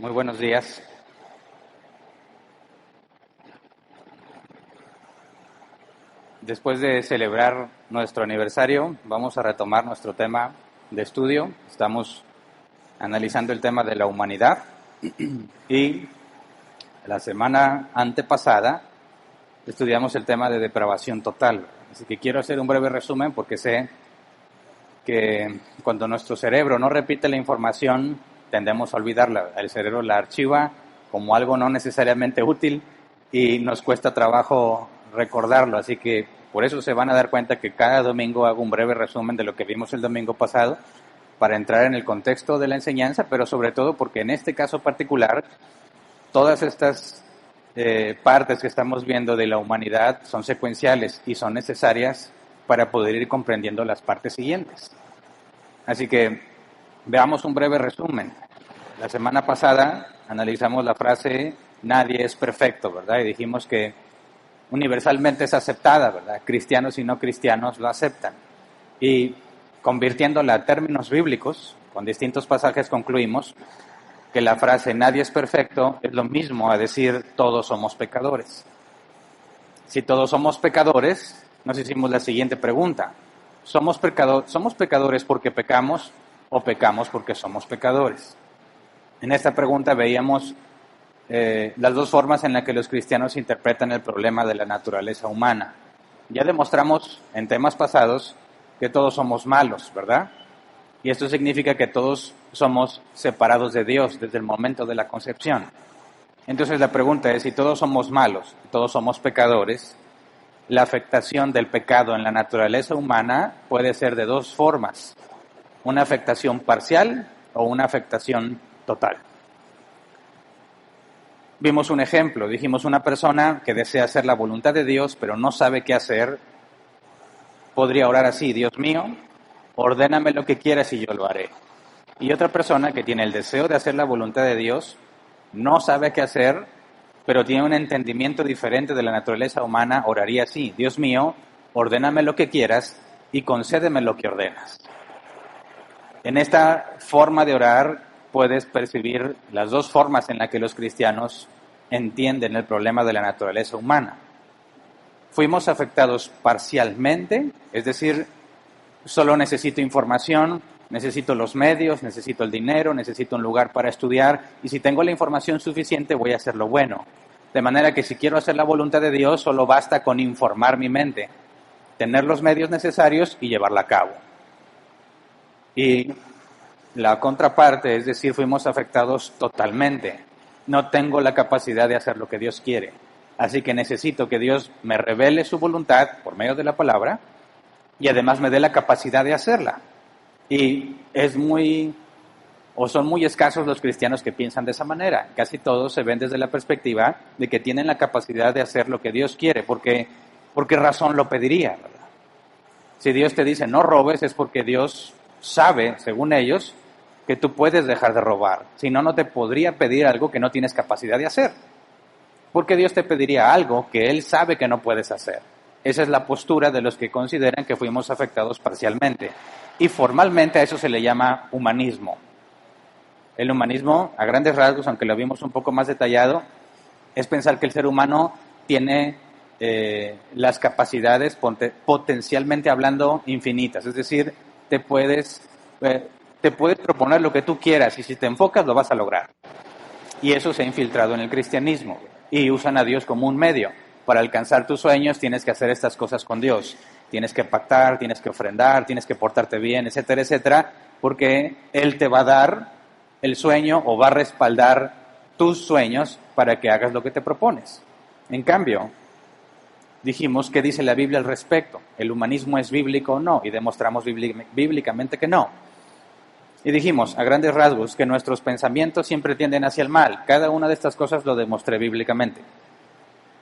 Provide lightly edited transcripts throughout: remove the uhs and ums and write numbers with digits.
Muy buenos días. Después de celebrar nuestro aniversario, vamos a retomar nuestro tema de estudio. Estamos analizando el tema de la humanidad y la semana antepasada estudiamos el tema de depravación total. Así que quiero hacer un breve resumen porque sé que cuando nuestro cerebro no repite la información, tendemos a olvidarla. El cerebro la archiva como algo no necesariamente útil y nos cuesta trabajo recordarlo. Así que por eso se van a dar cuenta que cada domingo hago un breve resumen de lo que vimos el domingo pasado para entrar en el contexto de la enseñanza, pero sobre todo porque en este caso particular, todas estas partes que estamos viendo de la humanidad son secuenciales y son necesarias para poder ir comprendiendo las partes siguientes. Así que veamos un breve resumen. La semana pasada analizamos la frase nadie es perfecto, ¿verdad? Y dijimos que universalmente es aceptada, ¿verdad? Cristianos y no cristianos lo aceptan. Y convirtiéndola a términos bíblicos, con distintos pasajes concluimos que la frase nadie es perfecto es lo mismo a decir todos somos pecadores. Si todos somos pecadores, nos hicimos la siguiente pregunta. ¿Somos pecadores porque pecamos o pecamos porque somos pecadores? En esta pregunta veíamos las dos formas en las que los cristianos interpretan el problema de la naturaleza humana. Ya demostramos en temas pasados que todos somos malos, ¿verdad? Y esto significa que todos somos separados de Dios desde el momento de la concepción. Entonces la pregunta es, si todos somos malos, todos somos pecadores, la afectación del pecado en la naturaleza humana puede ser de dos formas, una afectación parcial o una afectación total. Vimos un ejemplo, dijimos una persona que desea hacer la voluntad de Dios pero no sabe qué hacer, podría orar así, Dios mío, ordéname lo que quieras y yo lo haré. Y otra persona que tiene el deseo de hacer la voluntad de Dios, no sabe qué hacer, pero tiene un entendimiento diferente de la naturaleza humana, oraría así, Dios mío, ordéname lo que quieras y concédeme lo que ordenas. En esta forma de orar puedes percibir las dos formas en las que los cristianos entienden el problema de la naturaleza humana. Fuimos afectados parcialmente, es decir, solo necesito información, necesito los medios, necesito el dinero, necesito un lugar para estudiar y si tengo la información suficiente voy a hacer lo bueno. De manera que si quiero hacer la voluntad de Dios solo basta con informar mi mente, tener los medios necesarios y llevarla a cabo. Y la contraparte, es decir, fuimos afectados totalmente. No tengo la capacidad de hacer lo que Dios quiere. Así que necesito que Dios me revele su voluntad por medio de la palabra y además me dé la capacidad de hacerla. Y son muy escasos los cristianos que piensan de esa manera. Casi todos se ven desde la perspectiva de que tienen la capacidad de hacer lo que Dios quiere. ¿Por qué razón lo pediría, verdad? Si Dios te dice no robes es porque Dios sabe, según ellos, que tú puedes dejar de robar. Si no, no te podría pedir algo que no tienes capacidad de hacer. Porque Dios te pediría algo que Él sabe que no puedes hacer. Esa es la postura de los que consideran que fuimos afectados parcialmente. Y formalmente a eso se le llama humanismo. El humanismo, a grandes rasgos, aunque lo vimos un poco más detallado, es pensar que el ser humano tiene las capacidades potencialmente hablando infinitas. Es decir, te puedes proponer lo que tú quieras y si te enfocas lo vas a lograr. Y eso se ha infiltrado en el cristianismo y usan a Dios como un medio. Para alcanzar tus sueños tienes que hacer estas cosas con Dios. Tienes que pactar, tienes que ofrendar, tienes que portarte bien, etcétera, etcétera, porque Él te va a dar el sueño o va a respaldar tus sueños para que hagas lo que te propones. En cambio, dijimos qué dice la Biblia al respecto. ¿El humanismo es bíblico o no? Y demostramos bíblicamente que no. Y dijimos, a grandes rasgos, que nuestros pensamientos siempre tienden hacia el mal. Cada una de estas cosas lo demostré bíblicamente.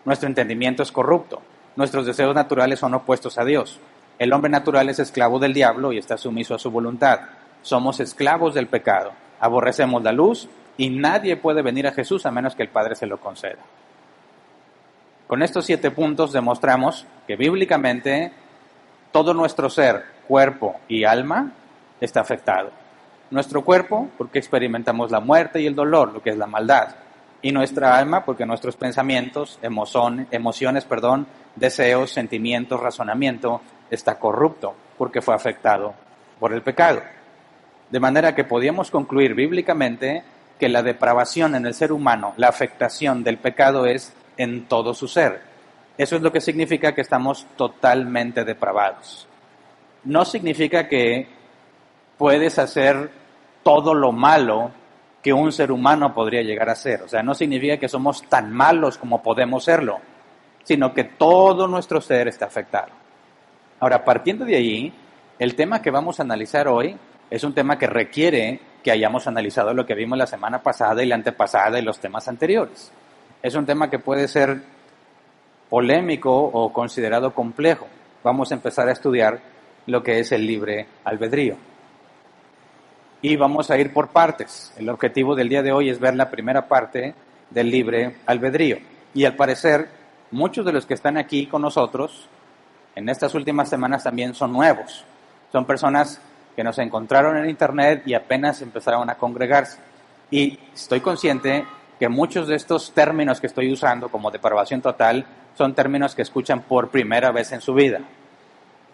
Nuestro entendimiento es corrupto. Nuestros deseos naturales son opuestos a Dios. El hombre natural es esclavo del diablo y está sumiso a su voluntad. Somos esclavos del pecado. Aborrecemos la luz y nadie puede venir a Jesús a menos que el Padre se lo conceda. Con estos 7 puntos demostramos que bíblicamente todo nuestro ser, cuerpo y alma está afectado. nuestro cuerpo, porque experimentamos la muerte y el dolor, lo que es la maldad. Y nuestra alma, porque nuestros pensamientos, emociones, deseos, sentimientos, razonamiento, está corrupto, porque fue afectado por el pecado. De manera que podíamos concluir bíblicamente que la depravación en el ser humano, la afectación del pecado es en todo su ser. Eso es lo que significa que estamos totalmente depravados. No significa que puedes hacer todo lo malo que un ser humano podría llegar a ser. O sea, no significa que somos tan malos como podemos serlo, sino que todo nuestro ser está afectado. Ahora, partiendo de ahí, el tema que vamos a analizar hoy es un tema que requiere que hayamos analizado lo que vimos la semana pasada y la antepasada y los temas anteriores. Es un tema que puede ser polémico o considerado complejo. Vamos a empezar a estudiar lo que es el libre albedrío. Y vamos a ir por partes. El objetivo del día de hoy es ver la primera parte del libre albedrío. Y al parecer, muchos de los que están aquí con nosotros en estas últimas semanas también son nuevos. Son personas que nos encontraron en internet y apenas empezaron a congregarse. Y estoy consciente que muchos de estos términos que estoy usando, como depravación total, son términos que escuchan por primera vez en su vida,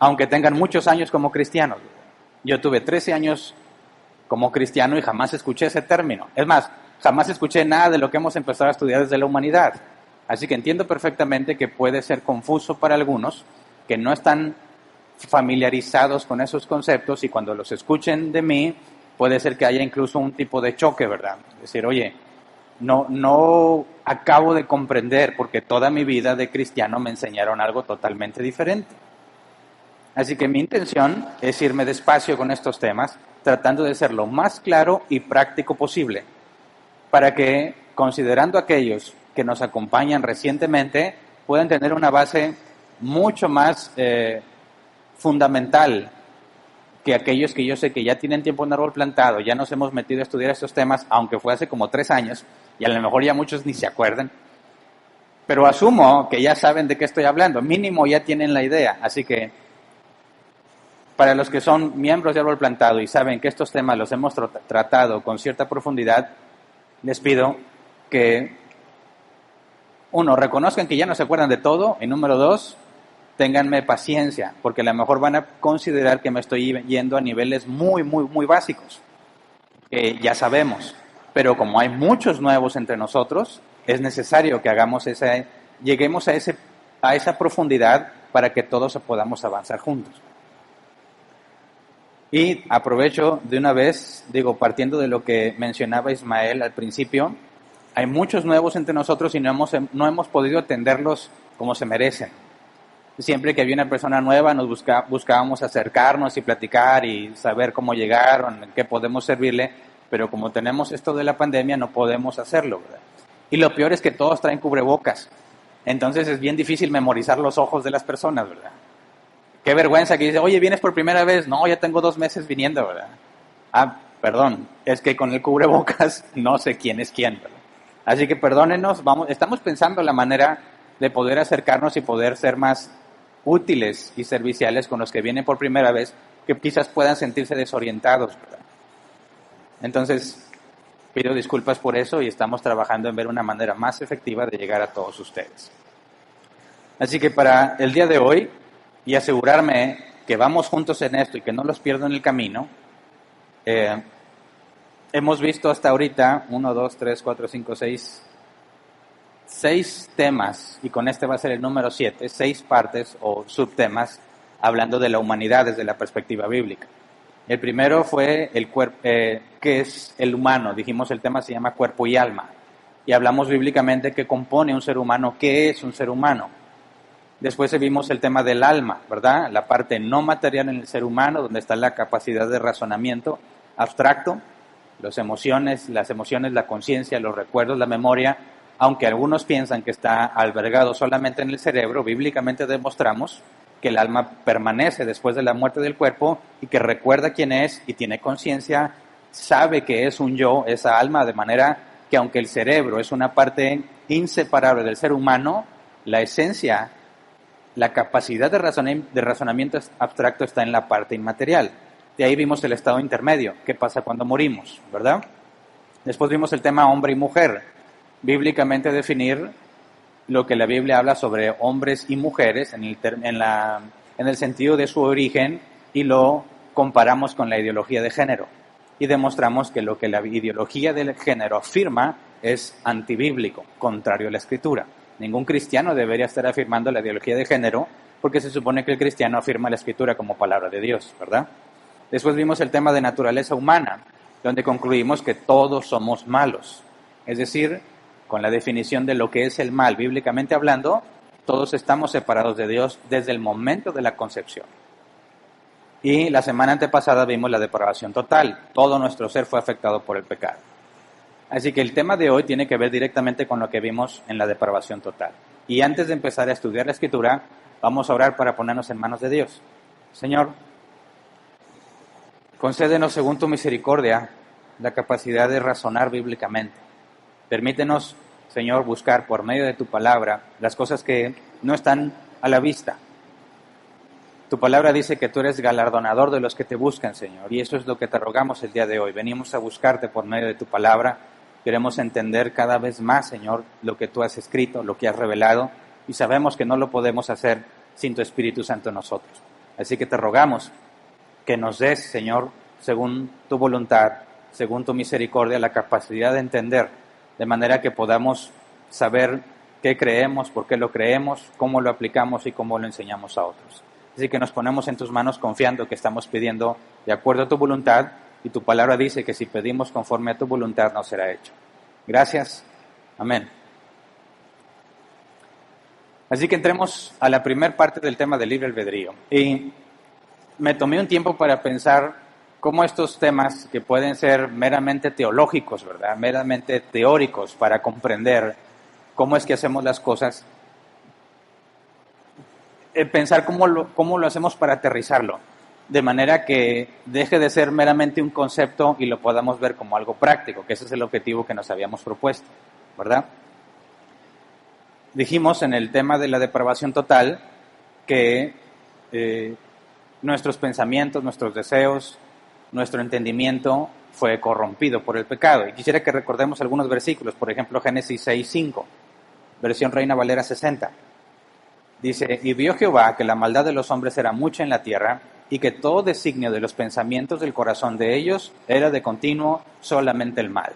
aunque tengan muchos años como cristianos. Yo tuve 13 años como cristiano y jamás escuché ese término. Es más, jamás escuché nada de lo que hemos empezado a estudiar desde la humanidad. Así que entiendo perfectamente que puede ser confuso para algunos que no están familiarizados con esos conceptos y cuando los escuchen de mí, puede ser que haya incluso un tipo de choque, ¿verdad? Es decir, oye, no acabo de comprender porque toda mi vida de cristiano me enseñaron algo totalmente diferente. Así que mi intención es irme despacio con estos temas, tratando de ser lo más claro y práctico posible, para que, considerando aquellos que nos acompañan recientemente, puedan tener una base mucho más fundamental que aquellos que yo sé que ya tienen tiempo en árbol plantado, ya nos hemos metido a estudiar estos temas, aunque fue hace como 3 años, y a lo mejor ya muchos ni se acuerdan, pero asumo que ya saben de qué estoy hablando, mínimo ya tienen la idea, así que para los que son miembros de árbol plantado y saben que estos temas los hemos tratado con cierta profundidad, les pido que, 1, reconozcan que ya no se acuerdan de todo, y número 2, ténganme paciencia, porque a lo mejor van a considerar que me estoy yendo a niveles muy, muy, muy básicos, que ya sabemos. Pero como hay muchos nuevos entre nosotros, es necesario que lleguemos a esa profundidad para que todos podamos avanzar juntos. Y aprovecho de una vez, partiendo de lo que mencionaba Ismael al principio, hay muchos nuevos entre nosotros y no hemos podido atenderlos como se merecen. Siempre que había una persona nueva nos buscábamos acercarnos y platicar y saber cómo llegar o en qué podemos servirle, pero como tenemos esto de la pandemia no podemos hacerlo, ¿verdad? Y lo peor es que todos traen cubrebocas, entonces es bien difícil memorizar los ojos de las personas, ¿verdad? Qué vergüenza que dice, oye, ¿vienes por primera vez? No, ya tengo 2 meses viniendo, ¿verdad? Ah, perdón, es que con el cubrebocas no sé quién es quién, ¿verdad? Así que perdónenos, estamos pensando la manera de poder acercarnos y poder ser más útiles y serviciales con los que vienen por primera vez, que quizás puedan sentirse desorientados, ¿verdad? Entonces, pido disculpas por eso y estamos trabajando en ver una manera más efectiva de llegar a todos ustedes. Así que para el día de hoy, y asegurarme que vamos juntos en esto y que no los pierdo en el camino, hemos visto hasta ahorita 1, 2, 3, 4, 5, 6 temas, y con este va a ser el número 7, 6 partes o subtemas hablando de la humanidad desde la perspectiva bíblica. El primero fue el cuerpo, ¿qué es el humano? Dijimos el tema se llama cuerpo y alma, y hablamos bíblicamente qué compone un ser humano, qué es un ser humano. Después vimos el tema del alma, ¿verdad? La parte no material en el ser humano, donde está la capacidad de razonamiento abstracto, las emociones, la conciencia, los recuerdos, la memoria. Aunque algunos piensan que está albergado solamente en el cerebro, bíblicamente demostramos que el alma permanece después de la muerte del cuerpo y que recuerda quién es y tiene conciencia, sabe que es un yo, esa alma, de manera que aunque el cerebro es una parte inseparable del ser humano, la esencia, la capacidad de razonamiento abstracto está en la parte inmaterial. De ahí vimos el estado intermedio, qué pasa cuando morimos, ¿verdad? Después vimos el tema hombre y mujer, bíblicamente definir lo que la Biblia habla sobre hombres y mujeres en el sentido de su origen y lo comparamos con la ideología de género. Y demostramos que lo que la ideología del género afirma es antibíblico, contrario a la Escritura. Ningún cristiano debería estar afirmando la ideología de género porque se supone que el cristiano afirma la Escritura como palabra de Dios, ¿verdad? Después vimos el tema de naturaleza humana, donde concluimos que todos somos malos. Es decir, con la definición de lo que es el mal, bíblicamente hablando, todos estamos separados de Dios desde el momento de la concepción. Y la semana antepasada vimos la depravación total. Todo nuestro ser fue afectado por el pecado. Así que el tema de hoy tiene que ver directamente con lo que vimos en la depravación total. Y antes de empezar a estudiar la Escritura, vamos a orar para ponernos en manos de Dios. Señor, concédenos según tu misericordia la capacidad de razonar bíblicamente. Permítenos, Señor, buscar por medio de tu palabra las cosas que no están a la vista. Tu palabra dice que tú eres galardonador de los que te buscan, Señor, y eso es lo que te rogamos el día de hoy. Venimos a buscarte por medio de tu palabra. Queremos entender cada vez más, Señor, lo que tú has escrito, lo que has revelado, y sabemos que no lo podemos hacer sin tu Espíritu Santo en nosotros. Así que te rogamos que nos des, Señor, según tu voluntad, según tu misericordia, la capacidad de entender, de manera que podamos saber qué creemos, por qué lo creemos, cómo lo aplicamos y cómo lo enseñamos a otros. Así que nos ponemos en tus manos confiando que estamos pidiendo de acuerdo a tu voluntad, y tu palabra dice que si pedimos conforme a tu voluntad nos será hecho. Gracias. Amén. Así que entremos a la primera parte del tema del libre albedrío. Y me tomé un tiempo para pensar cómo estos temas que pueden ser meramente teológicos, ¿verdad? Meramente teóricos para comprender cómo es que hacemos las cosas, pensar cómo lo hacemos para aterrizarlo, de manera que deje de ser meramente un concepto y lo podamos ver como algo práctico, que ese es el objetivo que nos habíamos propuesto, ¿verdad? Dijimos en el tema de la depravación total que nuestros pensamientos, nuestros deseos, nuestro entendimiento fue corrompido por el pecado. Y quisiera que recordemos algunos versículos, por ejemplo, Génesis 6:5, versión Reina Valera 60. Dice, y vio Jehová que la maldad de los hombres era mucha en la tierra, y que todo designio de los pensamientos del corazón de ellos era de continuo solamente el mal.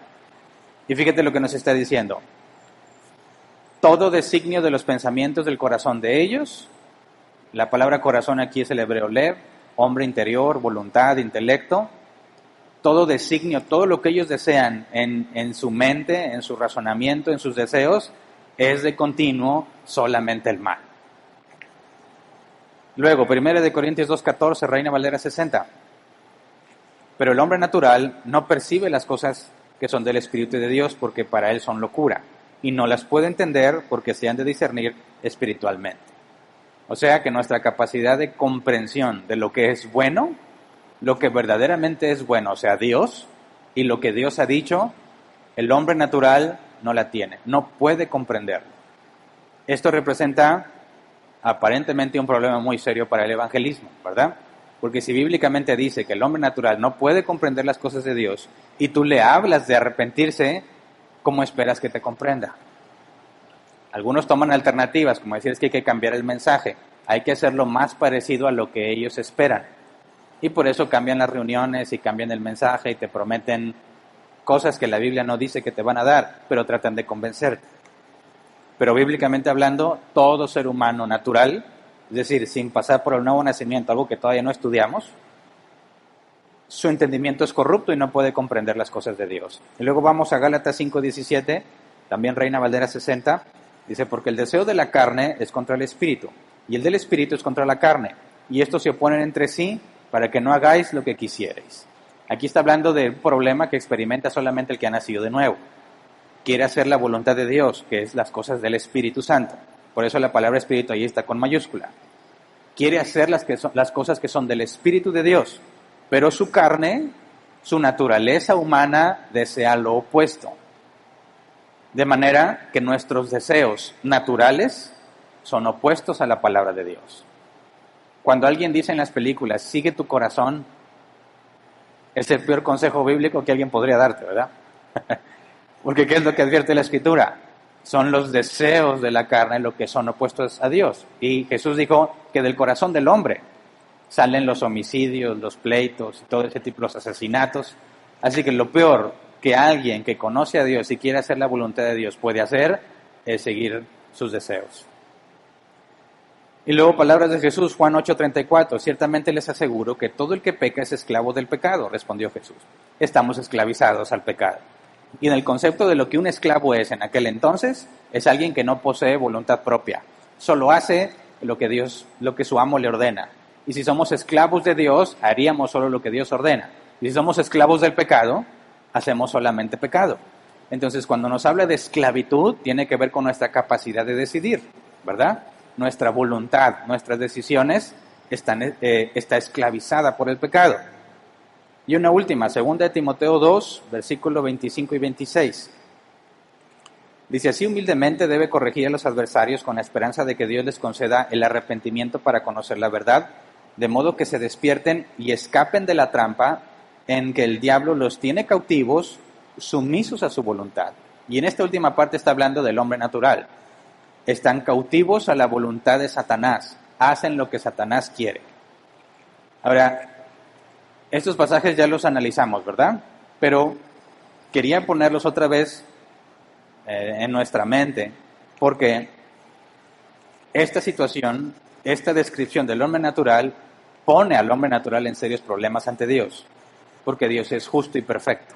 Y fíjate lo que nos está diciendo. Todo designio de los pensamientos del corazón de ellos, la palabra corazón aquí es el hebreo lev, hombre interior, voluntad, intelecto, todo designio, todo lo que ellos desean en su mente, en su razonamiento, en sus deseos, es de continuo solamente el mal. Luego, 1 Corintios 2:14, Reina Valera 60. Pero el hombre natural no percibe las cosas que son del Espíritu de Dios porque para él son locura, y no las puede entender porque se han de discernir espiritualmente. O sea que nuestra capacidad de comprensión de lo que es bueno, lo que verdaderamente es bueno, o sea, Dios, y lo que Dios ha dicho, el hombre natural no la tiene, no puede comprenderlo. Esto representa aparentemente un problema muy serio para el evangelismo, ¿verdad? Porque si bíblicamente dice que el hombre natural no puede comprender las cosas de Dios y tú le hablas de arrepentirse, ¿cómo esperas que te comprenda? Algunos toman alternativas, como decir es que hay que cambiar el mensaje, hay que hacerlo más parecido a lo que ellos esperan. Y por eso cambian las reuniones y cambian el mensaje y te prometen cosas que la Biblia no dice que te van a dar, pero tratan de convencerte. Pero bíblicamente hablando, todo ser humano natural, es decir, sin pasar por el nuevo nacimiento, algo que todavía no estudiamos, su entendimiento es corrupto y no puede comprender las cosas de Dios. Y luego vamos a Gálatas 5:17, también Reina Valera 60, dice, porque el deseo de la carne es contra el espíritu, y el del espíritu es contra la carne, y estos se oponen entre sí para que no hagáis lo que quisierais. Aquí está hablando de un problema que experimenta solamente el que ha nacido de nuevo. Quiere hacer la voluntad de Dios, que es las cosas del Espíritu Santo. Por eso la palabra espíritu ahí está con mayúscula. Quiere hacer las cosas que son del Espíritu de Dios, pero su carne, su naturaleza humana desea lo opuesto. De manera que nuestros deseos naturales son opuestos a la palabra de Dios. Cuando alguien dice en las películas, sigue tu corazón, Es el peor consejo bíblico que alguien podría darte, ¿verdad? Porque ¿qué es lo que advierte la Escritura? Son los deseos de la carne lo que son opuestos a Dios. Y Jesús dijo que del corazón del hombre salen los homicidios, los pleitos y todo ese tipo, los asesinatos. Así que lo peor que alguien que conoce a Dios y quiere hacer la voluntad de Dios puede hacer es seguir sus deseos. Y luego palabras de Jesús, Juan 8:34, ciertamente les aseguro que todo el que peca es esclavo del pecado, respondió Jesús. Estamos esclavizados al pecado. Y en el concepto de lo que un esclavo es en aquel entonces, es alguien que no posee voluntad propia. Solo hace lo que su amo le ordena. Y si somos esclavos de Dios, haríamos solo lo que Dios ordena. Y si somos esclavos del pecado, hacemos solamente pecado. Entonces, cuando nos habla de esclavitud, tiene que ver con nuestra capacidad de decidir, ¿verdad? Nuestra voluntad, nuestras decisiones está esclavizada por el pecado. Y una última, 2 Timoteo 2, versículos 25 y 26. Dice, así humildemente debe corregir a los adversarios con la esperanza de que Dios les conceda el arrepentimiento para conocer la verdad, de modo que se despierten y escapen de la trampa en que el diablo los tiene cautivos, sumisos a su voluntad. Y en esta última parte está hablando del hombre natural. Están cautivos a la voluntad de Satanás, hacen lo que Satanás quiere. Ahora, estos pasajes ya los analizamos, ¿verdad? Pero quería ponerlos otra vez en nuestra mente, porque esta situación, esta descripción del hombre natural, pone al hombre natural en serios problemas ante Dios, porque Dios es justo y perfecto.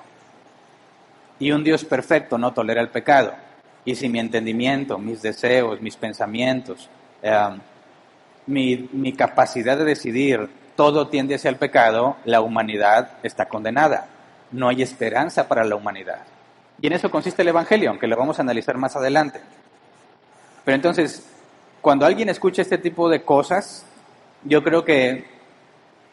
Y un Dios perfecto no tolera el pecado. Y si mi entendimiento, mis deseos, mis pensamientos, mi capacidad de decidir, todo tiende hacia el pecado, la humanidad está condenada. No hay esperanza para la humanidad. Y en eso consiste el Evangelio, aunque lo vamos a analizar más adelante. Pero entonces, cuando alguien escucha este tipo de cosas, yo creo que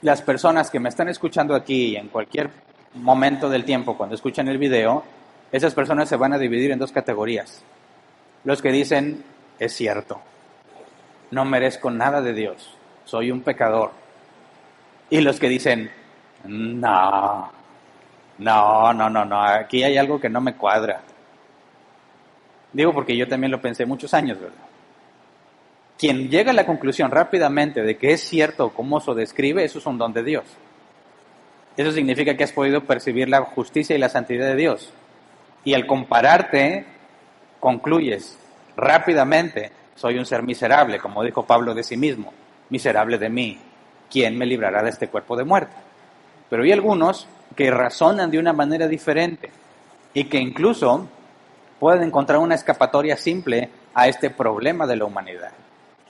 las personas que me están escuchando aquí y en cualquier momento del tiempo, cuando escuchan el video, esas personas se van a dividir en dos categorías. Los que dicen, es cierto, no merezco nada de Dios, soy un pecador. Y los que dicen, no, aquí hay algo que no me cuadra. Digo porque yo también lo pensé muchos años, ¿verdad? Quien llega a la conclusión rápidamente de que es cierto como se describe, eso es un don de Dios. Eso significa que has podido percibir la justicia y la santidad de Dios. Y al compararte, concluyes rápidamente, soy un ser miserable, como dijo Pablo de sí mismo, miserable de mí, ¿quién me librará de este cuerpo de muerte? Pero hay algunos que razonan de una manera diferente y que incluso pueden encontrar una escapatoria simple a este problema de la humanidad.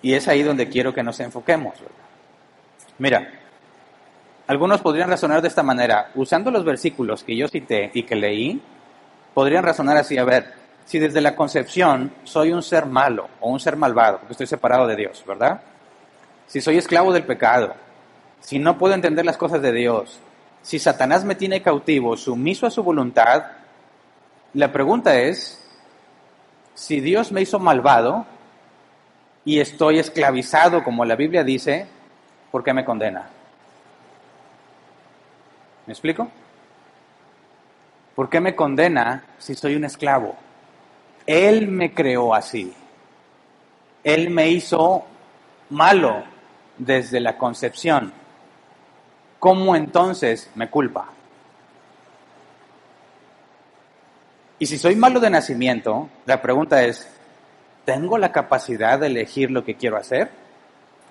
Y es ahí donde quiero que nos enfoquemos, ¿verdad? Mira, algunos podrían razonar de esta manera, usando los versículos que yo cité y que leí, podrían razonar así, a ver, si desde la concepción soy un ser malo o un ser malvado, porque estoy separado de Dios, ¿verdad? Si soy esclavo del pecado, si no puedo entender las cosas de Dios, si Satanás me tiene cautivo, sumiso a su voluntad, la pregunta es, si Dios me hizo malvado y estoy esclavizado, como la Biblia dice, ¿por qué me condena? ¿Me explico? ¿Por qué me condena si soy un esclavo? Él me creó así. Él me hizo malo desde la concepción. ¿Cómo entonces me culpa? Y si soy malo de nacimiento, la pregunta es, ¿tengo la capacidad de elegir lo que quiero hacer?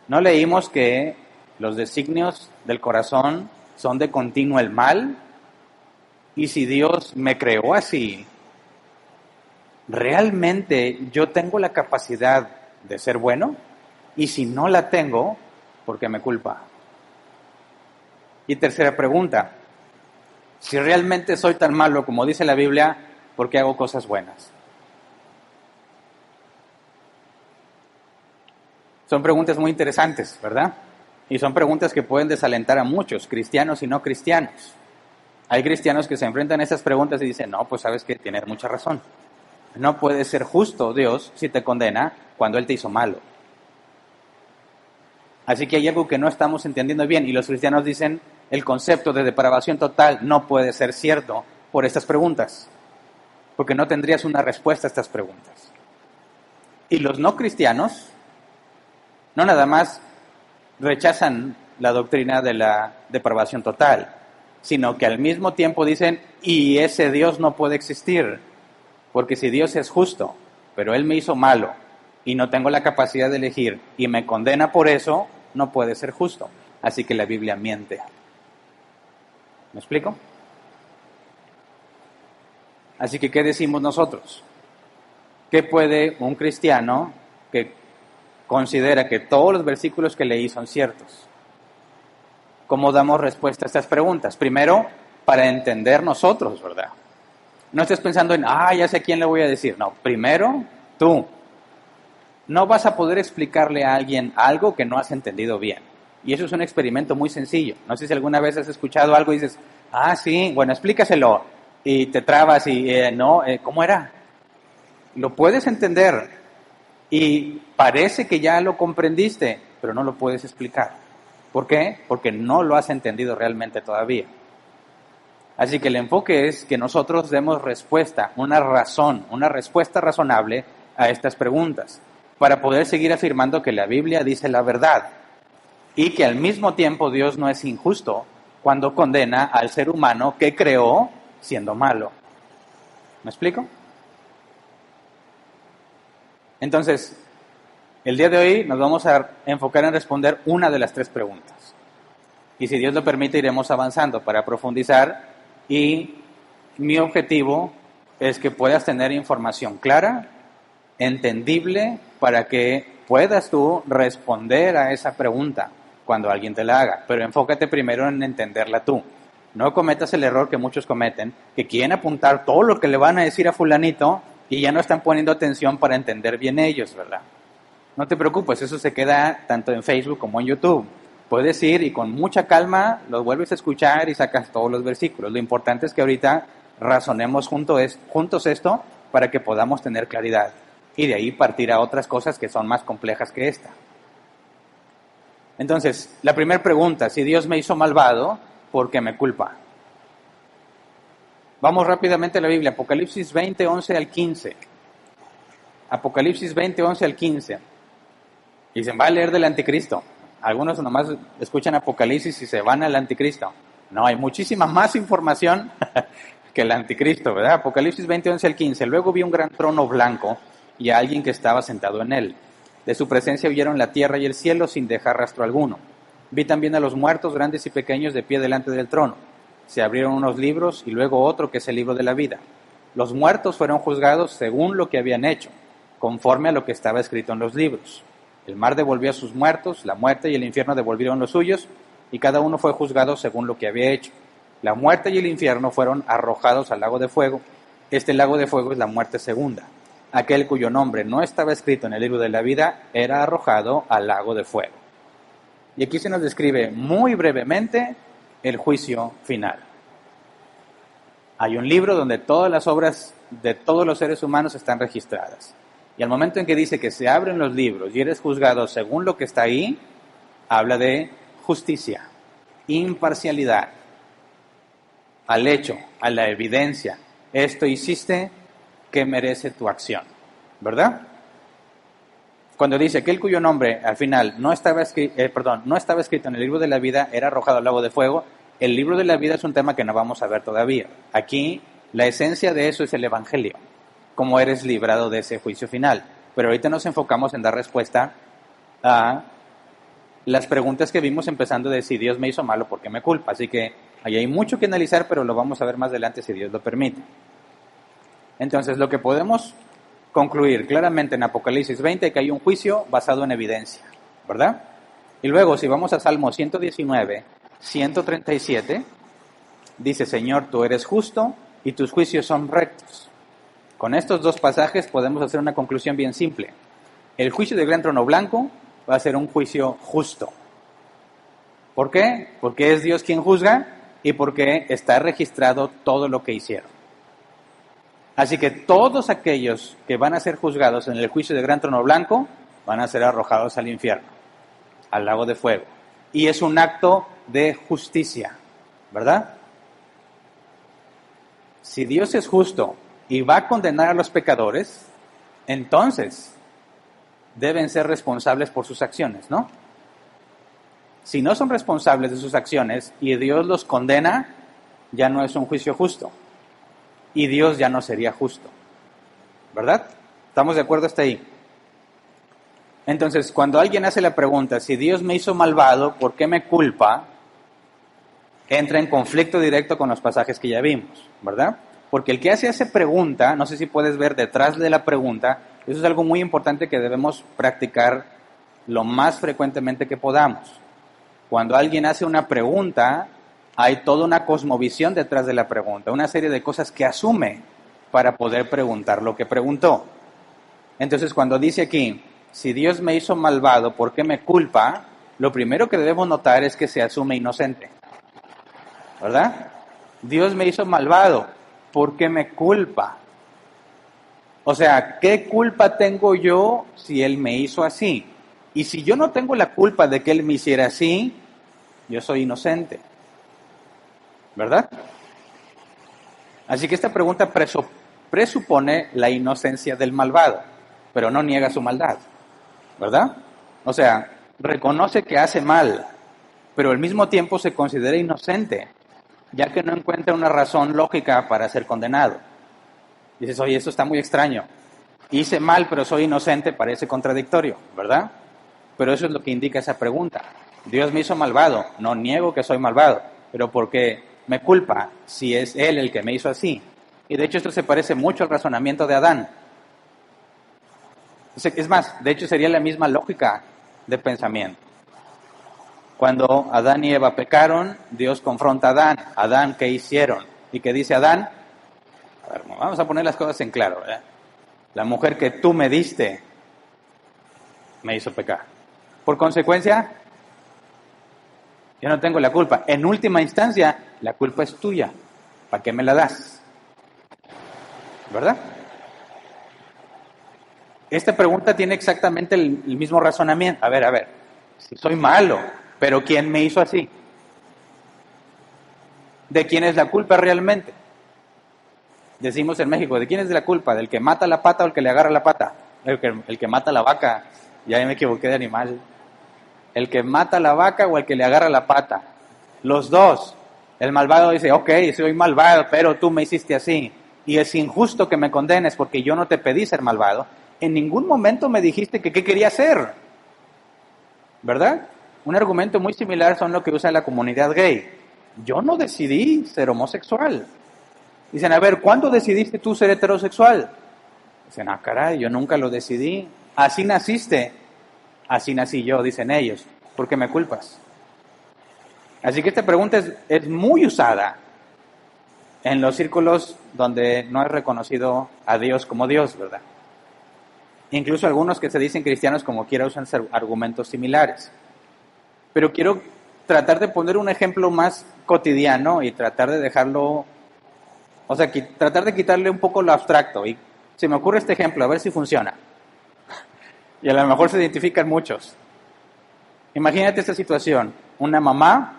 ¿No leímos que los designios del corazón son de continuo el mal? Y si Dios me creó así, ¿realmente yo tengo la capacidad de ser bueno? Y si no la tengo, ¿por qué me culpa? Y tercera pregunta, si realmente soy tan malo como dice la Biblia, ¿por qué hago cosas buenas? Son preguntas muy interesantes, ¿verdad? Y son preguntas que pueden desalentar a muchos, cristianos y no cristianos. Hay cristianos que se enfrentan a esas preguntas y dicen, no, pues sabes que tienes mucha razón. No puede ser justo Dios si te condena cuando Él te hizo malo. Así que hay algo que no estamos entendiendo bien y los cristianos dicen, el concepto de depravación total no puede ser cierto por estas preguntas, porque no tendrías una respuesta a estas preguntas. Y los no cristianos no nada más rechazan la doctrina de la depravación total, sino que al mismo tiempo dicen, y ese Dios no puede existir, porque si Dios es justo, pero Él me hizo malo, y no tengo la capacidad de elegir, y me condena por eso, no puede ser justo. Así que la Biblia miente. ¿Me explico? Así que, ¿qué decimos nosotros? ¿Qué puede un cristiano que considera que todos los versículos que leí son ciertos? ¿Cómo damos respuesta a estas preguntas? Primero, para entender nosotros, ¿verdad? No estés pensando en, ya sé a quién le voy a decir. No, primero, tú. No vas a poder explicarle a alguien algo que no has entendido bien. Y eso es un experimento muy sencillo. No sé si alguna vez has escuchado algo y dices, sí, bueno, explícaselo. Y te trabas y, ¿cómo era? Lo puedes entender y parece que ya lo comprendiste, pero no lo puedes explicar. ¿Por qué? Porque no lo has entendido realmente todavía. Así que el enfoque es que nosotros demos respuesta, una respuesta razonable a estas preguntas, para poder seguir afirmando que la Biblia dice la verdad y que al mismo tiempo Dios no es injusto cuando condena al ser humano que creó siendo malo. ¿Me explico? Entonces, el día de hoy nos vamos a enfocar en responder una de las tres preguntas. Y si Dios lo permite, iremos avanzando para profundizar. Y mi objetivo es que puedas tener información clara, entendible, para que puedas tú responder a esa pregunta cuando alguien te la haga. Pero enfócate primero en entenderla tú. No cometas el error que muchos cometen, que quieren apuntar todo lo que le van a decir a fulanito y ya no están poniendo atención para entender bien ellos, ¿verdad? No te preocupes, eso se queda tanto en Facebook como en YouTube. Puedes ir y con mucha calma los vuelves a escuchar y sacas todos los versículos. Lo importante es que ahorita razonemos juntos esto para que podamos tener claridad y de ahí partir a otras cosas que son más complejas que esta. Entonces, la primera pregunta, si Dios me hizo malvado, ¿por qué me culpa? Vamos rápidamente a la Biblia, Apocalipsis 20, 11 al 15. Apocalipsis 20, 11 al 15. Y se va a leer del anticristo. Algunos nomás escuchan Apocalipsis y se van al anticristo. No, hay muchísima más información que el anticristo, ¿verdad? Apocalipsis 20, 11 al 15. Luego vi un gran trono blanco y a alguien que estaba sentado en él. De su presencia huyeron la tierra y el cielo sin dejar rastro alguno. Vi también a los muertos, grandes y pequeños, de pie delante del trono. Se abrieron unos libros y luego otro que es el libro de la vida. Los muertos fueron juzgados según lo que habían hecho, conforme a lo que estaba escrito en los libros. El mar devolvió a sus muertos, la muerte y el infierno devolvieron los suyos, y cada uno fue juzgado según lo que había hecho. La muerte y el infierno fueron arrojados al lago de fuego. Este lago de fuego es la muerte segunda. Aquel cuyo nombre no estaba escrito en el libro de la vida era arrojado al lago de fuego. Y aquí se nos describe muy brevemente el juicio final. Hay un libro donde todas las obras de todos los seres humanos están registradas. Y al momento en que dice que se abren los libros y eres juzgado según lo que está ahí, habla de justicia, imparcialidad, al hecho, a la evidencia. Esto hiciste, que merece tu acción, ¿verdad? Cuando dice aquel cuyo nombre al final no estaba escrito en el libro de la vida, era arrojado al lago de fuego. El libro de la vida es un tema que no vamos a ver todavía. Aquí la esencia de eso es el Evangelio, cómo eres librado de ese juicio final. Pero ahorita nos enfocamos en dar respuesta a las preguntas que vimos empezando de si Dios me hizo malo, ¿por qué me culpa? Así que ahí hay mucho que analizar, pero lo vamos a ver más adelante si Dios lo permite. Entonces, lo que podemos concluir claramente en Apocalipsis 20 es que hay un juicio basado en evidencia, ¿verdad? Y luego, si vamos a Salmo 119, 137, dice, Señor, tú eres justo y tus juicios son rectos. Con estos dos pasajes podemos hacer una conclusión bien simple. El juicio del gran trono blanco va a ser un juicio justo. ¿Por qué? Porque es Dios quien juzga y porque está registrado todo lo que hicieron. Así que todos aquellos que van a ser juzgados en el juicio del gran trono blanco van a ser arrojados al infierno, al lago de fuego. Y es un acto de justicia. ¿verdad? Si Dios es justo y va a condenar a los pecadores, entonces deben ser responsables por sus acciones, ¿no? Si no son responsables de sus acciones y Dios los condena, ya no es un juicio justo. Y Dios ya no sería justo, ¿verdad? ¿Estamos de acuerdo hasta ahí? Entonces, cuando alguien hace la pregunta, si Dios me hizo malvado, ¿por qué me culpa? Entra en conflicto directo con los pasajes que ya vimos, ¿verdad? Porque el que hace esa pregunta, no sé si puedes ver detrás de la pregunta, eso es algo muy importante que debemos practicar lo más frecuentemente que podamos. Cuando alguien hace una pregunta, hay toda una cosmovisión detrás de la pregunta, una serie de cosas que asume para poder preguntar lo que preguntó. Entonces, cuando dice aquí, si Dios me hizo malvado, ¿por qué me culpa? Lo primero que debemos notar es que se asume inocente, ¿verdad? Dios me hizo malvado, ¿por qué me culpa? O sea, ¿qué culpa tengo yo si Él me hizo así? Y si yo no tengo la culpa de que Él me hiciera así, yo soy inocente, ¿verdad? Así que esta pregunta presupone la inocencia del malvado, pero no niega su maldad, ¿verdad? O sea, reconoce que hace mal, pero al mismo tiempo se considera inocente, ya que no encuentra una razón lógica para ser condenado. Dices, oye, eso está muy extraño. Hice mal, pero soy inocente, parece contradictorio, ¿verdad? Pero eso es lo que indica esa pregunta. Dios me hizo malvado, no niego que soy malvado, pero ¿por qué me culpa si es Él el que me hizo así? Y de hecho esto se parece mucho al razonamiento de Adán. Es más, de hecho sería la misma lógica de pensamiento. Cuando Adán y Eva pecaron, Dios confronta a Adán. Adán, ¿qué hicieron? ¿Y qué dice Adán? A ver, vamos a poner las cosas en claro, ¿verdad? La mujer que tú me diste me hizo pecar. Por consecuencia, yo no tengo la culpa. En última instancia, la culpa es tuya. ¿Para qué me la das? ¿Verdad? Esta pregunta tiene exactamente el mismo razonamiento. A ver, si soy malo, pero ¿quién me hizo así? ¿De quién es la culpa realmente? Decimos en México, ¿de quién es la culpa? ¿Del que mata la pata o el que le agarra la pata? El que mata la vaca. Ya me equivoqué de animal. ¿El que mata la vaca o el que le agarra la pata? Los dos. El malvado dice, ok, soy malvado, pero tú me hiciste así. Y es injusto que me condenes porque yo no te pedí ser malvado. En ningún momento me dijiste que qué quería hacer. ¿Verdad? Un argumento muy similar son lo que usa la comunidad gay. Yo no decidí ser homosexual. Dicen, a ver, ¿cuándo decidiste tú ser heterosexual? Dicen, ah, caray, yo nunca lo decidí. Así naciste. Así nací yo, dicen ellos. ¿Por qué me culpas? Así que esta pregunta es muy usada en los círculos donde no es reconocido a Dios como Dios, ¿verdad? Incluso algunos que se dicen cristianos como quiera usan argumentos similares. Pero quiero tratar de poner un ejemplo más cotidiano y tratar de dejarlo, o sea, tratar de quitarle un poco lo abstracto. Y se me ocurre este ejemplo, a ver si funciona. Y a lo mejor se identifican muchos. Imagínate esta situación. Una mamá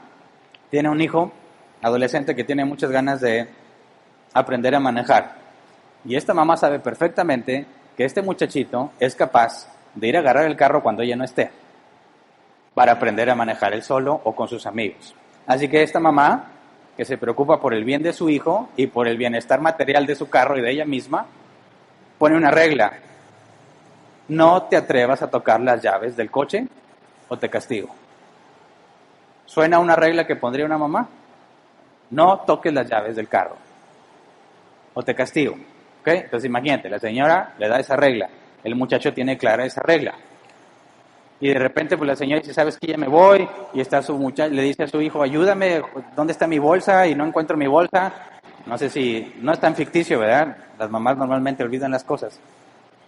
tiene un hijo adolescente que tiene muchas ganas de aprender a manejar. Y esta mamá sabe perfectamente que este muchachito es capaz de ir a agarrar el carro cuando ella no esté, para aprender a manejar él solo o con sus amigos. Así que esta mamá, que se preocupa por el bien de su hijo y por el bienestar material de su carro y de ella misma, pone una regla. No te atrevas a tocar las llaves del coche o te castigo. ¿Suena una regla que pondría una mamá? No toques las llaves del carro o te castigo. ¿Ok? Entonces imagínate, la señora le da esa regla, el muchacho tiene clara esa regla. Y de repente pues la señora dice, ¿sabes qué? Ya me voy. Y está su muchacho, le dice a su hijo, ayúdame, ¿dónde está mi bolsa? Y no encuentro mi bolsa. No sé si, no es tan ficticio, ¿verdad? Las mamás normalmente olvidan las cosas.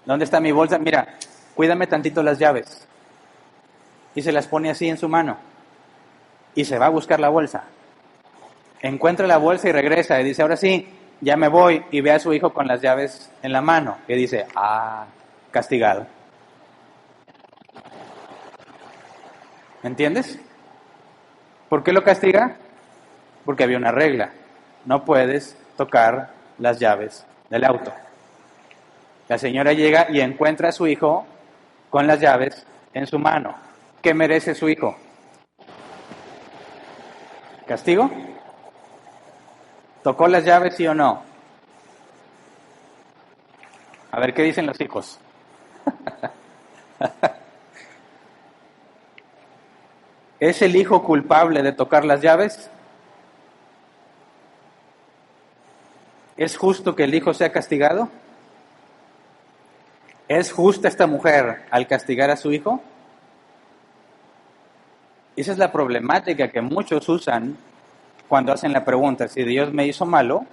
¿Dónde está mi bolsa? Mira, cuídame tantito las llaves. Y se las pone así en su mano. Y se va a buscar la bolsa. Encuentra la bolsa y regresa. Y dice, ahora sí, ya me voy. Y ve a su hijo con las llaves en la mano. Y dice, castigado. ¿Me entiendes? ¿Por qué lo castiga? porque había una regla. No puedes tocar las llaves del auto. La señora llega y encuentra a su hijo con las llaves en su mano. ¿Qué merece su hijo? ¿Castigo? ¿Tocó las llaves, sí o no? A ver, ¿qué dicen los hijos? ¿Es el hijo culpable de tocar las llaves? ¿Es justo que el hijo sea castigado? ¿Es justa esta mujer al castigar a su hijo? Esa es la problemática que muchos usan cuando hacen la pregunta, si Dios me hizo malo,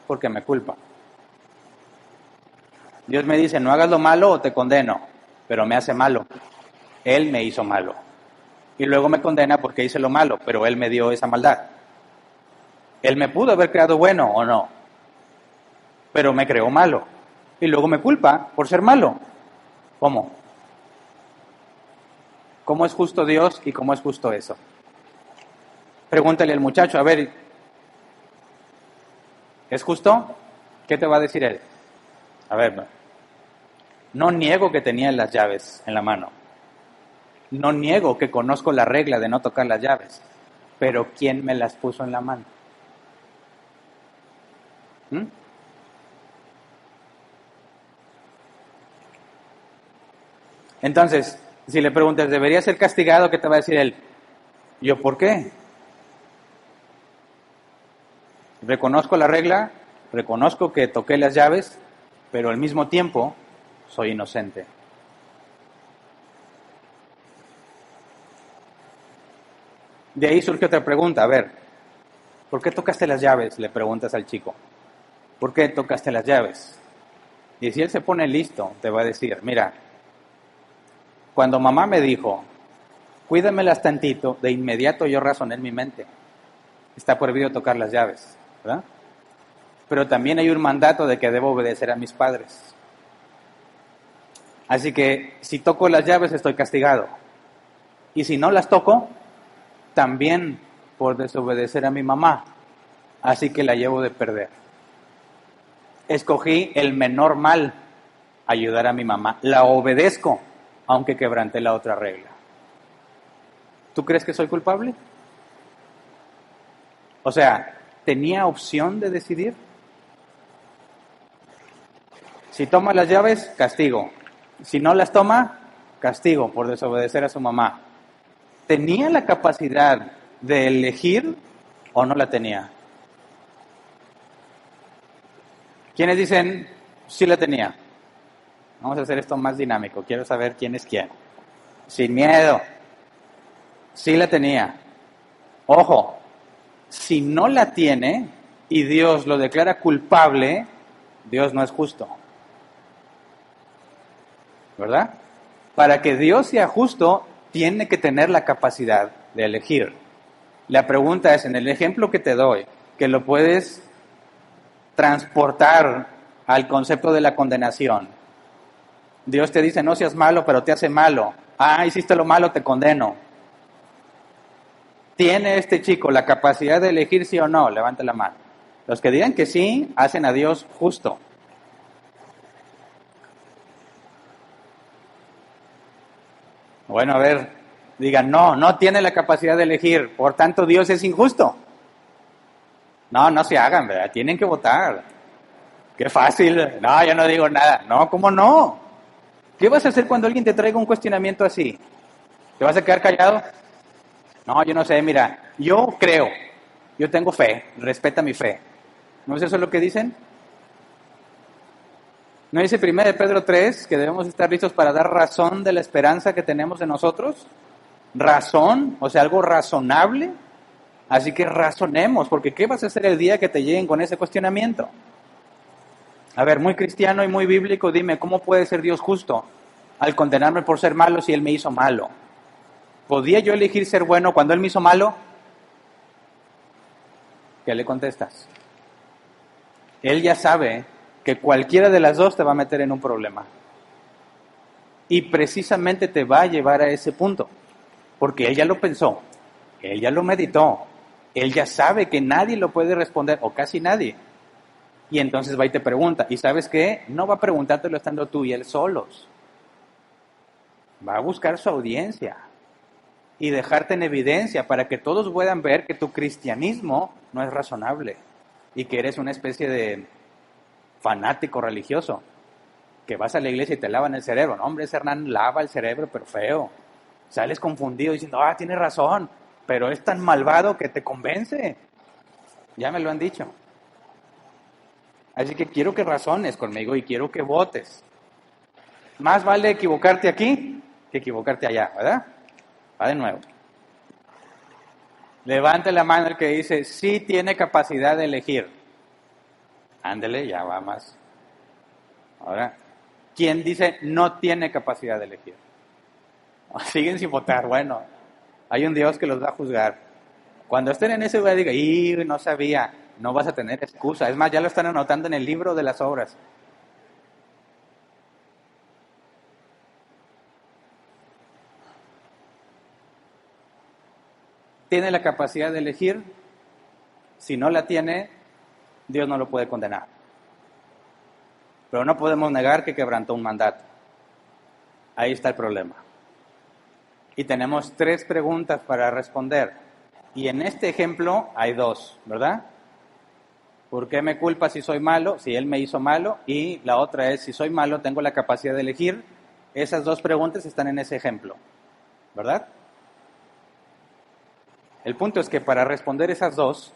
¿por qué me culpa? Dios me dice, no hagas lo malo o te condeno, pero me hace malo. Él me hizo malo. Y luego me condena porque hice lo malo, pero Él me dio esa maldad. Él me pudo haber creado bueno o no, pero me creó malo. Y luego me culpa por ser malo. ¿Cómo? ¿Cómo es justo Dios y cómo es justo eso? Pregúntale al muchacho, a ver, ¿es justo? ¿Qué te va a decir él? A ver, no niego que tenía las llaves en la mano. No niego que conozco la regla de no tocar las llaves. Pero ¿quién me las puso en la mano? ¿Mm? Entonces, si le preguntas, ¿debería ser castigado? ¿Qué te va a decir él? Yo, ¿por qué? Reconozco la regla, reconozco que toqué las llaves, pero al mismo tiempo soy inocente. De ahí surge otra pregunta, a ver, ¿por qué tocaste las llaves? Le preguntas al chico. ¿Por qué tocaste las llaves? Y si él se pone listo, te va a decir, mira, cuando mamá me dijo, cuídamelas tantito, de inmediato yo razoné en mi mente. Está prohibido tocar las llaves, ¿verdad? Pero también hay un mandato de que debo obedecer a mis padres. Así que si toco las llaves estoy castigado. Y si no las toco, también por desobedecer a mi mamá. Así que la llevo de perder. Escogí el menor mal, ayudar a mi mamá. La obedezco, aunque quebranté la otra regla. ¿Tú crees que soy culpable? O sea, ¿tenía opción de decidir? Si toma las llaves, castigo. Si no las toma, castigo por desobedecer a su mamá. ¿Tenía la capacidad de elegir o no la tenía? ¿Quiénes dicen sí la tenía? Vamos a hacer esto más dinámico. Quiero saber quién es quién. Sin miedo. Sí la tenía. Ojo, si no la tiene y Dios lo declara culpable, Dios no es justo. ¿Verdad? Para que Dios sea justo, tiene que tener la capacidad de elegir. La pregunta es, en el ejemplo que te doy, que lo puedes transportar al concepto de la condenación. Dios te dice, no seas malo, pero te hace malo. Ah, hiciste lo malo, te condeno. ¿Tiene este chico la capacidad de elegir sí o no? Levante la mano. Los que digan que sí, hacen a Dios justo. Bueno, a ver, digan, no tiene la capacidad de elegir, por tanto Dios es injusto. No se hagan, ¿verdad? Tienen que votar. Qué fácil. No, yo no digo nada. No, ¿cómo no? ¿Qué vas a hacer cuando alguien te traiga un cuestionamiento así? ¿Te vas a quedar callado? No, yo no sé, mira, yo creo, yo tengo fe, respeta mi fe. ¿No es eso lo que dicen? ¿No dice 1 Pedro 3 que debemos estar listos para dar razón de la esperanza que tenemos en nosotros? ¿Razón? O sea, algo razonable. Así que razonemos, porque ¿qué vas a hacer el día que te lleguen con ese cuestionamiento? A ver, muy cristiano y muy bíblico, dime, ¿cómo puede ser Dios justo al condenarme por ser malo si Él me hizo malo? ¿Podía yo elegir ser bueno cuando Él me hizo malo? ¿Qué le contestas? Él ya sabe que cualquiera de las dos te va a meter en un problema. Y precisamente te va a llevar a ese punto, porque Él ya lo pensó, Él ya lo meditó, Él ya sabe que nadie lo puede responder, o casi nadie. Y entonces va y te pregunta. ¿Y sabes qué? No va a preguntártelo estando tú y él solos. Va a buscar su audiencia y dejarte en evidencia para que todos puedan ver que tu cristianismo no es razonable y que eres una especie de fanático religioso, que vas a la iglesia y te lavan el cerebro. No, hombre, ese Hernán lava el cerebro, pero feo. Sales confundido diciendo, tienes razón, pero es tan malvado que te convence. Ya me lo han dicho. Así que quiero que razones conmigo y quiero que votes. Más vale equivocarte aquí que equivocarte allá, ¿verdad? Va de nuevo. Levante la mano el que dice, sí tiene capacidad de elegir. Ándele, ya va más. Ahora, ¿quién dice no tiene capacidad de elegir? Siguen sin votar. Bueno, hay un Dios que los va a juzgar. Cuando estén en ese lugar, diga, no sabía, no vas a tener excusa. Es más, ya lo están anotando en el libro de las obras. ¿Tiene la capacidad de elegir? Si no la tiene, Dios no lo puede condenar. Pero no podemos negar que quebrantó un mandato. Ahí está el problema. Y tenemos 3 preguntas para responder. Y en este ejemplo hay 2, ¿verdad? ¿Por qué me culpa si soy malo? Si Él me hizo malo. Y la otra es, si soy malo, ¿tengo la capacidad de elegir? Esas 2 preguntas están en ese ejemplo, ¿verdad? El punto es que para responder esas 2,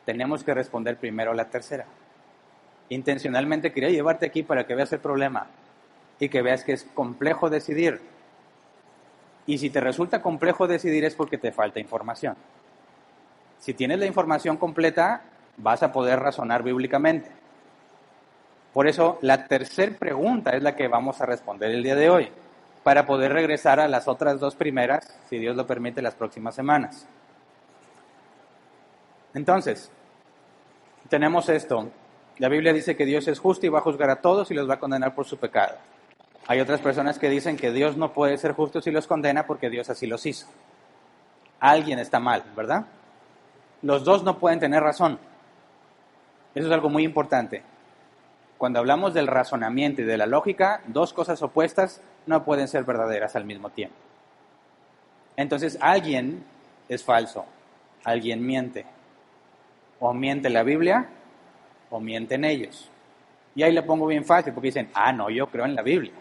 tenemos que responder primero la tercera. Intencionalmente quería llevarte aquí para que veas el problema y que veas que es complejo decidir. Y si te resulta complejo decidir es porque te falta información. Si tienes la información completa, vas a poder razonar bíblicamente. Por eso, la tercera pregunta es la que vamos a responder el día de hoy, para poder regresar a las otras 2 primeras, si Dios lo permite, las próximas semanas. Entonces, tenemos esto. La Biblia dice que Dios es justo y va a juzgar a todos y los va a condenar por su pecado. Hay otras personas que dicen que Dios no puede ser justo si los condena porque Dios así los hizo. Alguien está mal, ¿verdad? Los 2 no pueden tener razón. Eso es algo muy importante. Cuando hablamos del razonamiento y de la lógica, 2 cosas opuestas no pueden ser verdaderas al mismo tiempo. Entonces, alguien es falso, alguien miente. O miente la Biblia, o mienten ellos. Y ahí le pongo bien fácil, porque dicen, no, yo creo en la Biblia.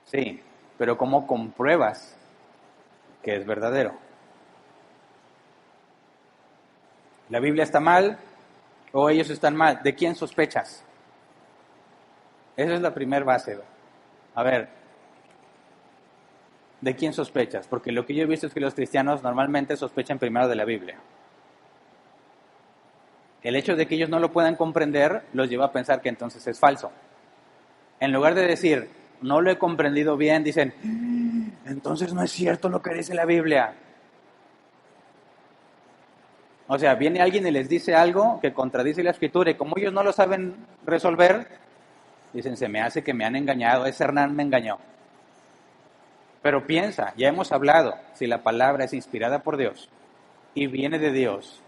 Sí, pero ¿cómo compruebas que es verdadero? ¿La Biblia está mal o ellos están mal? ¿De quién sospechas? Esa es la primera base. A ver, ¿de quién sospechas? Porque lo que yo he visto es que los cristianos normalmente sospechan primero de la Biblia. El hecho de que ellos no lo puedan comprender los lleva a pensar que entonces es falso. En lugar de decir, no lo he comprendido bien, dicen, entonces no es cierto lo que dice la Biblia. O sea, viene alguien y les dice algo que contradice la Escritura y como ellos no lo saben resolver, dicen, se me hace que me han engañado, ese Hernán me engañó. Pero piensa, ya hemos hablado, si la palabra es inspirada por Dios y viene de Dios,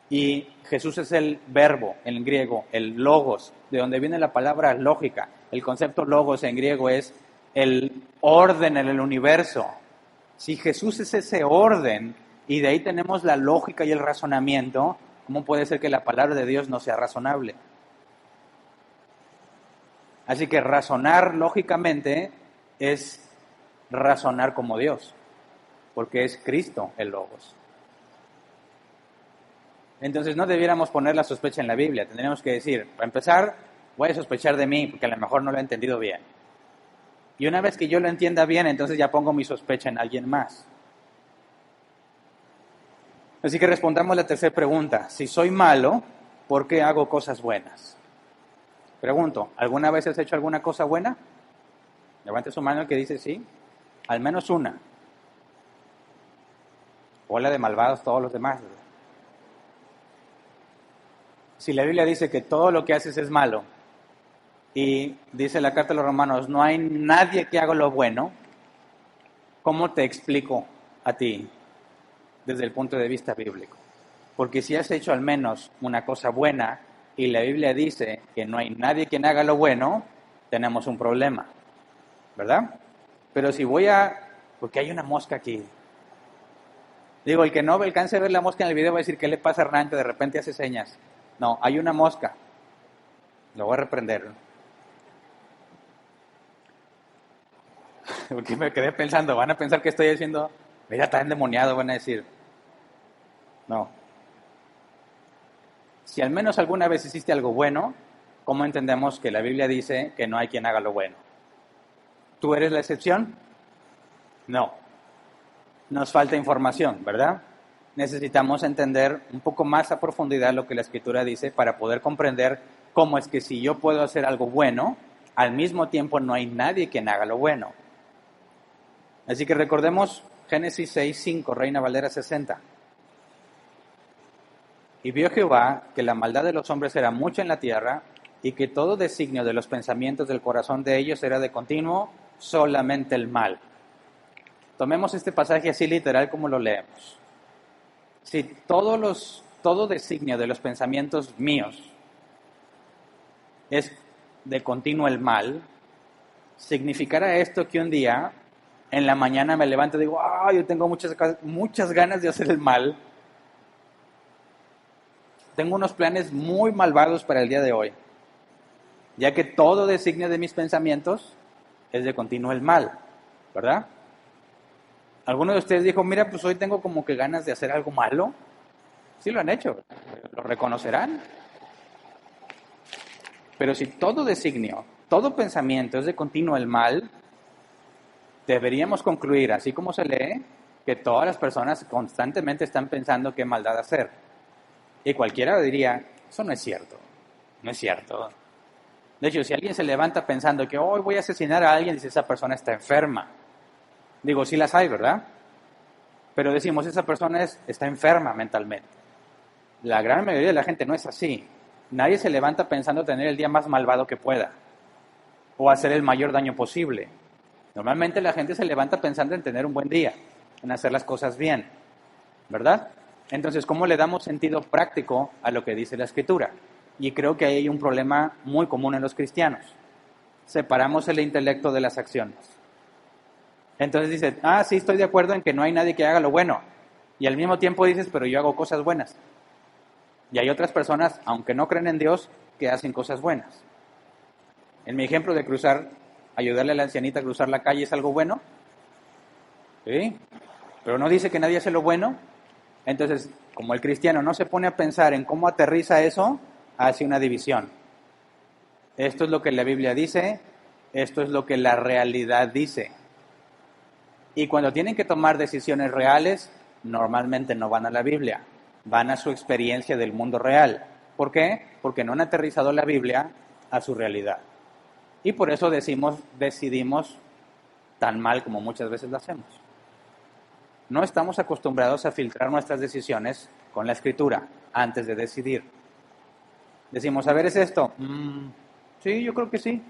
y Jesús es el verbo en griego, el logos, de donde viene la palabra lógica. El concepto logos en griego es el orden en el universo. Si Jesús es ese orden y de ahí tenemos la lógica y el razonamiento, ¿cómo puede ser que la palabra de Dios no sea razonable? Así que razonar lógicamente es razonar como Dios, porque es Cristo el logos. Entonces no debiéramos poner la sospecha en la Biblia. Tendríamos que decir, para empezar, voy a sospechar de mí porque a lo mejor no lo he entendido bien. Y una vez que yo lo entienda bien, entonces ya pongo mi sospecha en alguien más. Así que respondamos la tercera pregunta. Si soy malo, ¿por qué hago cosas buenas? Pregunto, ¿alguna vez has hecho alguna cosa buena? Levante su mano el que dice sí. Al menos una. Bola de malvados todos los demás. Si la Biblia dice que todo lo que haces es malo, y dice la carta de los Romanos, no hay nadie que haga lo bueno, ¿cómo te explico a ti desde el punto de vista bíblico. Porque si has hecho al menos una cosa buena y la Biblia dice que no hay nadie quien haga lo bueno, tenemos un problema, ¿verdad? Pero si porque hay una mosca aquí. Digo, el que no alcance a ver la mosca en el video va a decir, ¿qué le pasa a Hernán que de repente hace señas? No, hay una mosca. Lo voy a reprender. Porque me quedé pensando, van a pensar que estoy haciendo, mira, está endemoniado, van a decir. No. Si al menos alguna vez hiciste algo bueno, ¿cómo entendemos que la Biblia dice que no hay quien haga lo bueno? ¿Tú eres la excepción? No. Nos falta información, ¿verdad? Necesitamos entender un poco más a profundidad lo que la Escritura dice para poder comprender cómo es que si yo puedo hacer algo bueno, al mismo tiempo no hay nadie quien haga lo bueno. Así que recordemos Génesis 6:5, Reina Valera 60. Y vio Jehová que la maldad de los hombres era mucha en la tierra, y que todo designio de los pensamientos del corazón de ellos era de continuo solamente el mal. Tomemos este pasaje así literal como lo leemos. Si todo designio de los pensamientos míos es de continuo el mal, significará esto que un día en la mañana me levanto y digo, yo tengo muchas ganas de hacer el mal. Tengo unos planes muy malvados para el día de hoy, ya que todo designio de mis pensamientos es de continuo el mal, ¿verdad? ¿Alguno de ustedes dijo, mira, pues hoy tengo como que ganas de hacer algo malo? Sí lo han hecho, lo reconocerán. Pero si todo designio, todo pensamiento es de continuo el mal, deberíamos concluir, así como se lee, que todas las personas constantemente están pensando qué maldad hacer. Y cualquiera diría, eso no es cierto, no es cierto. De hecho, si alguien se levanta pensando que hoy voy a asesinar a alguien, dice, esa persona está enferma. Digo, sí las hay, ¿verdad? Pero decimos, esa persona está enferma mentalmente. La gran mayoría de la gente no es así. Nadie se levanta pensando tener el día más malvado que pueda o hacer el mayor daño posible. Normalmente la gente se levanta pensando en tener un buen día, en hacer las cosas bien, ¿verdad? Entonces, ¿cómo le damos sentido práctico a lo que dice la Escritura? Y creo que ahí hay un problema muy común en los cristianos. Separamos el intelecto de las acciones. Entonces dices, sí, estoy de acuerdo en que no hay nadie que haga lo bueno. Y al mismo tiempo dices, pero yo hago cosas buenas. Y hay otras personas, aunque no creen en Dios, que hacen cosas buenas. En mi ejemplo de ayudarle a la ancianita a cruzar la calle, ¿es algo bueno? Sí. Pero no dice que nadie hace lo bueno. Entonces, como el cristiano no se pone a pensar en cómo aterriza eso, hace una división. Esto es lo que la Biblia dice, esto es lo que la realidad dice. Y cuando tienen que tomar decisiones reales, normalmente no van a la Biblia, van a su experiencia del mundo real. ¿Por qué? Porque no han aterrizado la Biblia a su realidad. Y por eso decidimos tan mal como muchas veces lo hacemos. No estamos acostumbrados a filtrar nuestras decisiones con la Escritura antes de decidir. Decimos, a ver, ¿es esto? Sí, yo creo que sí.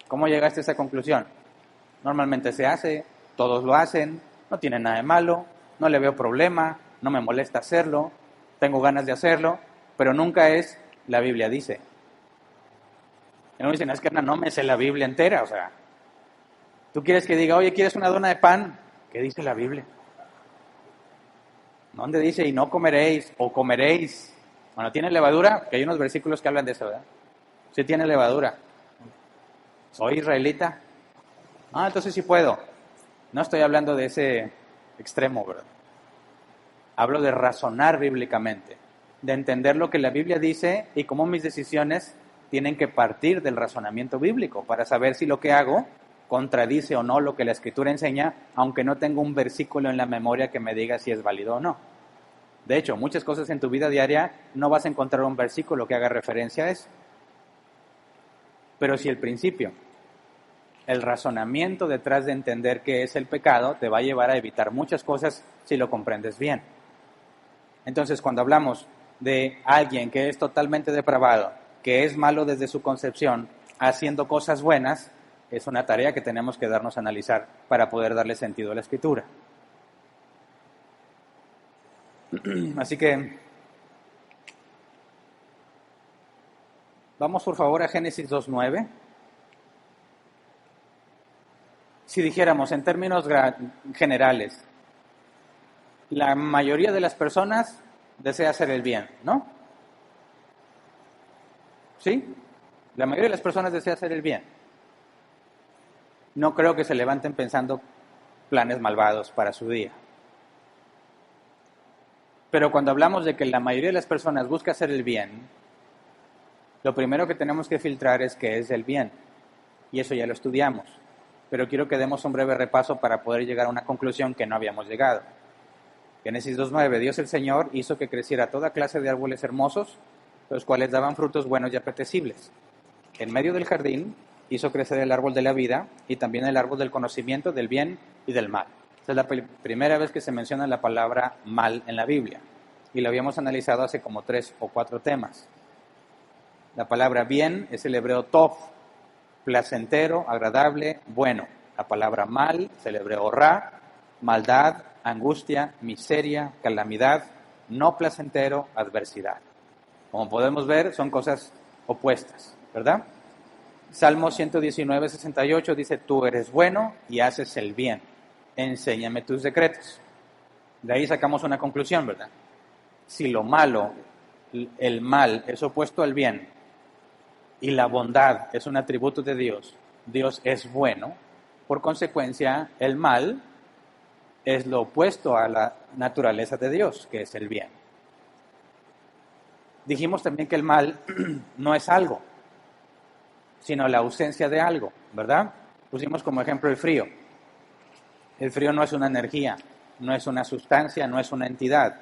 ¿Cómo llegaste a esa conclusión? Normalmente se hace, todos lo hacen, no tiene nada de malo, no le veo problema, no me molesta hacerlo, tengo ganas de hacerlo, pero nunca es la Biblia dice. Y no dicen, es que no me sé la Biblia entera, o sea, tú quieres que diga, oye, ¿quieres una dona de pan? ¿Qué dice la Biblia? ¿Dónde dice, y no comeréis, o comeréis? Bueno, ¿tiene levadura? Que hay unos versículos que hablan de eso, ¿verdad? Sí tiene levadura. ¿Soy israelita? Entonces sí puedo. No estoy hablando de ese extremo, ¿verdad? Hablo de razonar bíblicamente, de entender lo que la Biblia dice y cómo mis decisiones tienen que partir del razonamiento bíblico para saber si lo que hago contradice o no lo que la Escritura enseña, aunque no tengo un versículo en la memoria que me diga si es válido o no. De hecho, muchas cosas en tu vida diaria no vas a encontrar un versículo que haga referencia a eso. Pero si el principio, el razonamiento detrás de entender qué es el pecado, te va a llevar a evitar muchas cosas si lo comprendes bien. Entonces, cuando hablamos de alguien que es totalmente depravado, que es malo desde su concepción, haciendo cosas buenas, es una tarea que tenemos que darnos a analizar para poder darle sentido a la Escritura. Así que vamos por favor a Génesis 2:9. Si dijéramos en términos generales, la mayoría de las personas desea hacer el bien, ¿no? ¿Sí? La mayoría de las personas desea hacer el bien. No creo que se levanten pensando planes malvados para su día. Pero cuando hablamos de que la mayoría de las personas busca hacer el bien, lo primero que tenemos que filtrar es qué es el bien. Y eso ya lo estudiamos. Pero quiero que demos un breve repaso para poder llegar a una conclusión que no habíamos llegado. Génesis 2:9. Dios el Señor hizo que creciera toda clase de árboles hermosos, los cuales daban frutos buenos y apetecibles. En medio del jardín hizo crecer el árbol de la vida y también el árbol del conocimiento del bien y del mal. Esta es la primera vez que se menciona la palabra mal en la Biblia. Y lo habíamos analizado hace como 3 o 4 temas. La palabra bien es el hebreo tov, placentero, agradable, bueno. La palabra mal es el hebreo ra, maldad, angustia, miseria, calamidad, no placentero, adversidad. Como podemos ver, son cosas opuestas, ¿verdad? Salmo 119:68 dice, tú eres bueno y haces el bien. Enséñame tus decretos. De ahí sacamos una conclusión, ¿verdad? Si lo malo, el mal es opuesto al bien y la bondad es un atributo de Dios, Dios es bueno, por consecuencia el mal es lo opuesto a la naturaleza de Dios, que es el bien. Dijimos también que el mal no es algo, sino la ausencia de algo, ¿verdad? Pusimos como ejemplo el frío. El frío no es una energía, no es una sustancia, no es una entidad.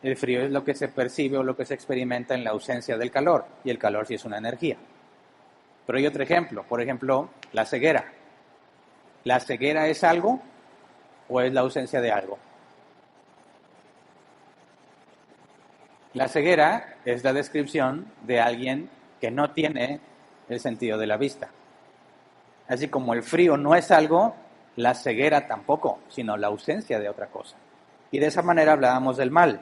El frío es lo que se percibe o lo que se experimenta en la ausencia del calor, y el calor sí es una energía. Pero hay otro ejemplo, por ejemplo, la ceguera. ¿La ceguera es algo o es la ausencia de algo? La ceguera es la descripción de alguien que no tiene el sentido de la vista. Así como el frío no es algo, la ceguera tampoco, sino la ausencia de otra cosa. Y de esa manera hablábamos del mal.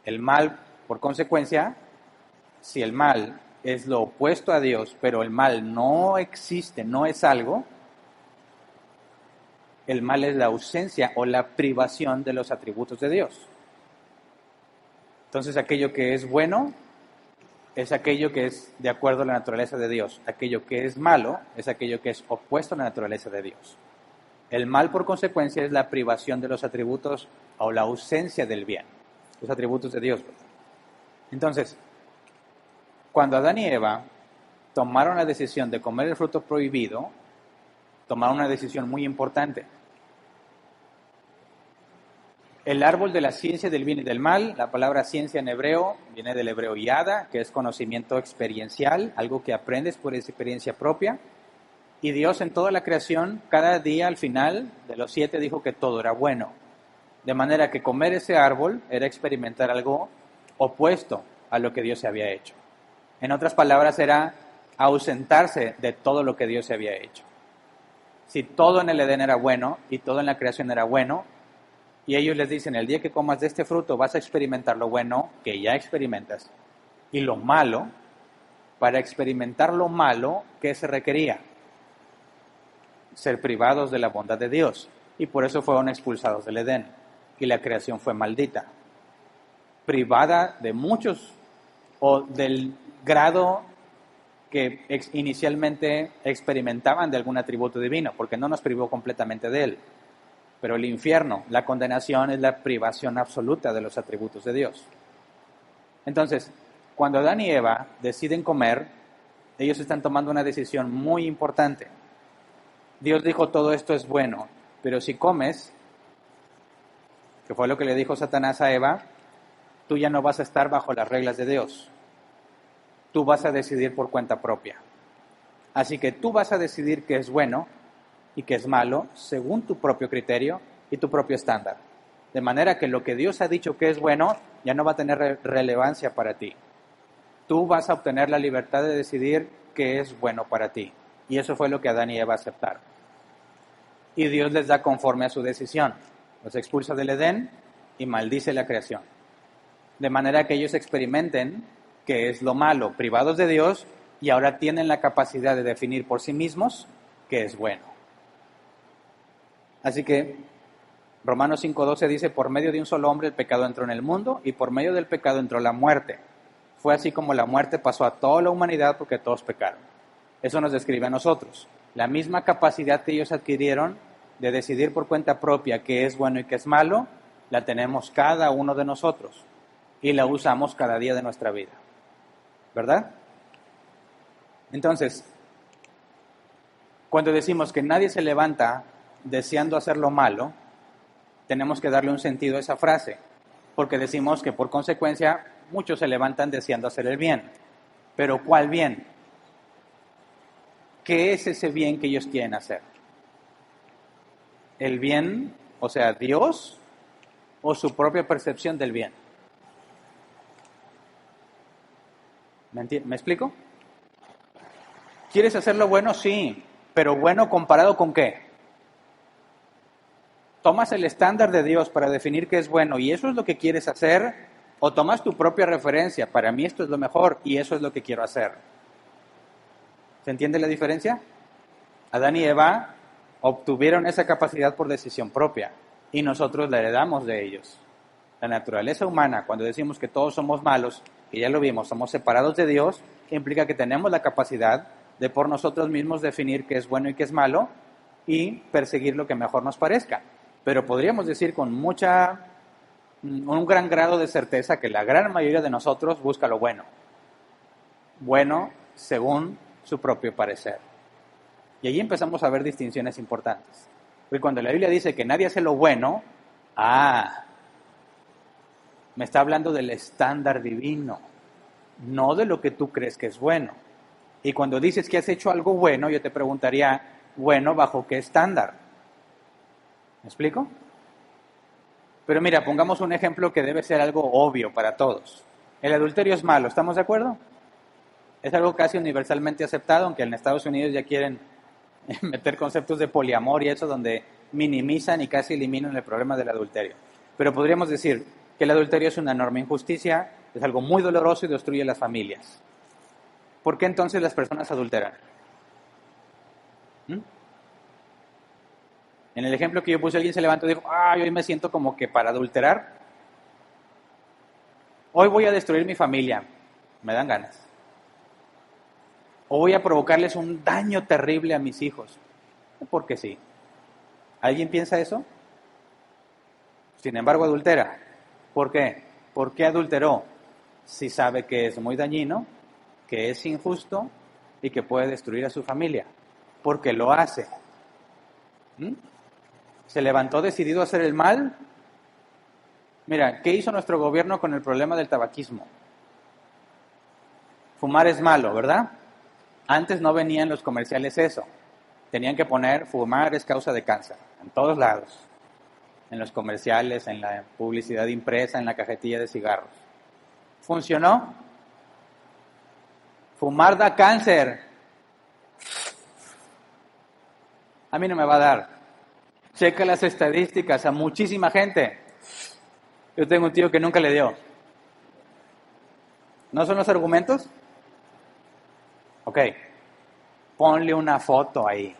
El mal, por consecuencia, si el mal es lo opuesto a Dios, pero el mal no existe, no es algo, el mal es la ausencia o la privación de los atributos de Dios. Entonces, aquello que es bueno es aquello que es de acuerdo a la naturaleza de Dios. Aquello que es malo es aquello que es opuesto a la naturaleza de Dios. El mal, por consecuencia, es la privación de los atributos o la ausencia del bien, los atributos de Dios. Entonces, cuando Adán y Eva tomaron la decisión de comer el fruto prohibido, tomaron una decisión muy importante. El árbol de la ciencia del bien y del mal, la palabra ciencia en hebreo viene del hebreo yada, que es conocimiento experiencial, algo que aprendes por experiencia propia. Y Dios en toda la creación, cada día al final de los 7 dijo que todo era bueno. De manera que comer ese árbol era experimentar algo opuesto a lo que Dios se había hecho. En otras palabras, era ausentarse de todo lo que Dios se había hecho. Si todo en el Edén era bueno y todo en la creación era bueno, y ellos les dicen, el día que comas de este fruto vas a experimentar lo bueno que ya experimentas y lo malo. Para experimentar lo malo, ¿qué se requería? Ser privados de la bondad de Dios. Y por eso fueron expulsados del Edén. Y la creación fue maldita. Privada de muchos, o del grado que inicialmente experimentaban de algún atributo divino, porque no nos privó completamente de él. Pero el infierno, la condenación, es la privación absoluta de los atributos de Dios. Entonces, cuando Adán y Eva deciden comer, ellos están tomando una decisión muy importante. Dios dijo, todo esto es bueno, pero si comes, que fue lo que le dijo Satanás a Eva, tú ya no vas a estar bajo las reglas de Dios. Tú vas a decidir por cuenta propia. Así que tú vas a decidir qué es bueno y qué es malo según tu propio criterio y tu propio estándar. De manera que lo que Dios ha dicho que es bueno ya no va a tener relevancia para ti. Tú vas a obtener la libertad de decidir qué es bueno para ti. Y eso fue lo que Adán y Eva aceptaron. Y Dios les da conforme a su decisión. Los expulsa del Edén y maldice la creación. de manera que ellos experimenten qué es lo malo, privados de Dios, y ahora tienen la capacidad de definir por sí mismos qué es bueno. Así que Romanos 5:12 dice, por medio de un solo hombre el pecado entró en el mundo, y por medio del pecado entró la muerte. Fue así como la muerte pasó a toda la humanidad porque todos pecaron. Eso nos describe a nosotros. La misma capacidad que ellos adquirieron de decidir por cuenta propia qué es bueno y qué es malo, la tenemos cada uno de nosotros y la usamos cada día de nuestra vida. ¿Verdad? Entonces, cuando decimos que nadie se levanta deseando hacer lo malo, tenemos que darle un sentido a esa frase, porque decimos que por consecuencia muchos se levantan deseando hacer el bien. Pero ¿cuál bien? ¿Qué es ese bien que ellos quieren hacer? ¿El bien, o sea, Dios, o su propia percepción del bien? ¿Me explico? ¿Quieres hacer lo bueno? Sí, pero bueno comparado con qué? ¿Tomas el estándar de Dios para definir qué es bueno y eso es lo que quieres hacer? ¿O tomas tu propia referencia? Para mí esto es lo mejor y eso es lo que quiero hacer. ¿Se entiende la diferencia? Adán y Eva obtuvieron esa capacidad por decisión propia y nosotros la heredamos de ellos. La naturaleza humana, cuando decimos que todos somos malos, y ya lo vimos, somos separados de Dios, implica que tenemos la capacidad de por nosotros mismos definir qué es bueno y qué es malo y perseguir lo que mejor nos parezca. Pero podríamos decir con un gran grado de certeza que la gran mayoría de nosotros busca lo bueno. Bueno según su propio parecer. Y allí empezamos a ver distinciones importantes. Porque cuando la Biblia dice que nadie hace lo bueno, me está hablando del estándar divino, no de lo que tú crees que es bueno. Y cuando dices que has hecho algo bueno, yo te preguntaría, ¿bueno bajo qué estándar? ¿Me explico? Pero mira, pongamos un ejemplo que debe ser algo obvio para todos. El adulterio es malo, ¿estamos de acuerdo? Es algo casi universalmente aceptado, aunque en Estados Unidos ya quieren meter conceptos de poliamor y eso, donde minimizan y casi eliminan el problema del adulterio. Pero podríamos decir que el adulterio es una enorme injusticia, es algo muy doloroso y destruye las familias. ¿Por qué entonces las personas adulteran? En el ejemplo que yo puse, alguien se levantó y dijo, hoy me siento como que para adulterar. Hoy voy a destruir mi familia. Me dan ganas. O voy a provocarles un daño terrible a mis hijos. Porque sí. ¿Alguien piensa eso? Sin embargo, adultera. ¿Por qué? ¿Por qué adulteró? Si sabe que es muy dañino, que es injusto y que puede destruir a su familia. Porque lo hace. ¿Se levantó decidido a hacer el mal? Mira, ¿qué hizo nuestro gobierno con el problema del tabaquismo? Fumar es malo, ¿verdad? Antes no venía en los comerciales eso. Tenían que poner fumar es causa de cáncer, en todos lados. En los comerciales, en la publicidad impresa, en la cajetilla de cigarros. ¿Funcionó? Fumar da cáncer. A mí no me va a dar. Checa las estadísticas, a muchísima gente. Yo tengo un tío que nunca le dio. ¿No son los argumentos? Ok, ponle una foto ahí.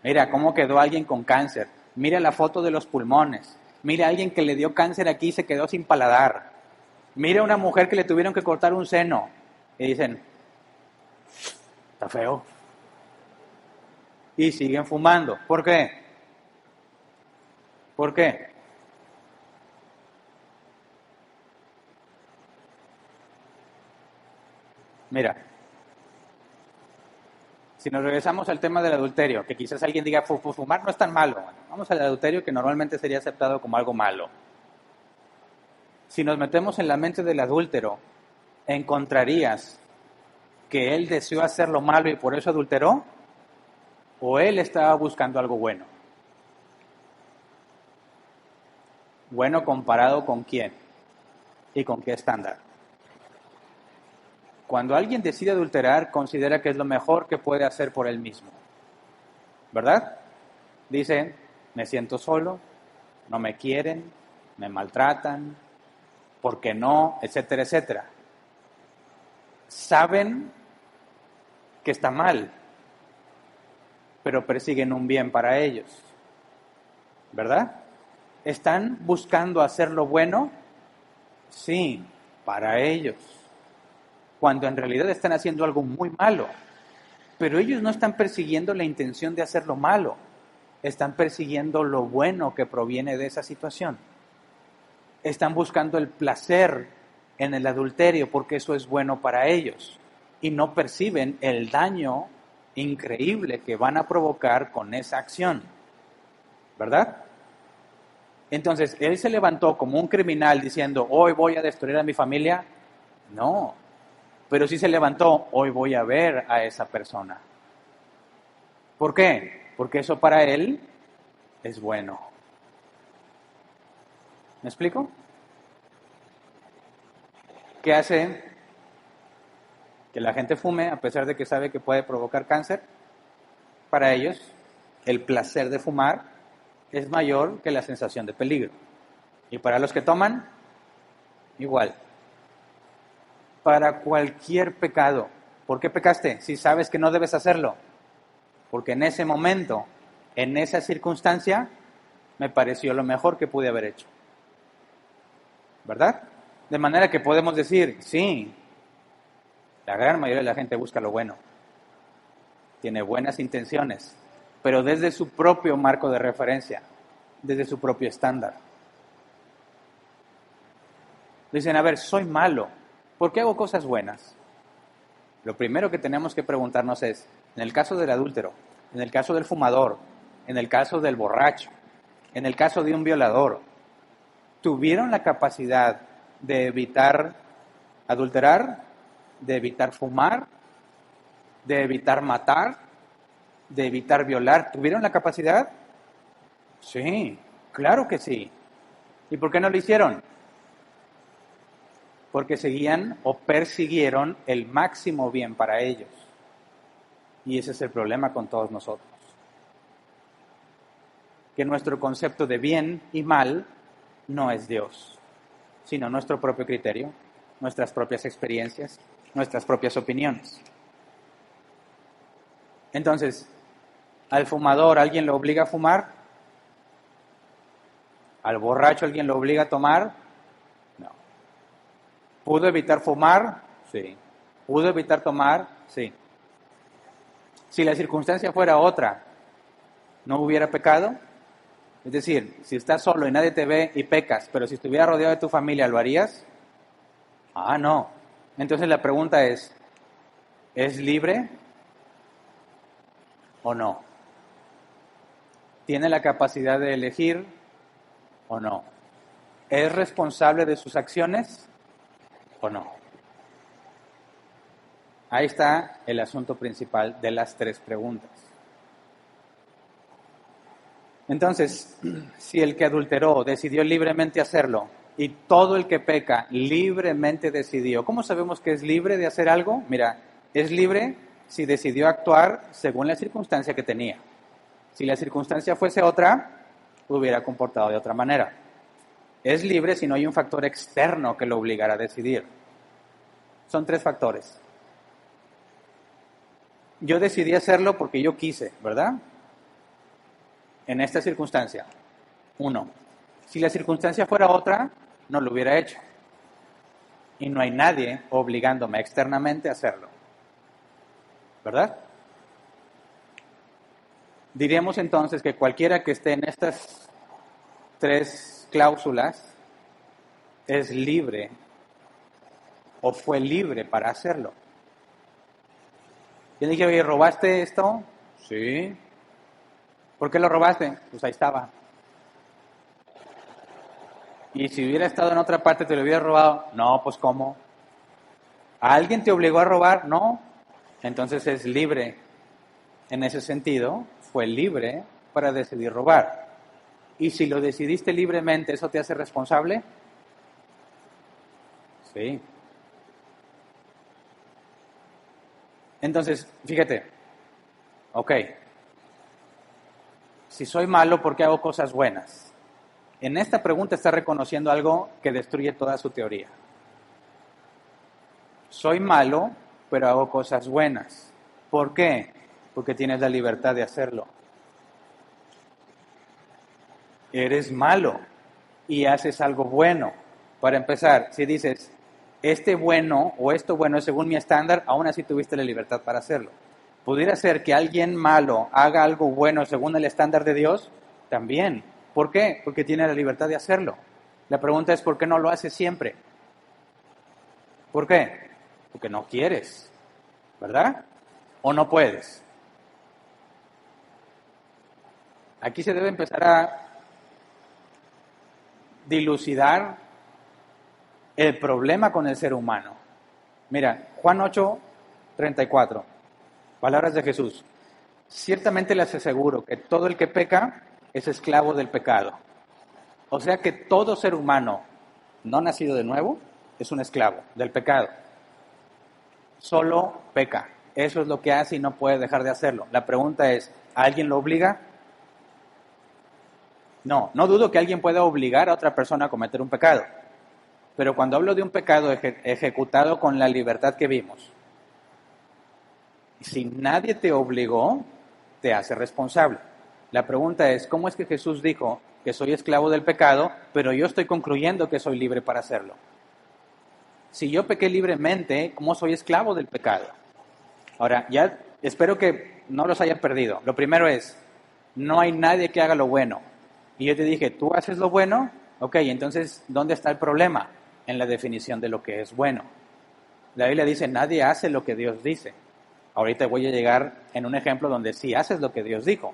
Mira cómo quedó alguien con cáncer. Mira la foto de los pulmones. Mira a alguien que le dio cáncer aquí y se quedó sin paladar. Mira a una mujer que le tuvieron que cortar un seno. Y dicen, está feo. Y siguen fumando. ¿Por qué? ¿Por qué? Mira, si nos regresamos al tema del adulterio, que quizás alguien diga, fumar no es tan malo. Bueno, vamos al adulterio que normalmente sería aceptado como algo malo. Si nos metemos en la mente del adúltero, ¿encontrarías que él deseó hacer lo malo y por eso adulteró? ¿O él estaba buscando algo bueno? ¿Bueno comparado con quién? ¿Y con qué estándar? Cuando alguien decide adulterar, considera que es lo mejor que puede hacer por él mismo. ¿Verdad? Dicen, me siento solo, no me quieren, me maltratan, ¿por qué no? Etcétera, etcétera. Saben que está mal, pero persiguen un bien para ellos, ¿verdad? ¿Están buscando hacer lo bueno? Sí, para ellos, cuando en realidad están haciendo algo muy malo. Pero ellos no están persiguiendo la intención de hacer lo malo, están persiguiendo lo bueno que proviene de esa situación. Están buscando el placer en el adulterio porque eso es bueno para ellos y no perciben el daño increíble que van a provocar con esa acción, ¿verdad? Entonces, él se levantó como un criminal diciendo, hoy voy a destruir a mi familia. No, pero sí se levantó, hoy voy a ver a esa persona. ¿Por qué? Porque eso para él es bueno. ¿Me explico? ¿Qué hace que la gente fume a pesar de que sabe que puede provocar cáncer? Para ellos, el placer de fumar es mayor que la sensación de peligro. Y para los que toman, igual. Para cualquier pecado. ¿Por qué pecaste? Si sabes que no debes hacerlo. Porque en ese momento, en esa circunstancia, me pareció lo mejor que pude haber hecho. ¿Verdad? De manera que podemos decir, sí, la gran mayoría de la gente busca lo bueno. Tiene buenas intenciones, pero desde su propio marco de referencia, desde su propio estándar. Dicen, a ver, soy malo, ¿por qué hago cosas buenas? Lo primero que tenemos que preguntarnos es, en el caso del adúltero, en el caso del fumador, en el caso del borracho, en el caso de un violador, ¿tuvieron la capacidad de evitar adulterar, de evitar fumar, de evitar matar, de evitar violar? ¿Tuvieron la capacidad? Sí, claro que sí. ¿Y por qué no lo hicieron? Porque seguían o persiguieron el máximo bien para ellos. Y ese es el problema con todos nosotros. Que nuestro concepto de bien y mal no es Dios, sino nuestro propio criterio, nuestras propias experiencias, nuestras propias opiniones. Entonces, ¿al fumador alguien lo obliga a fumar? ¿Al borracho alguien lo obliga a tomar? No. ¿Pudo evitar fumar? Sí. ¿Pudo evitar tomar? Sí. Si la circunstancia fuera otra, ¿no hubiera pecado? Es decir, si estás solo y nadie te ve y pecas, pero si estuviera rodeado de tu familia, ¿lo harías? Ah, no. Entonces la pregunta ¿es libre o no? ¿Tiene la capacidad de elegir o no? ¿Es responsable de sus acciones o no? Ahí está el asunto principal de las tres preguntas. Entonces, si el que adulteró decidió libremente hacerlo y todo el que peca libremente decidió, ¿cómo sabemos que es libre de hacer algo? Mira, es libre si decidió actuar según la circunstancia que tenía. Si la circunstancia fuese otra, hubiera comportado de otra manera. Es libre si no hay un factor externo que lo obligara a decidir. Son tres factores. Yo decidí hacerlo porque yo quise, ¿verdad? En esta circunstancia. 1. Si la circunstancia fuera otra, no lo hubiera hecho. Y no hay nadie obligándome externamente a hacerlo. ¿Verdad? Diríamos entonces que cualquiera que esté en estas tres cláusulas es libre o fue libre para hacerlo. Yo dije, oye, ¿robaste esto? Sí. ¿Por qué lo robaste? Pues ahí estaba. Y si hubiera estado en otra parte, ¿te lo hubiera robado? No, pues ¿cómo? ¿Alguien te obligó a robar? No. Entonces es libre. En ese sentido, fue libre para decidir robar. Y si lo decidiste libremente, ¿eso te hace responsable? Sí. Entonces, fíjate, ok, si soy malo, ¿por qué hago cosas buenas? En esta pregunta está reconociendo algo que destruye toda su teoría. Soy malo, pero hago cosas buenas. ¿Por qué? Porque tienes la libertad de hacerlo. Eres malo y haces algo bueno. Para empezar, si dices, este bueno o esto bueno es según mi estándar, aún así tuviste la libertad para hacerlo. ¿Pudiera ser que alguien malo haga algo bueno según el estándar de Dios? También. ¿Por qué? Porque tiene la libertad de hacerlo. La pregunta es, ¿por qué no lo haces siempre? ¿Por qué? Porque no quieres, ¿verdad? ¿O no puedes? Aquí se debe empezar a dilucidar el problema con el ser humano. Mira, Juan 8:34, palabras de Jesús. Ciertamente les aseguro que todo el que peca es esclavo del pecado. O sea que todo ser humano no nacido de nuevo es un esclavo del pecado. Solo peca. Eso es lo que hace y no puede dejar de hacerlo. La pregunta es, ¿alguien lo obliga? No dudo que alguien pueda obligar a otra persona a cometer un pecado. Pero cuando hablo de un pecado ejecutado con la libertad que vimos, si nadie te obligó, te hace responsable. La pregunta es, ¿cómo es que Jesús dijo que soy esclavo del pecado, pero yo estoy concluyendo que soy libre para hacerlo? Si yo pequé libremente, ¿cómo soy esclavo del pecado? Ahora, ya espero que no los haya perdido. Lo primero es, no hay nadie que haga lo bueno. Y yo te dije, ¿tú haces lo bueno? Ok, entonces, ¿dónde está el problema? En la definición de lo que es bueno. La Biblia dice, nadie hace lo que Dios dice. Ahorita voy a llegar en un ejemplo donde sí haces lo que Dios dijo.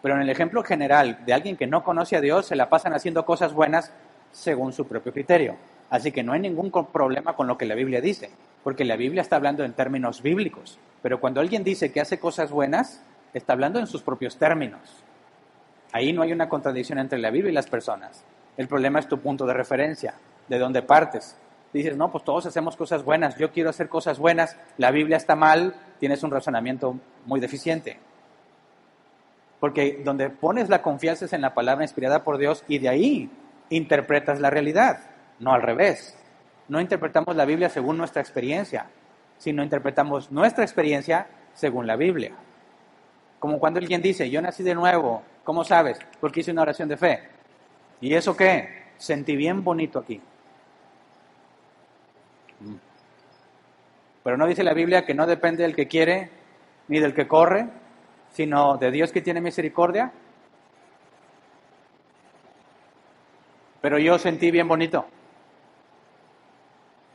Pero en el ejemplo general de alguien que no conoce a Dios, se la pasan haciendo cosas buenas según su propio criterio. Así que no hay ningún problema con lo que la Biblia dice, porque la Biblia está hablando en términos bíblicos. Pero cuando alguien dice que hace cosas buenas, está hablando en sus propios términos. Ahí no hay una contradicción entre la Biblia y las personas. El problema es tu punto de referencia, de dónde partes. Dices, no, pues todos hacemos cosas buenas, yo quiero hacer cosas buenas, la Biblia está mal, tienes un razonamiento muy deficiente. Porque donde pones la confianza es en la palabra inspirada por Dios y de ahí interpretas la realidad, no al revés. No interpretamos la Biblia según nuestra experiencia, sino interpretamos nuestra experiencia según la Biblia. Como cuando alguien dice, yo nací de nuevo, ¿cómo sabes? Porque hice una oración de fe. ¿Y eso qué? Sentí bien bonito aquí. Pero no dice la Biblia que no depende del que quiere ni del que corre, sino de Dios que tiene misericordia. Pero yo sentí bien bonito.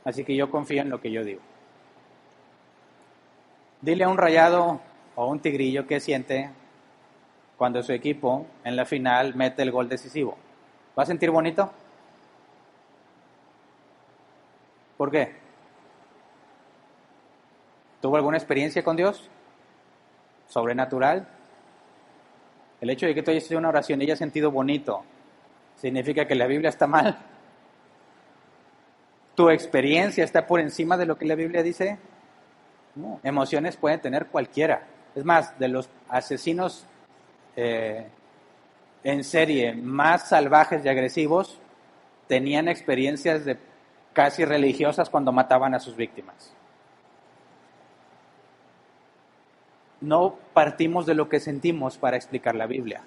Así que yo confío en lo que yo digo. Dile a un Rayado o un Tigrillo qué siente cuando su equipo en la final mete el gol decisivo. ¿Va a sentir bonito? ¿Por qué? ¿Tuvo alguna experiencia con Dios? ¿Sobrenatural? El hecho de que tú hayas hecho una oración y hayas sentido bonito, ¿significa que la Biblia está mal? ¿Tu experiencia está por encima de lo que la Biblia dice? No. Emociones pueden tener cualquiera. Es más, de los asesinos en serie más salvajes y agresivos, tenían experiencias casi religiosas cuando mataban a sus víctimas. No partimos de lo que sentimos para explicar la Biblia.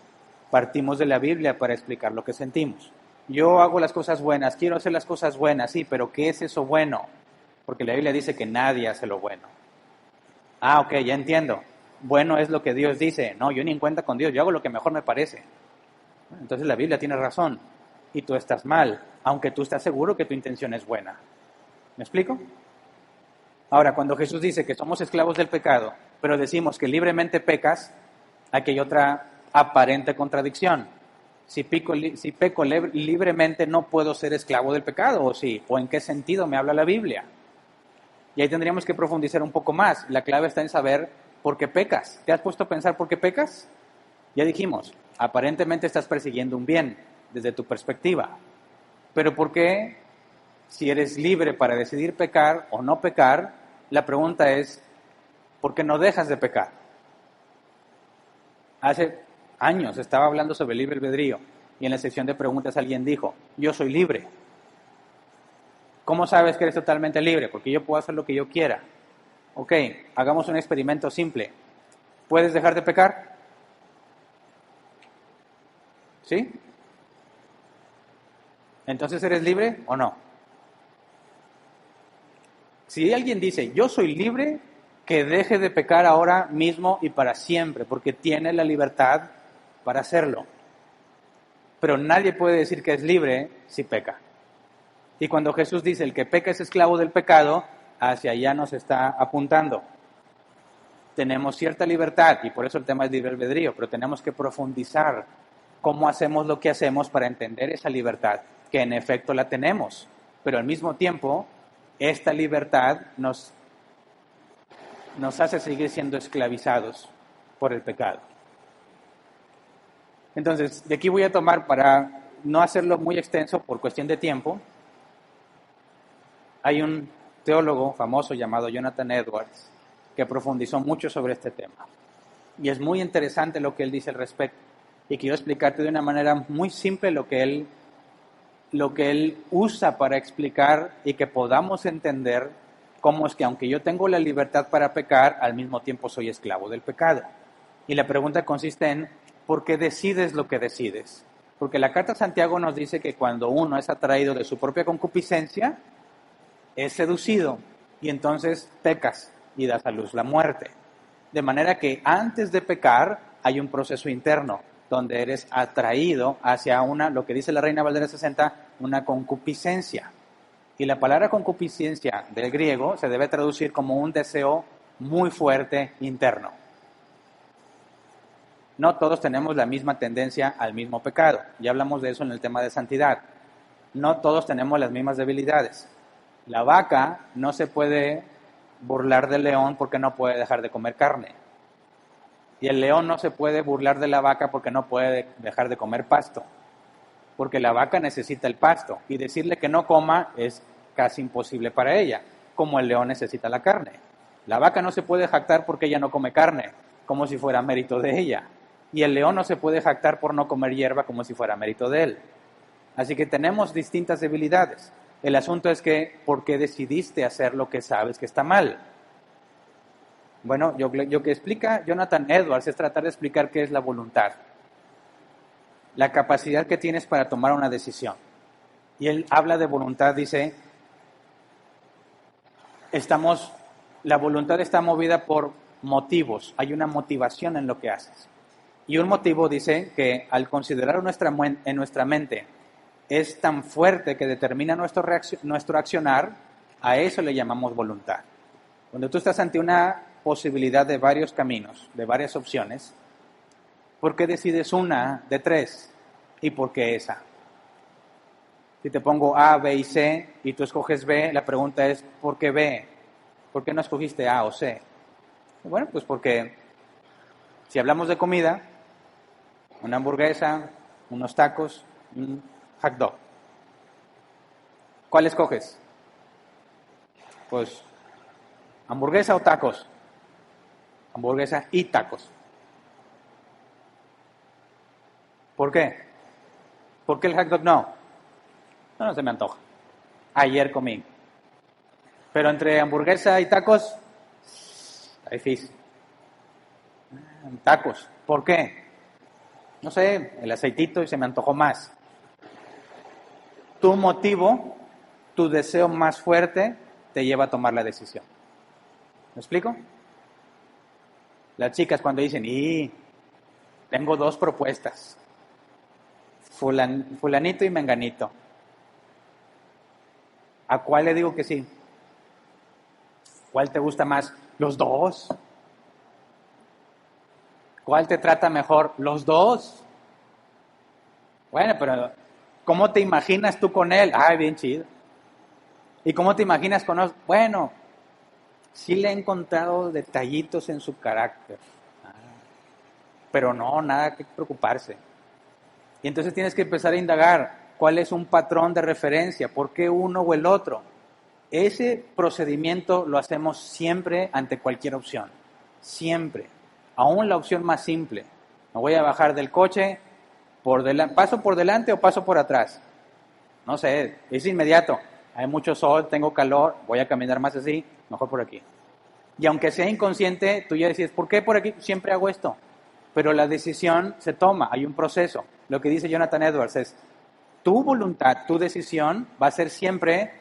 Partimos de la Biblia para explicar lo que sentimos. Yo hago las cosas buenas, quiero hacer las cosas buenas, sí, pero ¿qué es eso bueno? Porque la Biblia dice que nadie hace lo bueno. Ah, ok, ya entiendo. Bueno es lo que Dios dice. No, yo ni en cuenta con Dios, yo hago lo que mejor me parece. Entonces la Biblia tiene razón y tú estás mal, aunque tú estás seguro que tu intención es buena. ¿Me explico? Ahora, cuando Jesús dice que somos esclavos del pecado, pero decimos que libremente pecas, aquí hay otra aparente contradicción. Si peco libremente, no puedo ser esclavo del pecado, ¿o sí? ¿O en qué sentido me habla la Biblia? Y ahí tendríamos que profundizar un poco más. La clave está en saber por qué pecas. ¿Te has puesto a pensar por qué pecas? Ya dijimos, aparentemente estás persiguiendo un bien desde tu perspectiva. Pero ¿por qué, si eres libre para decidir pecar o no pecar, la pregunta es, ¿por qué no dejas de pecar? Hace años estaba hablando sobre el libre albedrío y en la sección de preguntas alguien dijo, yo soy libre. ¿Cómo sabes que eres totalmente libre? Porque yo puedo hacer lo que yo quiera. Ok, hagamos un experimento simple. ¿Puedes dejar de pecar? ¿Sí? ¿Entonces eres libre o no? Si alguien dice, yo soy libre, que deje de pecar ahora mismo y para siempre, porque tiene la libertad para hacerlo. Pero nadie puede decir que es libre si peca. Y cuando Jesús dice, el que peca es esclavo del pecado, hacia allá nos está apuntando. Tenemos cierta libertad, y por eso el tema es libre albedrío, pero tenemos que profundizar cómo hacemos lo que hacemos para entender esa libertad, que en efecto la tenemos, pero al mismo tiempo, esta libertad nos hace seguir siendo esclavizados por el pecado. Entonces, de aquí voy a tomar, para no hacerlo muy extenso por cuestión de tiempo, hay un teólogo famoso llamado Jonathan Edwards que profundizó mucho sobre este tema. Y es muy interesante lo que él dice al respecto. Y quiero explicarte de una manera muy simple lo que él usa para explicar y que podamos entender cómo es que aunque yo tengo la libertad para pecar, al mismo tiempo soy esclavo del pecado. Y la pregunta consiste en, ¿por qué decides lo que decides? Porque la carta de Santiago nos dice que cuando uno es atraído de su propia concupiscencia, es seducido y entonces pecas y das a luz la muerte. De manera que antes de pecar hay un proceso interno donde eres atraído hacia lo que dice la Reina Valera 60, una concupiscencia. Y la palabra concupiscencia del griego se debe traducir como un deseo muy fuerte interno. No todos tenemos la misma tendencia al mismo pecado. Ya hablamos de eso en el tema de santidad. No todos tenemos las mismas debilidades. La vaca no se puede burlar del león porque no puede dejar de comer carne. Y el león no se puede burlar de la vaca porque no puede dejar de comer pasto. Porque la vaca necesita el pasto. Y decirle que no coma es casi imposible para ella, como el león necesita la carne. La vaca no se puede jactar porque ella no come carne, como si fuera mérito de ella. Y el león no se puede jactar por no comer hierba como si fuera mérito de él. Así que tenemos distintas debilidades. El asunto es que, ¿por qué decidiste hacer lo que sabes que está mal? Bueno, lo que explica Jonathan Edwards es tratar de explicar qué es la voluntad. La capacidad que tienes para tomar una decisión. Y él habla de voluntad, dice, la voluntad está movida por motivos. Hay una motivación en lo que haces. Y un motivo dice que al considerar en nuestra mente es tan fuerte que determina nuestro accionar, a eso le llamamos voluntad. Cuando tú estás ante una posibilidad de varios caminos, de varias opciones, ¿por qué decides una de tres? ¿Y por qué esa? Si te pongo A, B y C y tú escoges B, la pregunta es ¿por qué B? ¿Por qué no escogiste A o C? Bueno, pues porque si hablamos de comida, una hamburguesa, unos tacos, un hot dog. ¿Cuál escoges? Pues, ¿hamburguesa o tacos? Hamburguesa y tacos. ¿Por qué? ¿Por qué el hot dog no? No se me antoja. Ayer comí. Pero entre hamburguesa y tacos, está difícil. Tacos. ¿Por qué? No sé, el aceitito y se me antojó más. Tu motivo, tu deseo más fuerte, te lleva a tomar la decisión. ¿Me explico? Las chicas cuando dicen, tengo dos propuestas, fulanito y menganito, ¿a cuál le digo que sí? ¿Cuál te gusta más? Los dos. ¿Cuál te trata mejor? Los dos. Bueno, pero ¿cómo te imaginas tú con él? Bien chido. ¿Y cómo te imaginas con otro? Bueno, sí le he encontrado detallitos en su carácter. Pero no, nada que preocuparse. Y entonces tienes que empezar a indagar cuál es un patrón de referencia, por qué uno o el otro. Ese procedimiento lo hacemos siempre ante cualquier opción. Siempre. Aún la opción más simple. Me voy a bajar del coche ¿Paso por delante o paso por atrás? No sé, es inmediato. Hay mucho sol, tengo calor, voy a caminar más así, mejor por aquí. Y aunque sea inconsciente, tú ya decías, ¿por qué por aquí siempre hago esto? Pero la decisión se toma, hay un proceso. Lo que dice Jonathan Edwards es, tu voluntad, tu decisión va a ser siempre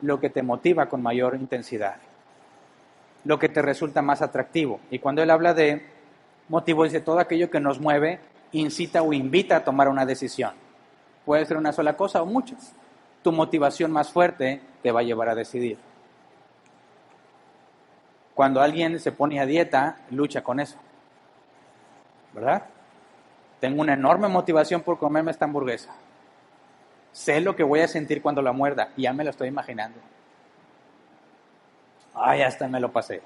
lo que te motiva con mayor intensidad, lo que te resulta más atractivo. Y cuando él habla de motivo, dice todo aquello que nos mueve, incita o invita a tomar una decisión. Puede ser una sola cosa o muchas. Tu motivación más fuerte te va a llevar a decidir. Cuando alguien se pone a dieta, lucha con eso, ¿verdad? Tengo una enorme motivación por comerme esta hamburguesa. Sé lo que voy a sentir cuando la muerda y ya me lo estoy imaginando. Ay, hasta me lo pasé.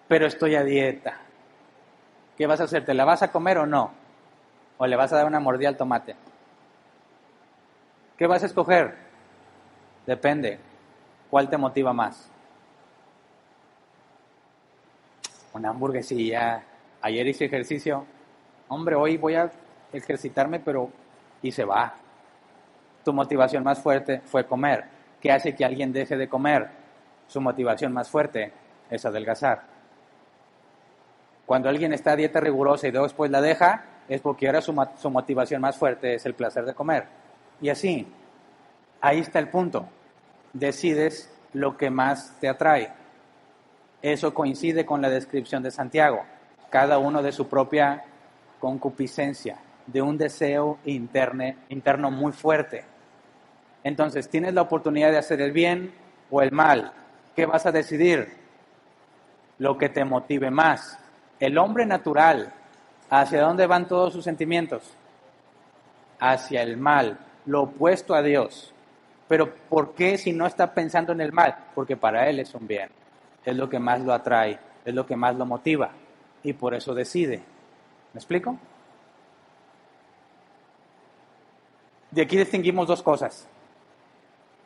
Pero estoy a dieta. ¿Qué vas a hacer? ¿Te la vas a comer o no? ¿O le vas a dar una mordida al tomate? ¿Qué vas a escoger? Depende. ¿Cuál te motiva más? Una hamburguesilla. Ayer hice ejercicio. Hombre, hoy voy a ejercitarme, pero... Y se va. Tu motivación más fuerte fue comer. ¿Qué hace que alguien deje de comer? Su motivación más fuerte es adelgazar. Cuando alguien está a dieta rigurosa y después la deja, es porque ahora su motivación más fuerte es el placer de comer. Y así, ahí está el punto. Decides lo que más te atrae. Eso coincide con la descripción de Santiago. Cada uno de su propia concupiscencia, de un deseo interno muy fuerte. Entonces, tienes la oportunidad de hacer el bien o el mal. ¿Qué vas a decidir? Lo que te motive más. El hombre natural, ¿hacia dónde van todos sus sentimientos? Hacia el mal, lo opuesto a Dios. Pero ¿por qué si no está pensando en el mal? Porque para él es un bien. Es lo que más lo atrae, es lo que más lo motiva. Y por eso decide. ¿Me explico? De aquí distinguimos dos cosas.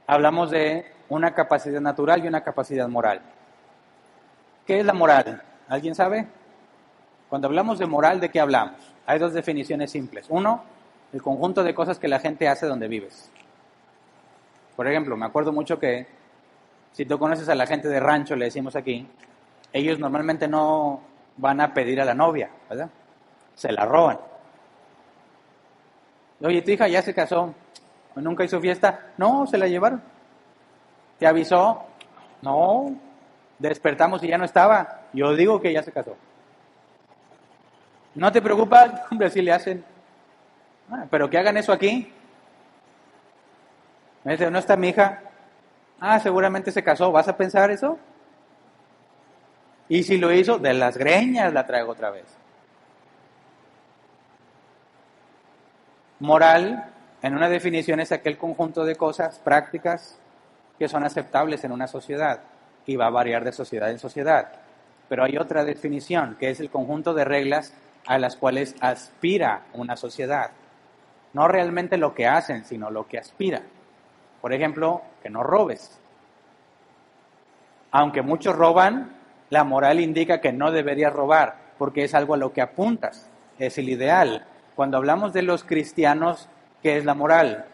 Hablamos de una capacidad natural y una capacidad moral. ¿Qué es la moral? ¿Alguien sabe? Cuando hablamos de moral, ¿de qué hablamos? Hay dos definiciones simples. Uno, el conjunto de cosas que la gente hace donde vives. Por ejemplo, me acuerdo mucho que si tú conoces a la gente de rancho, le decimos aquí, ellos normalmente no van a pedir a la novia, ¿verdad? Se la roban. Oye, tu hija ya se casó, nunca hizo fiesta. No, se la llevaron. ¿Te avisó? No. Despertamos y ya no estaba. Yo digo que ya se casó. ¿No te preocupa? Hombre, si le hacen. Pero que hagan eso aquí. Me dice, ¿no está mi hija? Seguramente se casó. ¿Vas a pensar eso? Y si lo hizo, de las greñas la traigo otra vez. Moral, en una definición, es aquel conjunto de cosas prácticas que son aceptables en una sociedad y va a variar de sociedad en sociedad. Pero hay otra definición, que es el conjunto de reglas a las cuales aspira una sociedad. No realmente lo que hacen, sino lo que aspira. Por ejemplo, que no robes. Aunque muchos roban, la moral indica que no deberías robar, porque es algo a lo que apuntas, es el ideal. Cuando hablamos de los cristianos, ¿qué es la moral?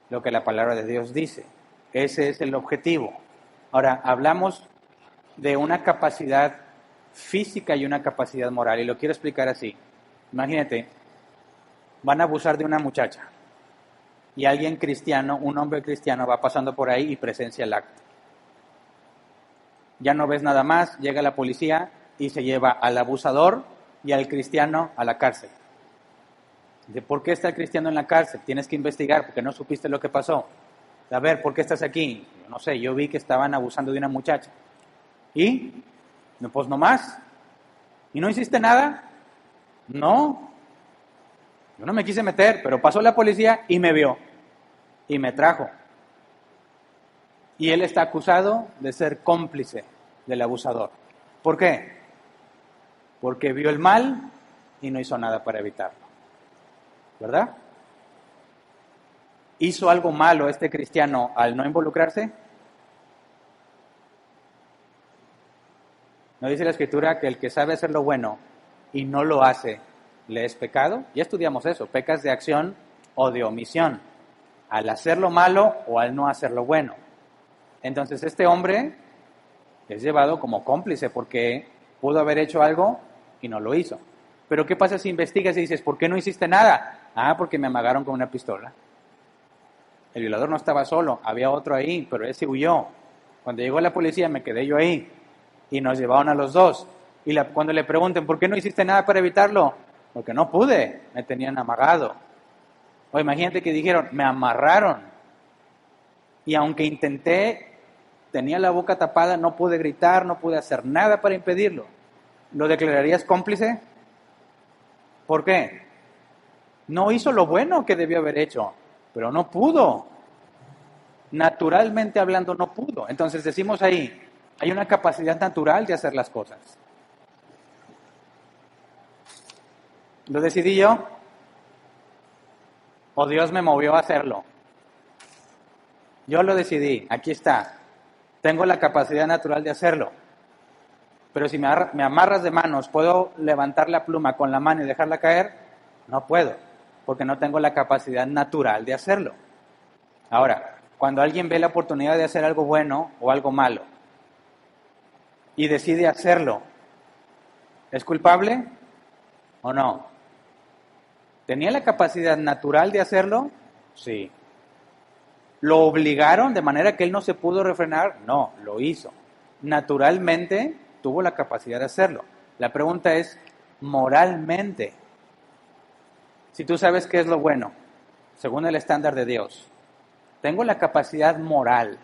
Lo que la palabra de Dios dice. Ese es el objetivo. Ahora, hablamos de una capacidad física y una capacidad moral, y lo quiero explicar así. Imagínate, van a abusar de una muchacha, y alguien cristiano, un hombre cristiano, va pasando por ahí y presencia el acto. Ya no ves nada más, llega la policía y se lleva al abusador y al cristiano a la cárcel. Dice, ¿por qué está el cristiano en la cárcel? Tienes que investigar porque no supiste lo que pasó. A ver, ¿por qué estás aquí? No sé, yo vi que estaban abusando de una muchacha. ¿Y? Pues no más. ¿Y no hiciste nada? No. Yo no me quise meter, pero pasó la policía y me vio. Y me trajo. Y él está acusado de ser cómplice del abusador. ¿Por qué? Porque vio el mal y no hizo nada para evitarlo. ¿Verdad? ¿Hizo algo malo este cristiano al no involucrarse? ¿No dice la Escritura que el que sabe hacer lo bueno y no lo hace, le es pecado. Ya estudiamos eso, pecas de acción o de omisión, al hacer lo malo o al no hacer lo bueno. Entonces este hombre es llevado como cómplice porque pudo haber hecho algo y no lo hizo. Pero ¿qué pasa si investigas y dices, ¿por qué no hiciste nada? Ah, porque me amagaron con una pistola. El violador no estaba solo, había otro ahí, pero ese huyó. Cuando llegó la policía me quedé yo ahí y nos llevaron a los dos. Y cuando le pregunten, ¿por qué no hiciste nada para evitarlo? Porque no pude, me tenían amagado. O imagínate que dijeron, me amarraron. Y aunque intenté, tenía la boca tapada, no pude gritar, no pude hacer nada para impedirlo. ¿Lo declararías cómplice? ¿Por qué? No hizo lo bueno que debió haber hecho, pero no pudo. Naturalmente hablando, no pudo. Entonces decimos ahí, hay una capacidad natural de hacer las cosas. ¿Lo decidí yo? ¿O Dios me movió a hacerlo? Yo lo decidí, aquí está. Tengo la capacidad natural de hacerlo. Pero si me amarras de manos, ¿puedo levantar la pluma con la mano y dejarla caer? No puedo, porque no tengo la capacidad natural de hacerlo. Ahora, cuando alguien ve la oportunidad de hacer algo bueno o algo malo y decide hacerlo, ¿es culpable o no? ¿Tenía la capacidad natural de hacerlo? Sí. ¿Lo obligaron de manera que él no se pudo refrenar? No, lo hizo. Naturalmente tuvo la capacidad de hacerlo. La pregunta es, moralmente, si tú sabes qué es lo bueno, según el estándar de Dios, ¿tengo la capacidad moral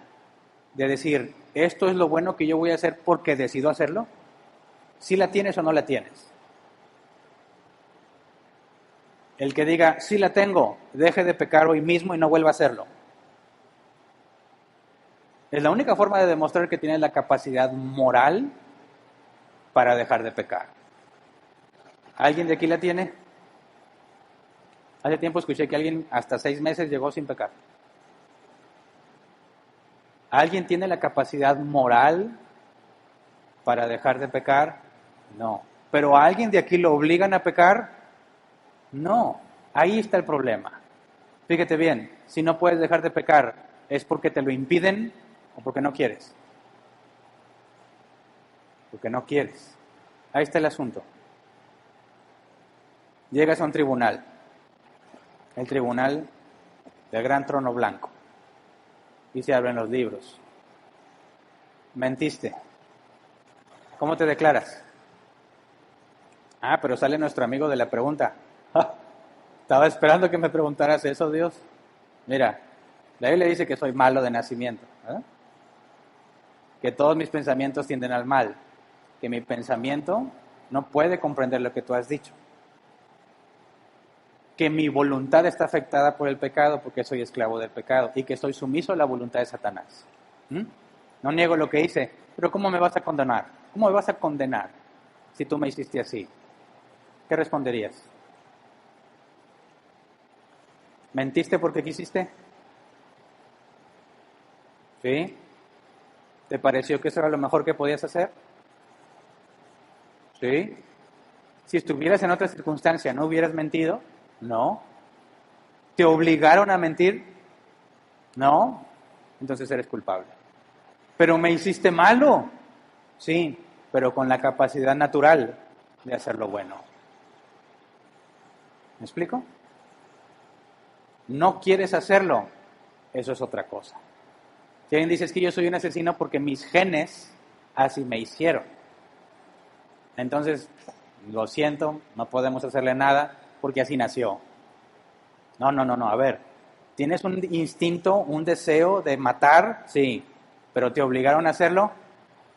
de decir, esto es lo bueno que yo voy a hacer porque decido hacerlo? ¿Sí la tienes o no la tienes? El que diga, sí la tengo, deje de pecar hoy mismo y no vuelva a hacerlo. Es la única forma de demostrar que tienes la capacidad moral para dejar de pecar. ¿Alguien de aquí la tiene? Hace tiempo escuché que alguien hasta 6 meses llegó sin pecar. ¿Alguien tiene la capacidad moral para dejar de pecar? No. ¿Pero a alguien de aquí lo obligan a pecar? No. Ahí está el problema. Fíjate bien, si no puedes dejar de pecar, ¿es porque te lo impiden o porque no quieres? Porque no quieres. Ahí está el asunto. Llegas a un tribunal, el tribunal del gran trono blanco, y se abren los libros. Mentiste. ¿Cómo te declaras? Ah, pero sale nuestro amigo de la pregunta. Estaba esperando que me preguntaras eso, Dios. Mira, la Biblia dice que soy malo de nacimiento, ¿eh? Que todos mis pensamientos tienden al mal, que mi pensamiento no puede comprender lo que tú has dicho, que mi voluntad está afectada por el pecado porque soy esclavo del pecado y que soy sumiso a la voluntad de Satanás. No niego lo que hice, pero ¿cómo me vas a condenar? ¿Cómo me vas a condenar si tú me hiciste así? ¿Qué responderías? ¿Mentiste porque quisiste? ¿Sí? ¿Te pareció que eso era lo mejor que podías hacer? ¿Sí? Si estuvieras en otra circunstancia, ¿no hubieras mentido? No. ¿Te obligaron a mentir? No. Entonces eres culpable. ¿Pero me hiciste malo? Sí, pero con la capacidad natural de hacer lo bueno. ¿Me explico? No quieres hacerlo, eso es otra cosa. Si alguien dice, es que yo soy un asesino porque mis genes así me hicieron. Entonces, lo siento, no podemos hacerle nada porque así nació. No, a ver, ¿tienes un instinto, un deseo de matar? Sí, ¿pero te obligaron a hacerlo?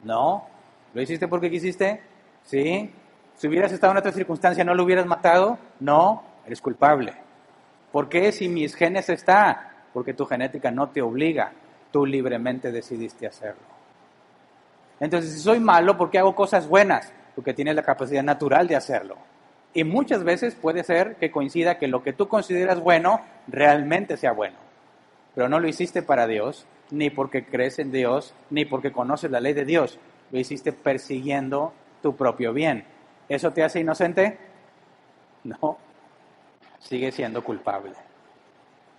No. ¿Lo hiciste porque quisiste? Sí. Si hubieras estado en otra circunstancia, ¿no lo hubieras matado? No, eres culpable. ¿Por qué si mis genes está? Porque tu genética no te obliga, tú libremente decidiste hacerlo. Entonces, si soy malo, ¿por qué hago cosas buenas? Porque tienes la capacidad natural de hacerlo. Y muchas veces puede ser que coincida que lo que tú consideras bueno, realmente sea bueno. Pero no lo hiciste para Dios, ni porque crees en Dios, ni porque conoces la ley de Dios. Lo hiciste persiguiendo tu propio bien. ¿Eso te hace inocente? No, sigue siendo culpable.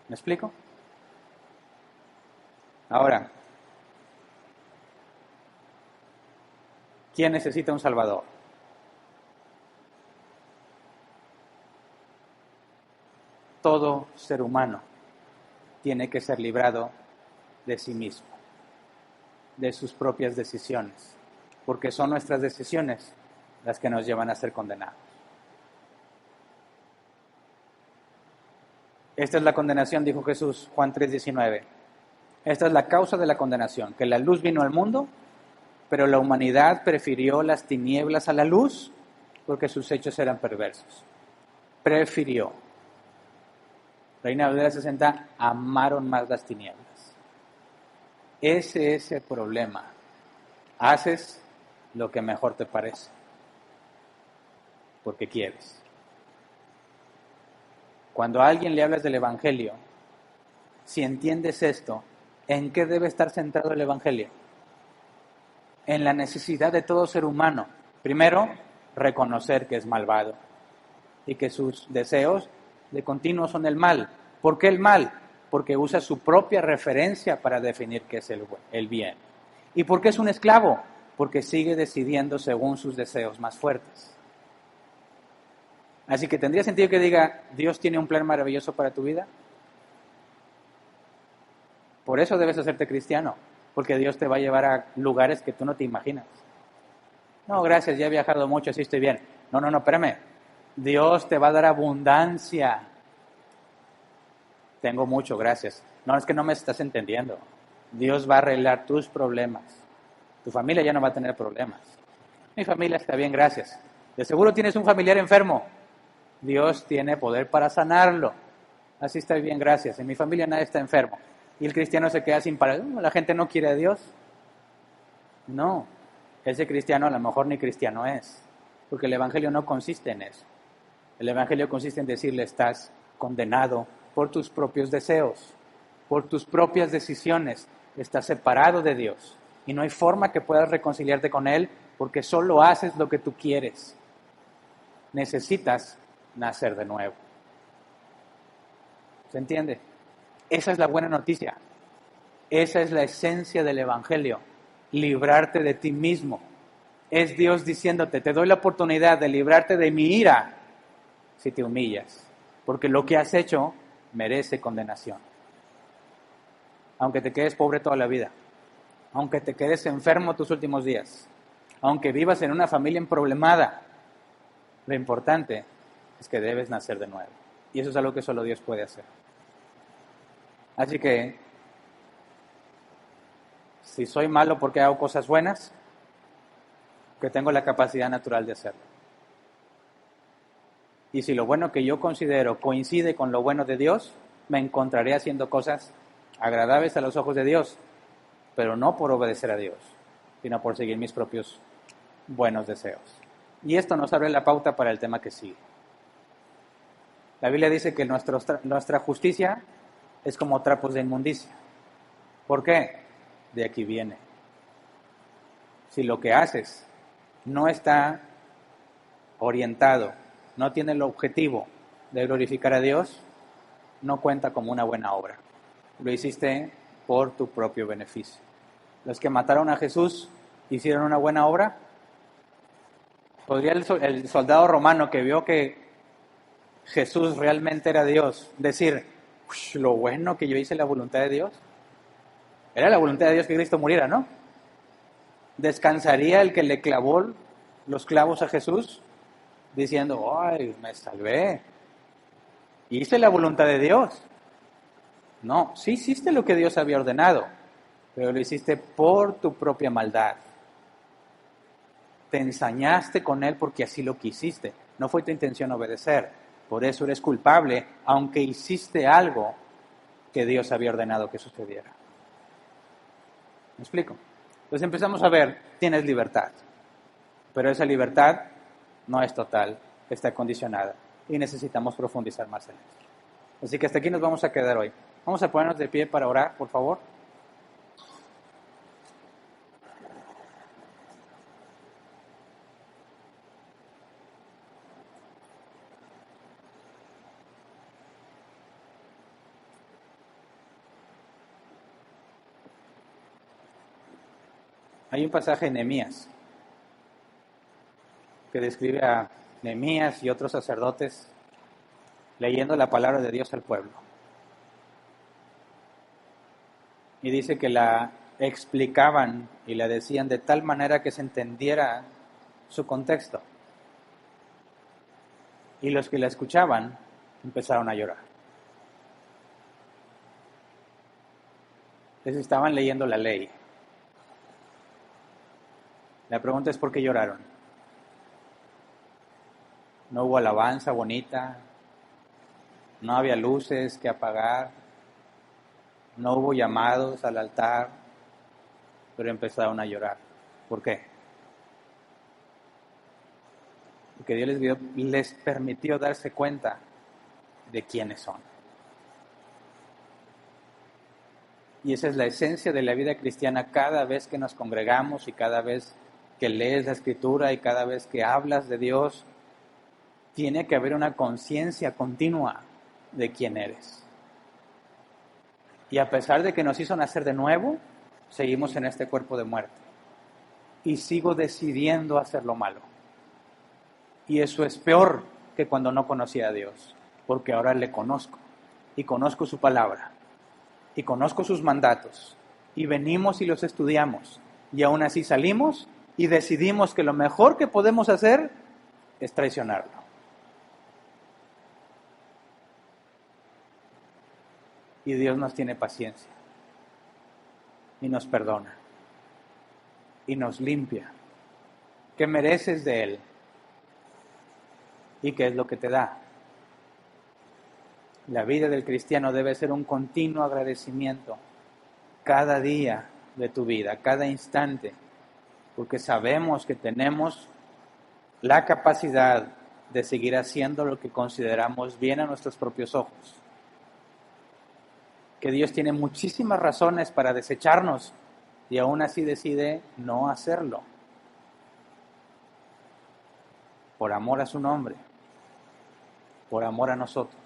¿Me explico? Ahora, ¿quién necesita un Salvador? Todo ser humano tiene que ser librado de sí mismo, de sus propias decisiones, porque son nuestras decisiones las que nos llevan a ser condenados. Esta es la condenación, dijo Jesús, Juan 3:19. Esta es la causa de la condenación, que la luz vino al mundo, pero la humanidad prefirió las tinieblas a la luz porque sus hechos eran perversos. Prefirió. Reina Valera 60, amaron más las tinieblas. Ese es el problema. Haces lo que mejor te parece, porque quieres. Cuando a alguien le hablas del Evangelio, si entiendes esto, ¿en qué debe estar centrado el Evangelio? En la necesidad de todo ser humano. Primero, reconocer que es malvado y que sus deseos de continuo son el mal. ¿Por qué el mal? Porque usa su propia referencia para definir qué es el bien. ¿Y por qué es un esclavo? Porque sigue decidiendo según sus deseos más fuertes. Así que tendría sentido que diga, Dios tiene un plan maravilloso para tu vida. Por eso debes hacerte cristiano, porque Dios te va a llevar a lugares que tú no te imaginas. No, gracias, ya he viajado mucho, así estoy bien. No, espérame. Dios te va a dar abundancia. Tengo mucho, gracias. No, es que no me estás entendiendo. Dios va a arreglar tus problemas. Tu familia ya no va a tener problemas. Mi familia está bien, gracias. De seguro tienes un familiar enfermo. Dios tiene poder para sanarlo. Así está bien, gracias. En mi familia nadie está enfermo. Y el cristiano se queda sin palabras. La gente no quiere a Dios. No, ese cristiano a lo mejor ni cristiano es. Porque el Evangelio no consiste en eso. El Evangelio consiste en decirle, estás condenado por tus propios deseos, por tus propias decisiones. Estás separado de Dios. Y no hay forma que puedas reconciliarte con Él porque solo haces lo que tú quieres. Necesitas nacer de nuevo. ¿Se entiende? Esa es la buena noticia. Esa es la esencia del Evangelio. Librarte de ti mismo. Es Dios diciéndote, te doy la oportunidad de librarte de mi ira si te humillas. Porque lo que has hecho merece condenación. Aunque te quedes pobre toda la vida. Aunque te quedes enfermo tus últimos días. Aunque vivas en una familia emproblemada. Lo importante es que debes nacer de nuevo. Y eso es algo que solo Dios puede hacer. Así que, si soy malo porque hago cosas buenas, que tengo la capacidad natural de hacerlo. Y si lo bueno que yo considero coincide con lo bueno de Dios, me encontraré haciendo cosas agradables a los ojos de Dios, pero no por obedecer a Dios, sino por seguir mis propios buenos deseos. Y esto nos abre la pauta para el tema que sigue. La Biblia dice que nuestra justicia es como trapos de inmundicia. ¿Por qué? De aquí viene. Si lo que haces no está orientado, no tiene el objetivo de glorificar a Dios, no cuenta como una buena obra. Lo hiciste por tu propio beneficio. Los que mataron a Jesús hicieron una buena obra. ¿Podría el soldado romano que vio que Jesús realmente era Dios decir, lo bueno que yo hice la voluntad de Dios? Era la voluntad de Dios que Cristo muriera, ¿no? ¿Descansaría el que le clavó los clavos a Jesús diciendo, ay, me salvé? ¿Hice la voluntad de Dios? No, sí hiciste lo que Dios había ordenado, pero lo hiciste por tu propia maldad. Te ensañaste con Él porque así lo quisiste. No fue tu intención obedecer. Por eso eres culpable, aunque hiciste algo que Dios había ordenado que sucediera. ¿Me explico? Entonces empezamos a ver, tienes libertad, pero esa libertad no es total, está condicionada y necesitamos profundizar más en esto. Así que hasta aquí nos vamos a quedar hoy. Vamos a ponernos de pie para orar, por favor. Hay un pasaje en Nehemías que describe a Nehemías y otros sacerdotes leyendo la palabra de Dios al pueblo. Y dice que la explicaban y la decían de tal manera que se entendiera su contexto. Y los que la escuchaban empezaron a llorar. Les estaban leyendo la ley. La pregunta es ¿por qué lloraron? No hubo alabanza bonita, no había luces que apagar, no hubo llamados al altar, pero empezaron a llorar. ¿Por qué? Porque Dios les permitió darse cuenta de quiénes son. Y esa es la esencia de la vida cristiana cada vez que nos congregamos y cada vez que lees la Escritura y cada vez que hablas de Dios. Tiene que haber una conciencia continua de quién eres. Y a pesar de que nos hizo nacer de nuevo, seguimos en este cuerpo de muerte. Y sigo decidiendo hacer lo malo. Y eso es peor que cuando no conocía a Dios, porque ahora le conozco. Y conozco su palabra. Y conozco sus mandatos. Y venimos y los estudiamos. Y aún así salimos y decidimos que lo mejor que podemos hacer es traicionarlo. Y Dios nos tiene paciencia. Y nos perdona. Y nos limpia. ¿Qué mereces de Él? ¿Y qué es lo que te da? La vida del cristiano debe ser un continuo agradecimiento cada día de tu vida, cada instante, porque sabemos que tenemos la capacidad de seguir haciendo lo que consideramos bien a nuestros propios ojos. Que Dios tiene muchísimas razones para desecharnos y aún así decide no hacerlo. Por amor a su nombre, por amor a nosotros.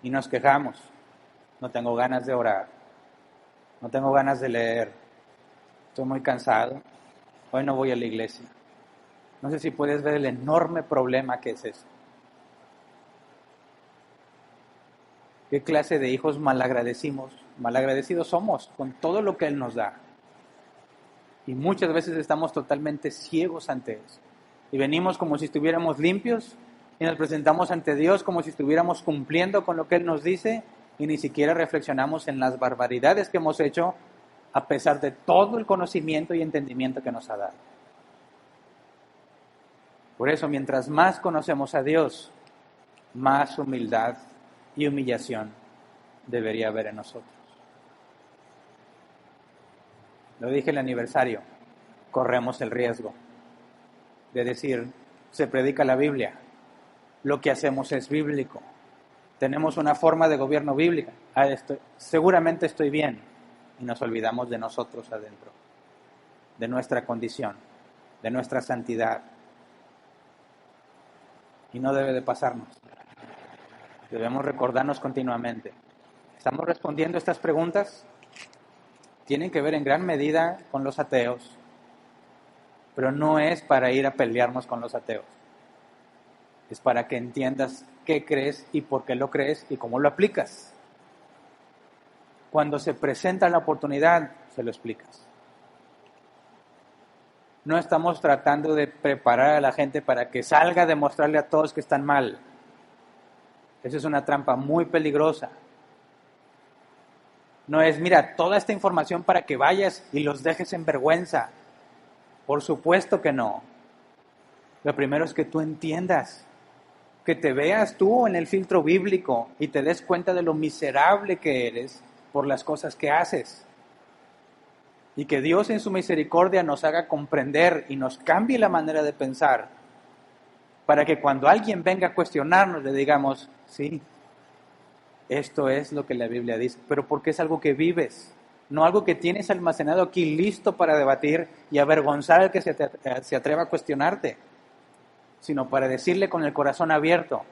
Y nos quejamos, no tengo ganas de orar, no tengo ganas de leer, estoy muy cansado, hoy no voy a la iglesia. No sé si puedes ver el enorme problema que es eso. ¿Qué clase de hijos malagradecidos somos con todo lo que Él nos da? Y muchas veces estamos totalmente ciegos ante eso. Y venimos como si estuviéramos limpios y nos presentamos ante Dios como si estuviéramos cumpliendo con lo que Él nos dice y ni siquiera reflexionamos en las barbaridades que hemos hecho a pesar de todo el conocimiento y entendimiento que nos ha dado. Por eso, mientras más conocemos a Dios, más humildad y humillación debería haber en nosotros. Lo dije en el aniversario, corremos el riesgo de decir, se predica la Biblia, lo que hacemos es bíblico, tenemos una forma de gobierno bíblica, seguramente estoy bien, y nos olvidamos de nosotros adentro, de nuestra condición, de nuestra santidad. Y no debe de pasarnos. Debemos recordarnos continuamente. ¿Estamos respondiendo estas preguntas? Tienen que ver en gran medida con los ateos, pero no es para ir a pelearnos con los ateos. Es para que entiendas qué crees y por qué lo crees y cómo lo aplicas. Cuando se presenta la oportunidad, se lo explicas. No estamos tratando de preparar a la gente para que salga a demostrarle a todos que están mal. Esa es una trampa muy peligrosa. No es, mira, toda esta información para que vayas y los dejes en vergüenza. Por supuesto que no. Lo primero es que tú entiendas, que te veas tú en el filtro bíblico y te des cuenta de lo miserable que eres por las cosas que haces. Y que Dios en su misericordia nos haga comprender y nos cambie la manera de pensar para que cuando alguien venga a cuestionarnos le digamos, sí, esto es lo que la Biblia dice, pero porque es algo que vives, no algo que tienes almacenado aquí listo para debatir y avergonzar al que se atreva a cuestionarte, sino para decirle con el corazón abierto,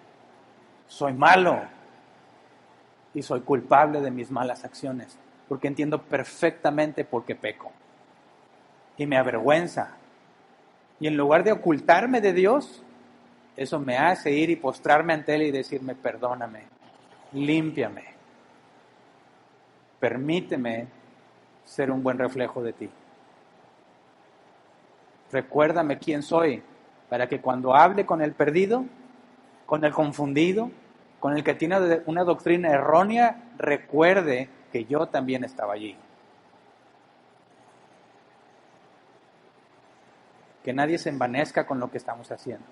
soy malo y soy culpable de mis malas acciones, porque entiendo perfectamente por qué peco. y me avergüenza. Y en lugar de ocultarme de Dios, eso me hace ir y postrarme ante Él y decirme, perdóname, límpiame, permíteme ser un buen reflejo de ti. Recuérdame quién soy, para que cuando hable con el perdido, con el confundido, con el que tiene una doctrina errónea, recuerde que yo también estaba allí. Que nadie se envanezca con lo que estamos haciendo.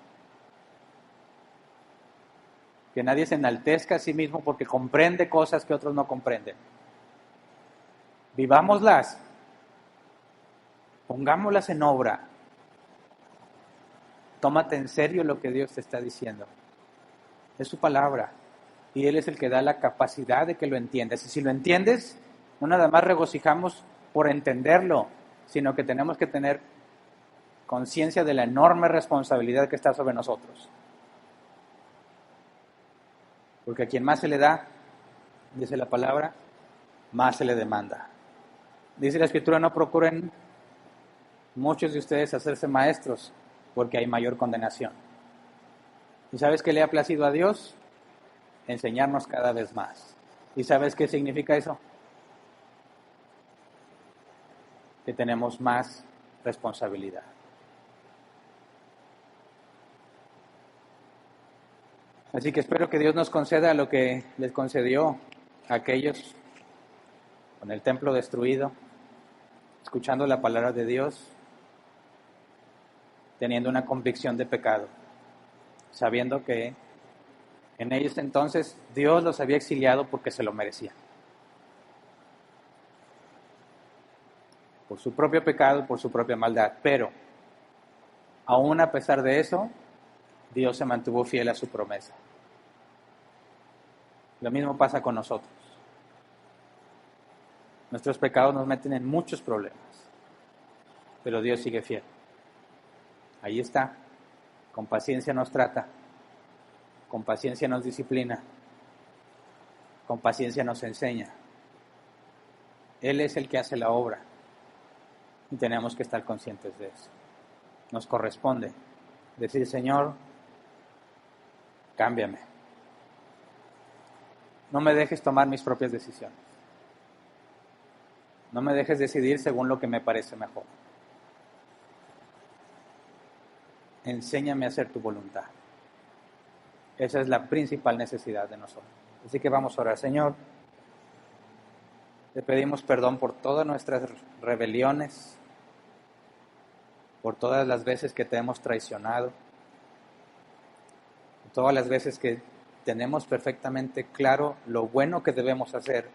Que nadie se enaltezca a sí mismo porque comprende cosas que otros no comprenden. Vivámoslas. Pongámoslas en obra. Tómate en serio lo que Dios te está diciendo. Es su palabra. Y Él es el que da la capacidad de que lo entiendas. Y si lo entiendes, no nada más regocijamos por entenderlo, sino que tenemos que tener conciencia de la enorme responsabilidad que está sobre nosotros. Porque a quien más se le da, dice la palabra, más se le demanda. Dice la Escritura, no procuren muchos de ustedes hacerse maestros, porque hay mayor condenación. ¿Y sabes qué le ha placido a Dios? Enseñarnos cada vez más. ¿Y sabes qué significa eso? Que tenemos más responsabilidad. Así que espero que Dios nos conceda lo que les concedió a aquellos con el templo destruido, escuchando la palabra de Dios, teniendo una convicción de pecado, sabiendo que en ellos entonces Dios los había exiliado porque se lo merecían. Por su propio pecado, por su propia maldad. Pero, aún a pesar de eso, Dios se mantuvo fiel a su promesa. Lo mismo pasa con nosotros. Nuestros pecados nos meten en muchos problemas, pero Dios sigue fiel. Ahí está. Con paciencia nos trata, con paciencia nos disciplina, con paciencia nos enseña. Él es el que hace la obra y tenemos que estar conscientes de eso. Nos corresponde decir, Señor, cámbiame. No me dejes tomar mis propias decisiones. No me dejes decidir según lo que me parece mejor. Enséñame a hacer tu voluntad. Esa es la principal necesidad de nosotros. Así que vamos a orar. Señor, te pedimos perdón por todas nuestras rebeliones, por todas las veces que te hemos traicionado, por todas las veces que tenemos perfectamente claro lo bueno que debemos hacer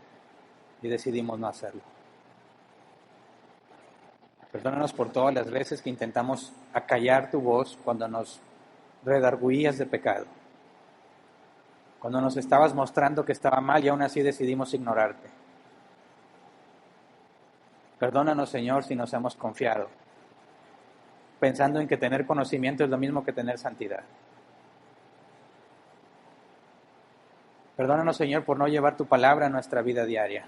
y decidimos no hacerlo. Perdónanos por todas las veces que intentamos acallar tu voz cuando nos redargüías de pecado, cuando nos estabas mostrando que estaba mal y aún así decidimos ignorarte. Perdónanos, Señor, si nos hemos confiado, pensando en que tener conocimiento es lo mismo que tener santidad. Perdónanos, Señor, por no llevar tu palabra a nuestra vida diaria,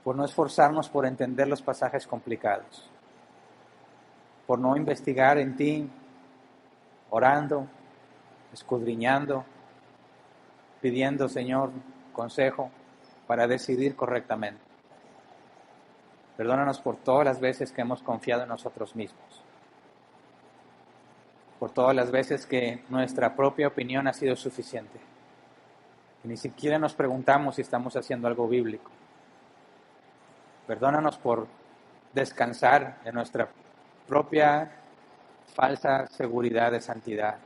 por no esforzarnos por entender los pasajes complicados, por no investigar en ti, orando, escudriñando, pidiendo, Señor, consejo para decidir correctamente. Perdónanos por todas las veces que hemos confiado en nosotros mismos, por todas las veces que nuestra propia opinión ha sido suficiente, que ni siquiera nos preguntamos si estamos haciendo algo bíblico. Perdónanos por descansar en nuestra propia falsa seguridad de santidad.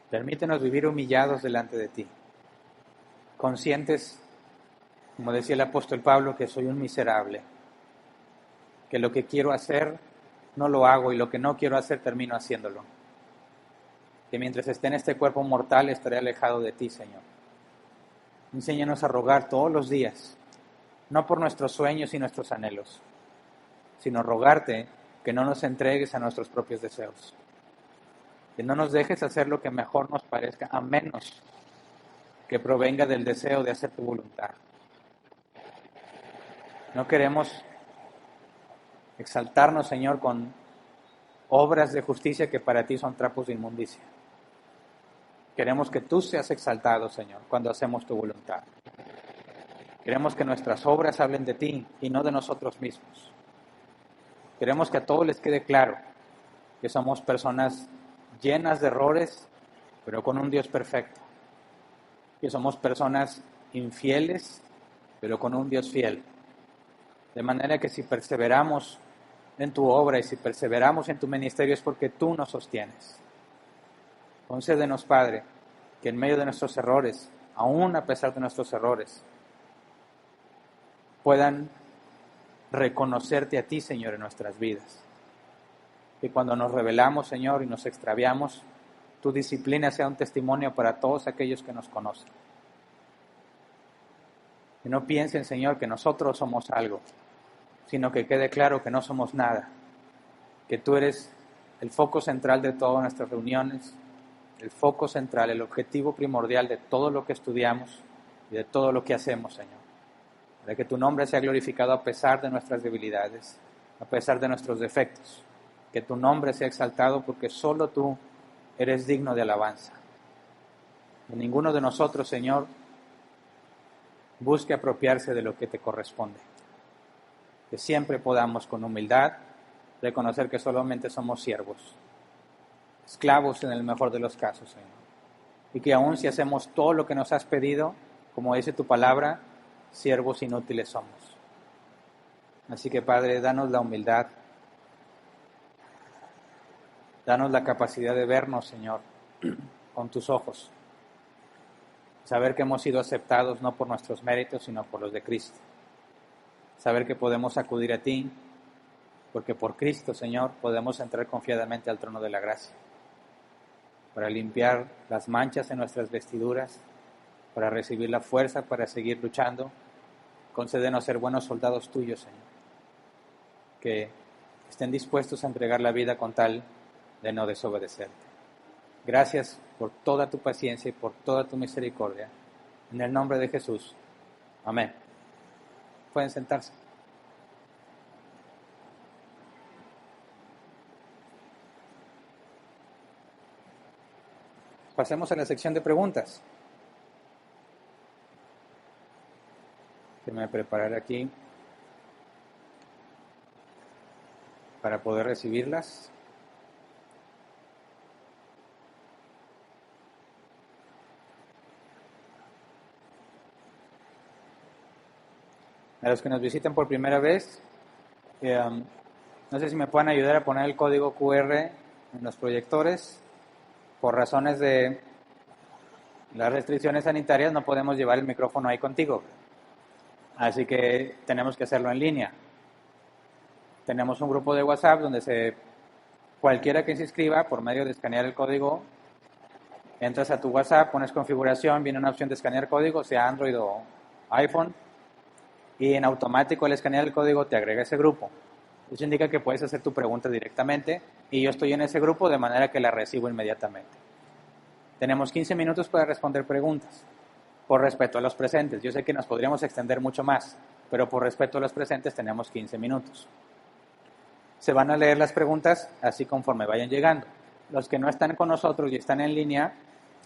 Permítenos vivir humillados delante de ti, conscientes, como decía el apóstol Pablo, que soy un miserable, que lo que quiero hacer no lo hago y lo que no quiero hacer termino haciéndolo. Que mientras esté en este cuerpo mortal estaré alejado de ti, Señor. Enséñanos a rogar todos los días, no por nuestros sueños y nuestros anhelos, sino rogarte que no nos entregues a nuestros propios deseos, que no nos dejes hacer lo que mejor nos parezca, a menos que provenga del deseo de hacer tu voluntad. No queremos exaltarnos, Señor, con obras de justicia que para ti son trapos de inmundicia. Queremos que tú seas exaltado, Señor, cuando hacemos tu voluntad. Queremos que nuestras obras hablen de ti y no de nosotros mismos. Queremos que a todos les quede claro que somos personas llenas de errores, pero con un Dios perfecto. Que somos personas infieles, pero con un Dios fiel. De manera que si perseveramos en tu obra y si perseveramos en tu ministerio es porque tú nos sostienes. Concédenos, Padre, que en medio de nuestros errores, aún a pesar de nuestros errores, puedan reconocerte a ti, Señor, en nuestras vidas. Que cuando nos rebelamos, Señor, y nos extraviamos, tu disciplina sea un testimonio para todos aquellos que nos conocen. Que no piensen, Señor, que nosotros somos algo, sino que quede claro que no somos nada. Que tú eres el foco central de todas nuestras reuniones, el foco central, el objetivo primordial de todo lo que estudiamos y de todo lo que hacemos, Señor. Para que tu nombre sea glorificado a pesar de nuestras debilidades, a pesar de nuestros defectos. Que tu nombre sea exaltado porque solo tú eres digno de alabanza. Que ninguno de nosotros, Señor, busque apropiarse de lo que te corresponde. Que siempre podamos con humildad reconocer que solamente somos siervos, esclavos en el mejor de los casos, Señor. Y que aun si hacemos todo lo que nos has pedido, como dice tu palabra, siervos inútiles somos. Así que, Padre, danos la humildad, danos la capacidad de vernos, Señor, con tus ojos. Saber que hemos sido aceptados no por nuestros méritos, sino por los de Cristo. Saber que podemos acudir a ti, porque por Cristo, Señor, podemos entrar confiadamente al trono de la gracia, para limpiar las manchas en nuestras vestiduras, para recibir la fuerza para seguir luchando. Concédenos ser buenos soldados tuyos, Señor, que estén dispuestos a entregar la vida con tal de no desobedecerte. Gracias por toda tu paciencia y por toda tu misericordia. En el nombre de Jesús. Amén. Pueden sentarse. Pasemos a la sección de preguntas. Déjenme preparar aquí para poder recibirlas. A los que nos visiten por primera vez, no sé si me pueden ayudar a poner el código QR en los proyectores. Por razones de las restricciones sanitarias no podemos llevar el micrófono ahí contigo. Así que tenemos que hacerlo en línea. Tenemos un grupo de WhatsApp donde cualquiera que se inscriba por medio de escanear el código, entras a tu WhatsApp, pones configuración, viene una opción de escanear código, sea Android o iPhone, y en automático al escanear el código te agrega ese grupo. Eso indica que puedes hacer tu pregunta directamente y yo estoy en ese grupo de manera que la recibo inmediatamente. Tenemos 15 minutos para responder preguntas, por respeto a los presentes. Yo sé que nos podríamos extender mucho más, pero por respeto a los presentes tenemos 15 minutos. Se van a leer las preguntas así conforme vayan llegando. Los que no están con nosotros y están en línea,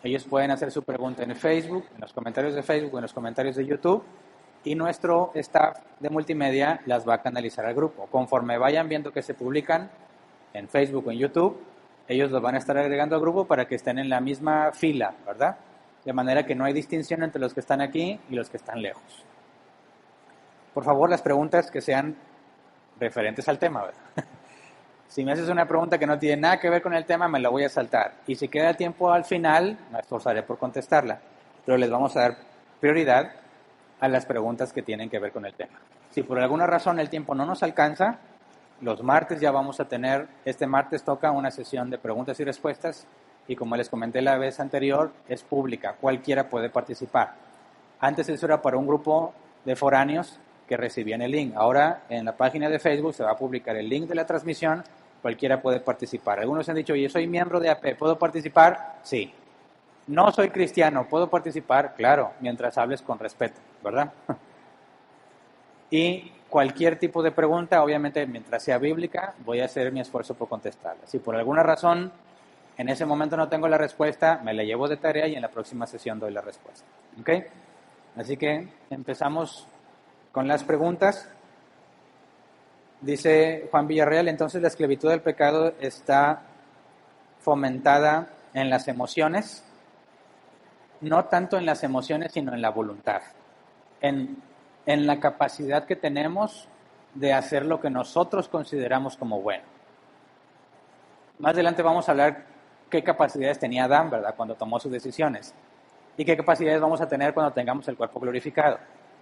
ellos pueden hacer su pregunta en Facebook, en los comentarios de Facebook, en los comentarios de YouTube, y nuestro staff de multimedia las va a canalizar al grupo. Conforme vayan viendo que se publican en Facebook o en YouTube, ellos los van a estar agregando al grupo para que estén en la misma fila, ¿verdad? De manera que no hay distinción entre los que están aquí y los que están lejos. Por favor, las preguntas que sean referentes al tema, ¿verdad? Si me haces una pregunta que no tiene nada que ver con el tema, me la voy a saltar. Y si queda tiempo al final, me esforzaré por contestarla. Pero les vamos a dar prioridad a las preguntas que tienen que ver con el tema. Si por alguna razón el tiempo no nos alcanza, los martes ya vamos a tener, este martes toca una sesión de preguntas y respuestas y como les comenté la vez anterior, es pública, cualquiera puede participar. Antes eso era para un grupo de foráneos que recibían el link. Ahora en la página de Facebook se va a publicar el link de la transmisión, cualquiera puede participar. Algunos han dicho, oye, soy miembro de AP, ¿puedo participar? Sí. No soy cristiano, ¿puedo participar? Claro, mientras hables con respeto, ¿verdad? Y cualquier tipo de pregunta, obviamente mientras sea bíblica, voy a hacer mi esfuerzo por contestarla. Si por alguna razón en ese momento no tengo la respuesta, me la llevo de tarea y en la próxima sesión doy la respuesta. ¿Ok? Así que empezamos con las preguntas. Dice Juan Villarreal, entonces la esclavitud del pecado está fomentada en las emociones, no tanto en las emociones, sino en la voluntad, en la capacidad que tenemos de hacer lo que nosotros consideramos como bueno. Más adelante vamos a hablar qué capacidades tenía Adán, ¿verdad?, cuando tomó sus decisiones, y qué capacidades vamos a tener cuando tengamos el cuerpo glorificado.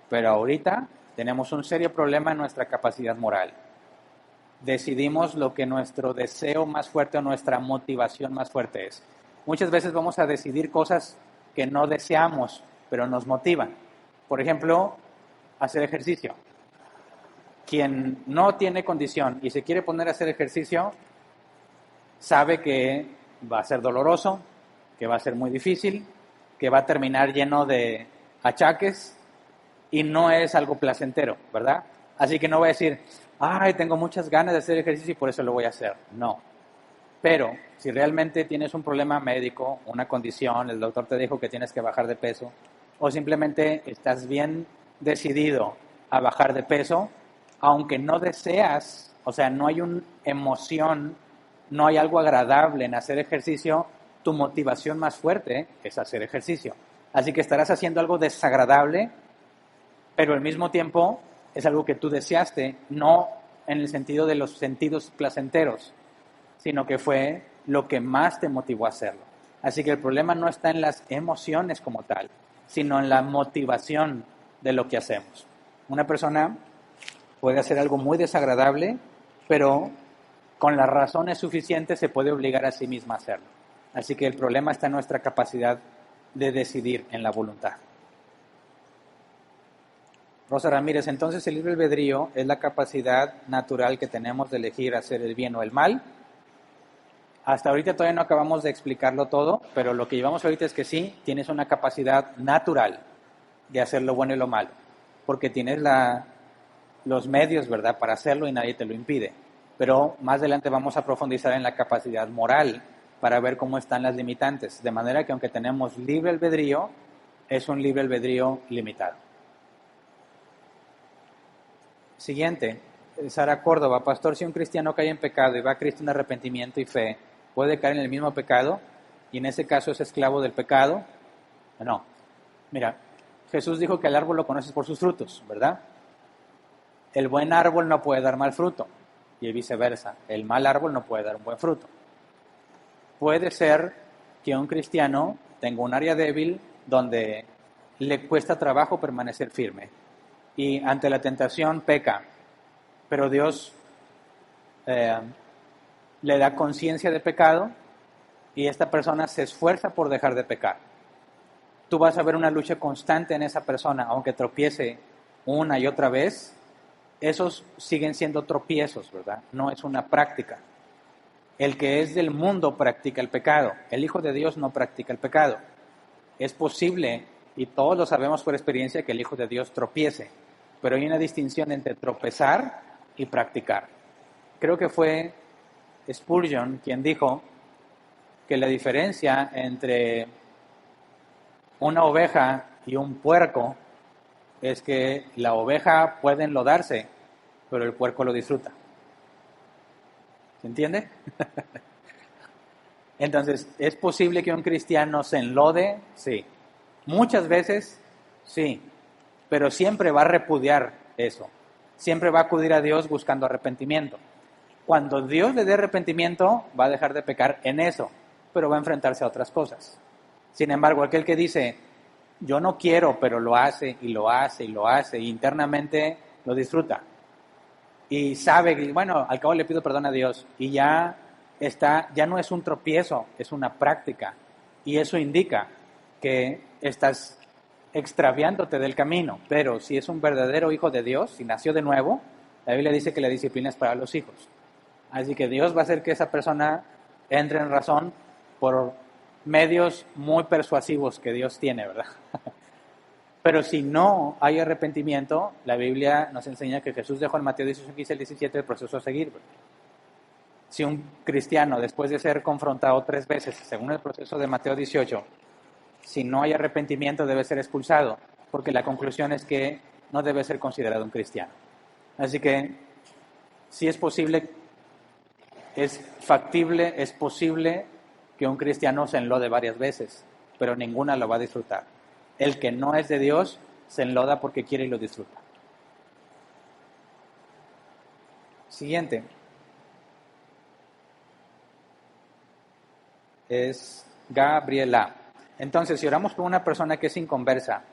Pero ahorita tenemos un serio problema en nuestra capacidad moral. Decidimos lo que nuestro deseo más fuerte o nuestra motivación más fuerte es. Muchas veces vamos a decidir cosas que no deseamos, pero nos motivan. Por ejemplo, hacer ejercicio. Quien no tiene condición y se quiere poner a hacer ejercicio, sabe que va a ser doloroso, que va a ser muy difícil, que va a terminar lleno de achaques y no es algo placentero, ¿verdad? Así que no voy a decir, ay, tengo muchas ganas de hacer ejercicio y por eso lo voy a hacer. No. Pero si realmente tienes un problema médico, una condición, el doctor te dijo que tienes que bajar de peso, o simplemente estás bien decidido a bajar de peso, aunque no deseas, o sea, no hay una emoción, no hay algo agradable en hacer ejercicio, tu motivación más fuerte es hacer ejercicio. Así que estarás haciendo algo desagradable, pero al mismo tiempo es algo que tú deseaste, no en el sentido de los sentidos placenteros, sino que fue lo que más te motivó a hacerlo. Así que el problema no está en las emociones como tal, sino en la motivación de lo que hacemos. Una persona puede hacer algo muy desagradable, pero con las razones suficientes se puede obligar a sí misma a hacerlo. Así que el problema está en nuestra capacidad de decidir en la voluntad. Rosa Ramírez, entonces el libre albedrío es la capacidad natural que tenemos de elegir hacer el bien o el mal. Hasta ahorita todavía no acabamos de explicarlo todo, pero lo que llevamos ahorita es que sí, tienes una capacidad natural de hacer lo bueno y lo malo, porque tienes los medios, ¿verdad?, para hacerlo y nadie te lo impide. Pero más adelante vamos a profundizar en la capacidad moral para ver cómo están las limitantes, de manera que aunque tenemos libre albedrío, es un libre albedrío limitado. Siguiente, Sara Córdoba, pastor, si un cristiano cae en pecado y va a Cristo en arrepentimiento y fe, ¿puede caer en el mismo pecado? Y en ese caso es esclavo del pecado. No. Mira, Jesús dijo que el árbol lo conoces por sus frutos, ¿verdad? El buen árbol no puede dar mal fruto y viceversa. El mal árbol no puede dar un buen fruto. Puede ser que un cristiano tenga un área débil donde le cuesta trabajo permanecer firme y ante la tentación peca, pero Dios le da conciencia de pecado y esta persona se esfuerza por dejar de pecar. Tú vas a ver una lucha constante en esa persona, aunque tropiece una y otra vez, esos siguen siendo tropiezos, ¿verdad? No es una práctica. El que es del mundo practica el pecado, el Hijo de Dios no practica el pecado. Es posible, y todos lo sabemos por experiencia, que el Hijo de Dios tropiece, pero hay una distinción entre tropezar y practicar. Creo que fue Spurgeon quien dijo que la diferencia entre una oveja y un puerco es que la oveja puede enlodarse, pero el puerco lo disfruta. ¿Se entiende? Entonces, ¿es posible que un cristiano se enlode? Sí. Muchas veces, sí. Pero siempre va a repudiar eso. Siempre va a acudir a Dios buscando arrepentimiento. Cuando Dios le dé arrepentimiento, va a dejar de pecar en eso, pero va a enfrentarse a otras cosas. Sin embargo, aquel que dice, yo no quiero, pero lo hace, y lo hace, y lo hace, y internamente lo disfruta. Y sabe que, bueno, al cabo le pido perdón a Dios, y ya no es un tropiezo, es una práctica. Y eso indica que estás extraviándote del camino. Pero si es un verdadero hijo de Dios, si nació de nuevo, la Biblia dice que la disciplina es para los hijos. Así que Dios va a hacer que esa persona entre en razón por medios muy persuasivos que Dios tiene, ¿verdad? Pero si no hay arrepentimiento, la Biblia nos enseña que Jesús dejó en Mateo 18, 15 al 17 el proceso a seguir. Si un cristiano, después de ser confrontado 3 veces, según el proceso de Mateo 18, si no hay arrepentimiento debe ser expulsado, porque la conclusión es que no debe ser considerado un cristiano. Así que sí es posible, es factible, es posible que un cristiano se enlode varias veces, pero ninguna lo va a disfrutar. El que no es de Dios se enloda porque quiere y lo disfruta. Siguiente. Es Gabriela. Entonces, si oramos por una persona que es inconversa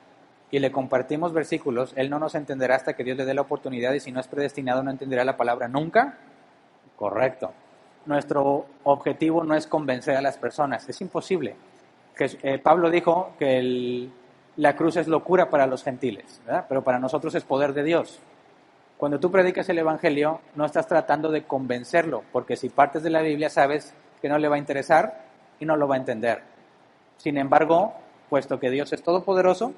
y le compartimos versículos, él no nos entenderá hasta que Dios le dé la oportunidad, y si no es predestinado no entenderá la palabra nunca. Correcto. Nuestro objetivo no es convencer a las personas, es imposible. Pablo dijo que la cruz es locura para los gentiles, ¿verdad? Pero para nosotros es poder de Dios. Cuando tú predicas el Evangelio, no estás tratando de convencerlo, porque si partes de la Biblia sabes que no le va a interesar y no lo va a entender. Sin embargo, puesto que Dios es todopoderoso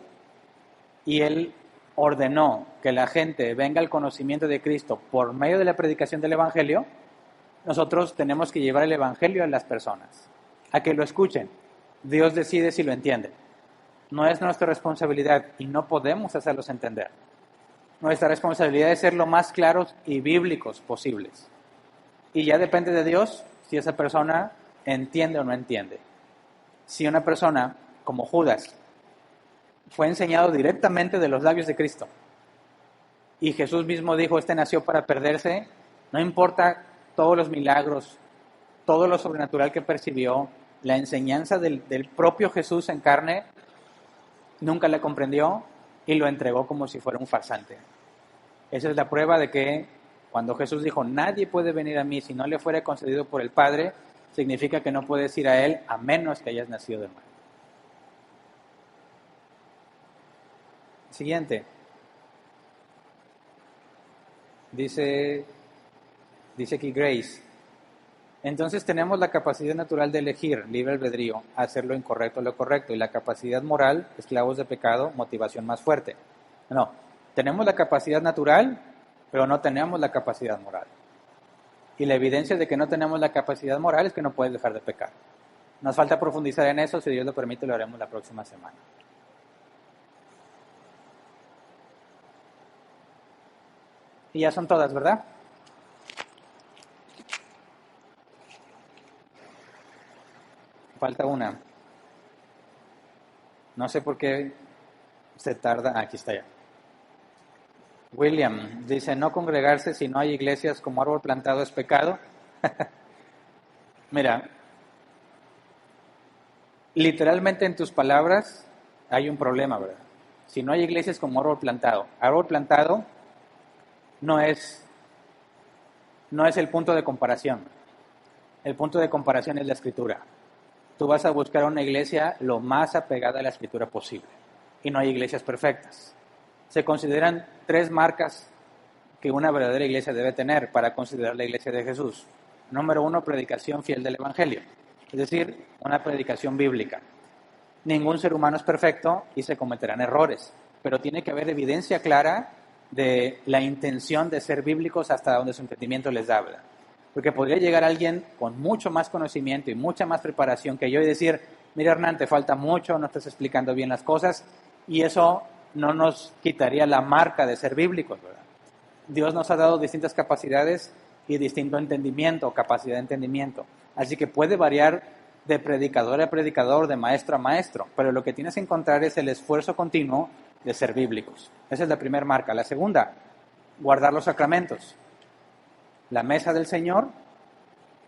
y Él ordenó que la gente venga al conocimiento de Cristo por medio de la predicación del Evangelio, nosotros tenemos que llevar el Evangelio a las personas, a que lo escuchen. Dios decide si lo entienden. No es nuestra responsabilidad y no podemos hacerlos entender. Nuestra responsabilidad es ser lo más claros y bíblicos posibles. Y ya depende de Dios si esa persona entiende o no entiende. Si una persona, como Judas, fue enseñado directamente de los labios de Cristo, y Jesús mismo dijo, este nació para perderse, no importa todos los milagros, todo lo sobrenatural que percibió, la enseñanza del propio Jesús en carne, nunca la comprendió y lo entregó como si fuera un farsante. Esa es la prueba de que cuando Jesús dijo, nadie puede venir a mí si no le fuera concedido por el Padre, significa que no puedes ir a Él a menos que hayas nacido de nuevo. Siguiente. Dice aquí Grace. Entonces tenemos la capacidad natural de elegir, libre albedrío, hacer lo incorrecto o lo correcto, y la capacidad moral, esclavos de pecado, motivación más fuerte. No, tenemos la capacidad natural, pero no tenemos la capacidad moral. Y la evidencia de que no tenemos la capacidad moral es que no puedes dejar de pecar. Nos falta profundizar en eso, si Dios lo permite lo haremos la próxima semana. Y ya son todas, ¿verdad? Falta una. No sé por qué se tarda. Aquí está ya. William dice, no congregarse si no hay iglesias como árbol plantado es pecado. Mira, literalmente en tus palabras hay un problema, ¿verdad? Si no hay iglesias como árbol plantado no es el punto de comparación. El punto de comparación es la Escritura. Tú vas a buscar una iglesia lo más apegada a la Escritura posible. Y no hay iglesias perfectas. Se consideran 3 marcas que una verdadera iglesia debe tener para considerar la iglesia de Jesús. Número 1, predicación fiel del Evangelio. Es decir, una predicación bíblica. Ningún ser humano es perfecto y se cometerán errores. Pero tiene que haber evidencia clara de la intención de ser bíblicos hasta donde su entendimiento les da, ¿verdad? Porque podría llegar alguien con mucho más conocimiento y mucha más preparación que yo y decir, mira Hernán, te falta mucho, no estás explicando bien las cosas, y eso no nos quitaría la marca de ser bíblicos, ¿verdad? Dios nos ha dado distintas capacidades y distinto entendimiento, capacidad de entendimiento. Así que puede variar de predicador a predicador, de maestro a maestro, pero lo que tienes que encontrar es el esfuerzo continuo de ser bíblicos. Esa es la primera marca. La segunda, guardar los sacramentos. La mesa del Señor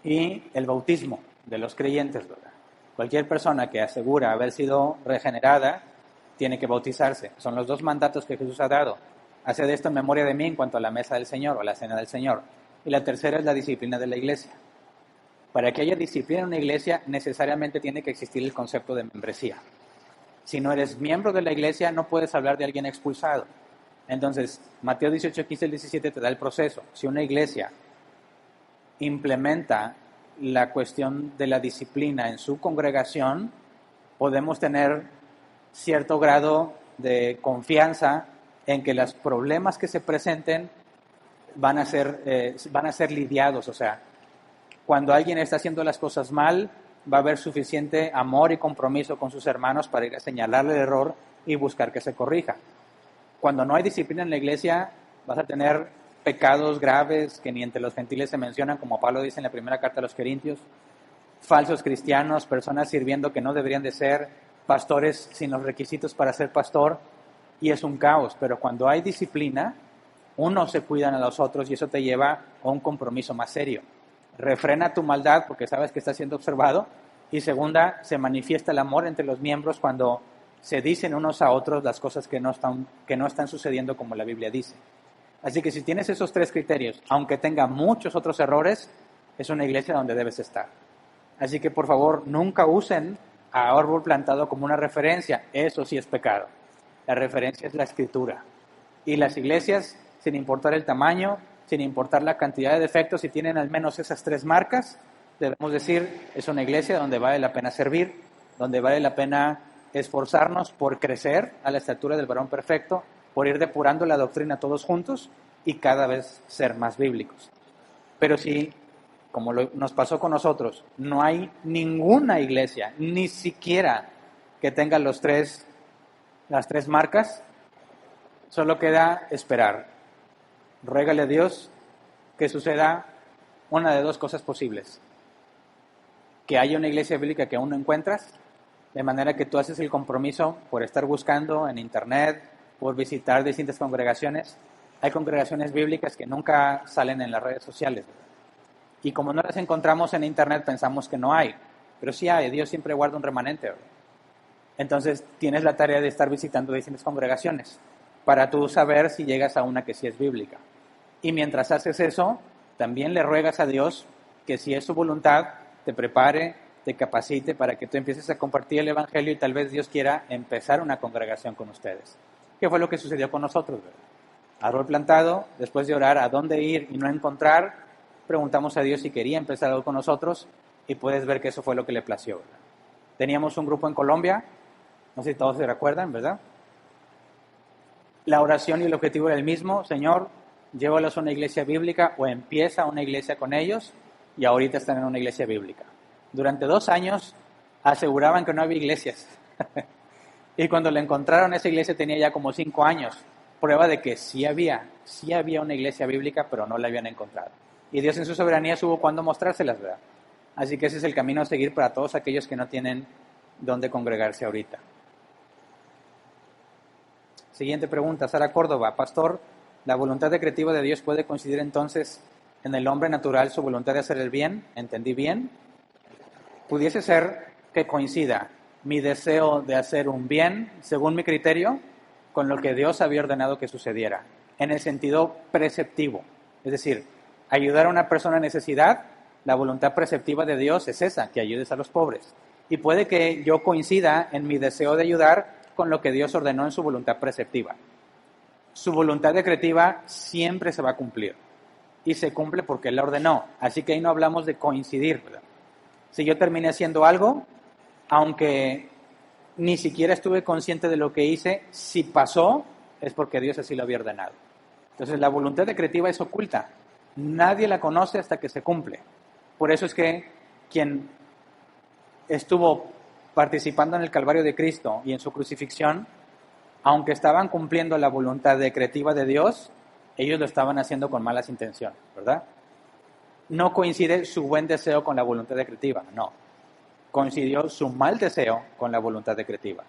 y el bautismo de los creyentes, ¿verdad? Cualquier persona que asegura haber sido regenerada tiene que bautizarse. Son los 2 mandatos que Jesús ha dado. Haced esto en memoria de mí en cuanto a la mesa del Señor o la cena del Señor. Y la tercera es la disciplina de la iglesia. Para que haya disciplina en una iglesia, necesariamente tiene que existir el concepto de membresía. Si no eres miembro de la iglesia, no puedes hablar de alguien expulsado. Entonces, Mateo 18, 15 al 17 te da el proceso. Si una iglesia implementa la cuestión de la disciplina en su congregación, podemos tener cierto grado de confianza en que los problemas que se presenten van a ser lidiados. O sea, cuando alguien está haciendo las cosas mal, va a haber suficiente amor y compromiso con sus hermanos para ir a señalarle el error y buscar que se corrija. Cuando no hay disciplina en la iglesia, vas a tener pecados graves que ni entre los gentiles se mencionan, como Pablo dice en la primera carta a los Corintios, falsos cristianos, personas sirviendo que no deberían de ser, pastores sin los requisitos para ser pastor, y es un caos. Pero cuando hay disciplina, uno se cuidan a los otros y eso te lleva a un compromiso más serio. Refrena tu maldad porque sabes que estás siendo observado, y segunda, se manifiesta el amor entre los miembros cuando se dicen unos a otros las cosas que no están sucediendo como la Biblia dice. Así que si tienes esos tres criterios, aunque tenga muchos otros errores, es una iglesia donde debes estar. Así que por favor, nunca usen a árbol plantado como una referencia. Eso sí es pecado. La referencia es la Escritura. Y las iglesias, sin importar el tamaño, sin importar la cantidad de defectos, si tienen al menos esas tres marcas, debemos decir, es una iglesia donde vale la pena servir, donde vale la pena esforzarnos por crecer a la estatura del varón perfecto, por ir depurando la doctrina todos juntos y cada vez ser más bíblicos. Pero si, como nos pasó con nosotros, no hay ninguna iglesia, ni siquiera que tenga las tres marcas, solo queda esperar. Ruégale a Dios que suceda una de dos cosas posibles. Que haya una iglesia bíblica que aún no encuentras, de manera que tú haces el compromiso por estar buscando en internet, por visitar distintas congregaciones. Hay congregaciones bíblicas que nunca salen en las redes sociales, ¿verdad? Y como no las encontramos en internet, pensamos que no hay. Pero sí hay, Dios siempre guarda un remanente, ¿verdad? Entonces tienes la tarea de estar visitando distintas congregaciones para tú saber si llegas a una que sí es bíblica. Y mientras haces eso, también le ruegas a Dios que si es su voluntad, te prepare, te capacite para que tú empieces a compartir el Evangelio y tal vez Dios quiera empezar una congregación con ustedes. ¿Qué fue lo que sucedió con nosotros, verdad? Árbol plantado, después de orar a dónde ir y no encontrar, preguntamos a Dios si quería empezar algo con nosotros y puedes ver que eso fue lo que le plació, ¿verdad? Teníamos un grupo en Colombia, no sé si todos se recuerdan, ¿verdad? La oración y el objetivo era el mismo: Señor, llévalos a una iglesia bíblica o empieza una iglesia con ellos, y ahorita están en una iglesia bíblica. Durante 2 años aseguraban que no había iglesias. Y cuando le encontraron, esa iglesia tenía ya como 5 años. Prueba de que sí había una iglesia bíblica, pero no la habían encontrado. Y Dios en su soberanía supo cuándo mostrárselas, ¿verdad? Así que ese es el camino a seguir para todos aquellos que no tienen dónde congregarse ahorita. Siguiente pregunta, Sara Córdoba. Pastor, ¿la voluntad decretiva de Dios puede coincidir entonces en el hombre natural su voluntad de hacer el bien? ¿Entendí bien? Pudiese ser que coincida mi deseo de hacer un bien, según mi criterio, con lo que Dios había ordenado que sucediera, en el sentido preceptivo. Es decir, ayudar a una persona en necesidad, la voluntad preceptiva de Dios es esa, que ayudes a los pobres. Y puede que yo coincida en mi deseo de ayudar con lo que Dios ordenó en su voluntad preceptiva. Su voluntad decretiva siempre se va a cumplir. Y se cumple porque Él la ordenó. Así que ahí no hablamos de coincidir, ¿verdad? Si yo terminé haciendo algo, aunque ni siquiera estuve consciente de lo que hice, si pasó, es porque Dios así lo había ordenado. Entonces la voluntad decretiva es oculta. Nadie la conoce hasta que se cumple. Por eso es que quien estuvo participando en el Calvario de Cristo y en su crucifixión, aunque estaban cumpliendo la voluntad decretiva de Dios, ellos lo estaban haciendo con malas intenciones, ¿verdad? No coincide su buen deseo con la voluntad decretiva, no. Coincidió su mal deseo con la voluntad decretiva.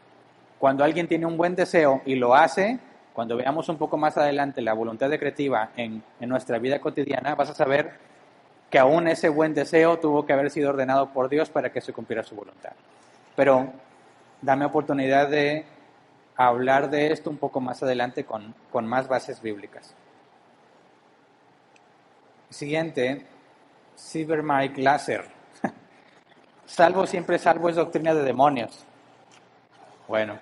Cuando alguien tiene un buen deseo y lo hace, cuando veamos un poco más adelante la voluntad decretiva en nuestra vida cotidiana, vas a saber que aún ese buen deseo tuvo que haber sido ordenado por Dios para que se cumpliera su voluntad. Pero dame oportunidad de hablar de esto un poco más adelante con más bases bíblicas. Siguiente, Cyber Mike Lasser. Salvo siempre salvo es doctrina de demonios. Bueno,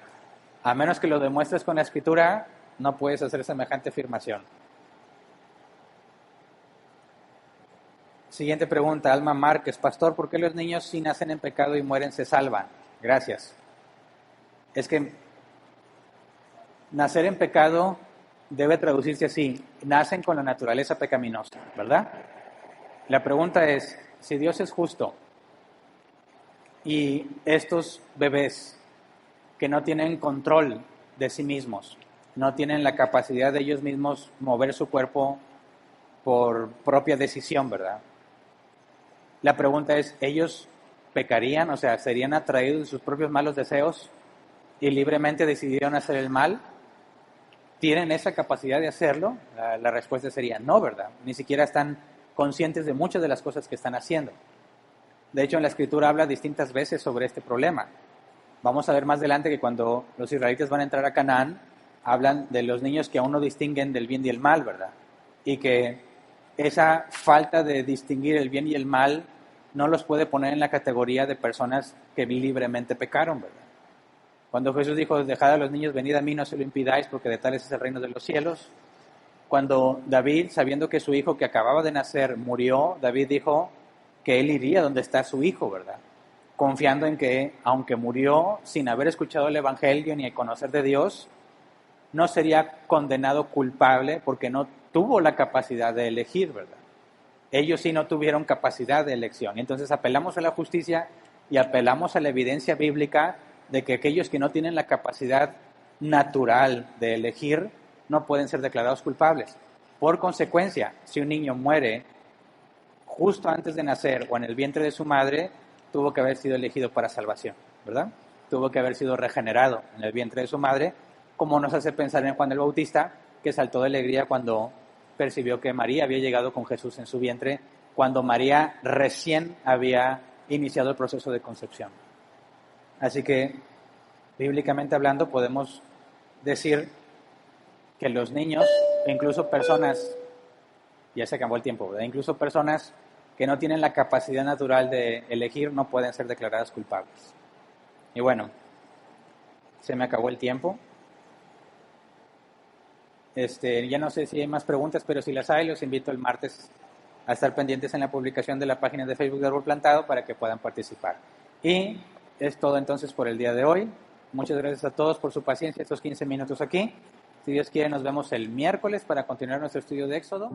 a menos que lo demuestres con la Escritura, no puedes hacer semejante afirmación. Siguiente pregunta, Alma Márquez. Pastor, ¿por qué los niños si nacen en pecado y mueren se salvan? Gracias. Es que nacer en pecado debe traducirse así: nacen con la naturaleza pecaminosa, ¿verdad? La pregunta es, si Dios es justo y estos bebés que no tienen control de sí mismos, no tienen la capacidad de ellos mismos mover su cuerpo por propia decisión, ¿verdad? La pregunta es, ¿ellos pecarían? O sea, ¿serían atraídos de sus propios malos deseos y libremente decidieron hacer el mal? ¿Tienen esa capacidad de hacerlo? La respuesta sería no, ¿verdad? Ni siquiera están conscientes de muchas de las cosas que están haciendo. De hecho, en la Escritura habla distintas veces sobre este problema. Vamos a ver más adelante que cuando los israelitas van a entrar a Canaán, hablan de los niños que aún no distinguen del bien y el mal, ¿verdad? Y que esa falta de distinguir el bien y el mal no los puede poner en la categoría de personas que libremente pecaron, ¿verdad? Cuando Jesús dijo, dejad a los niños, venid a mí, no se lo impidáis, porque de tales es el reino de los cielos. Cuando David, sabiendo que su hijo que acababa de nacer murió, David dijo que él iría donde está su hijo, ¿verdad? Confiando en que, aunque murió sin haber escuchado el Evangelio ni conocer de Dios, no sería condenado culpable porque no tuvo la capacidad de elegir, ¿verdad? Ellos sí no tuvieron capacidad de elección. Entonces apelamos a la justicia y apelamos a la evidencia bíblica de que aquellos que no tienen la capacidad natural de elegir no pueden ser declarados culpables. Por consecuencia, si un niño muere justo antes de nacer o en el vientre de su madre, tuvo que haber sido elegido para salvación, ¿verdad? Tuvo que haber sido regenerado en el vientre de su madre, como nos hace pensar en Juan el Bautista, que saltó de alegría cuando percibió que María había llegado con Jesús en su vientre, cuando María recién había iniciado el proceso de concepción. Así que, bíblicamente hablando, podemos decir que los niños, incluso personas, ya se acabó el tiempo, ¿verdad? Incluso personas que no tienen la capacidad natural de elegir no pueden ser declaradas culpables. Y bueno, se me acabó el tiempo. Ya no sé si hay más preguntas, pero si las hay, los invito el martes a estar pendientes en la publicación de la página de Facebook de Árbol Plantado para que puedan participar. Y es todo entonces por el día de hoy. Muchas gracias a todos por su paciencia estos 15 minutos aquí. Si Dios quiere, nos vemos el miércoles para continuar nuestro estudio de Éxodo.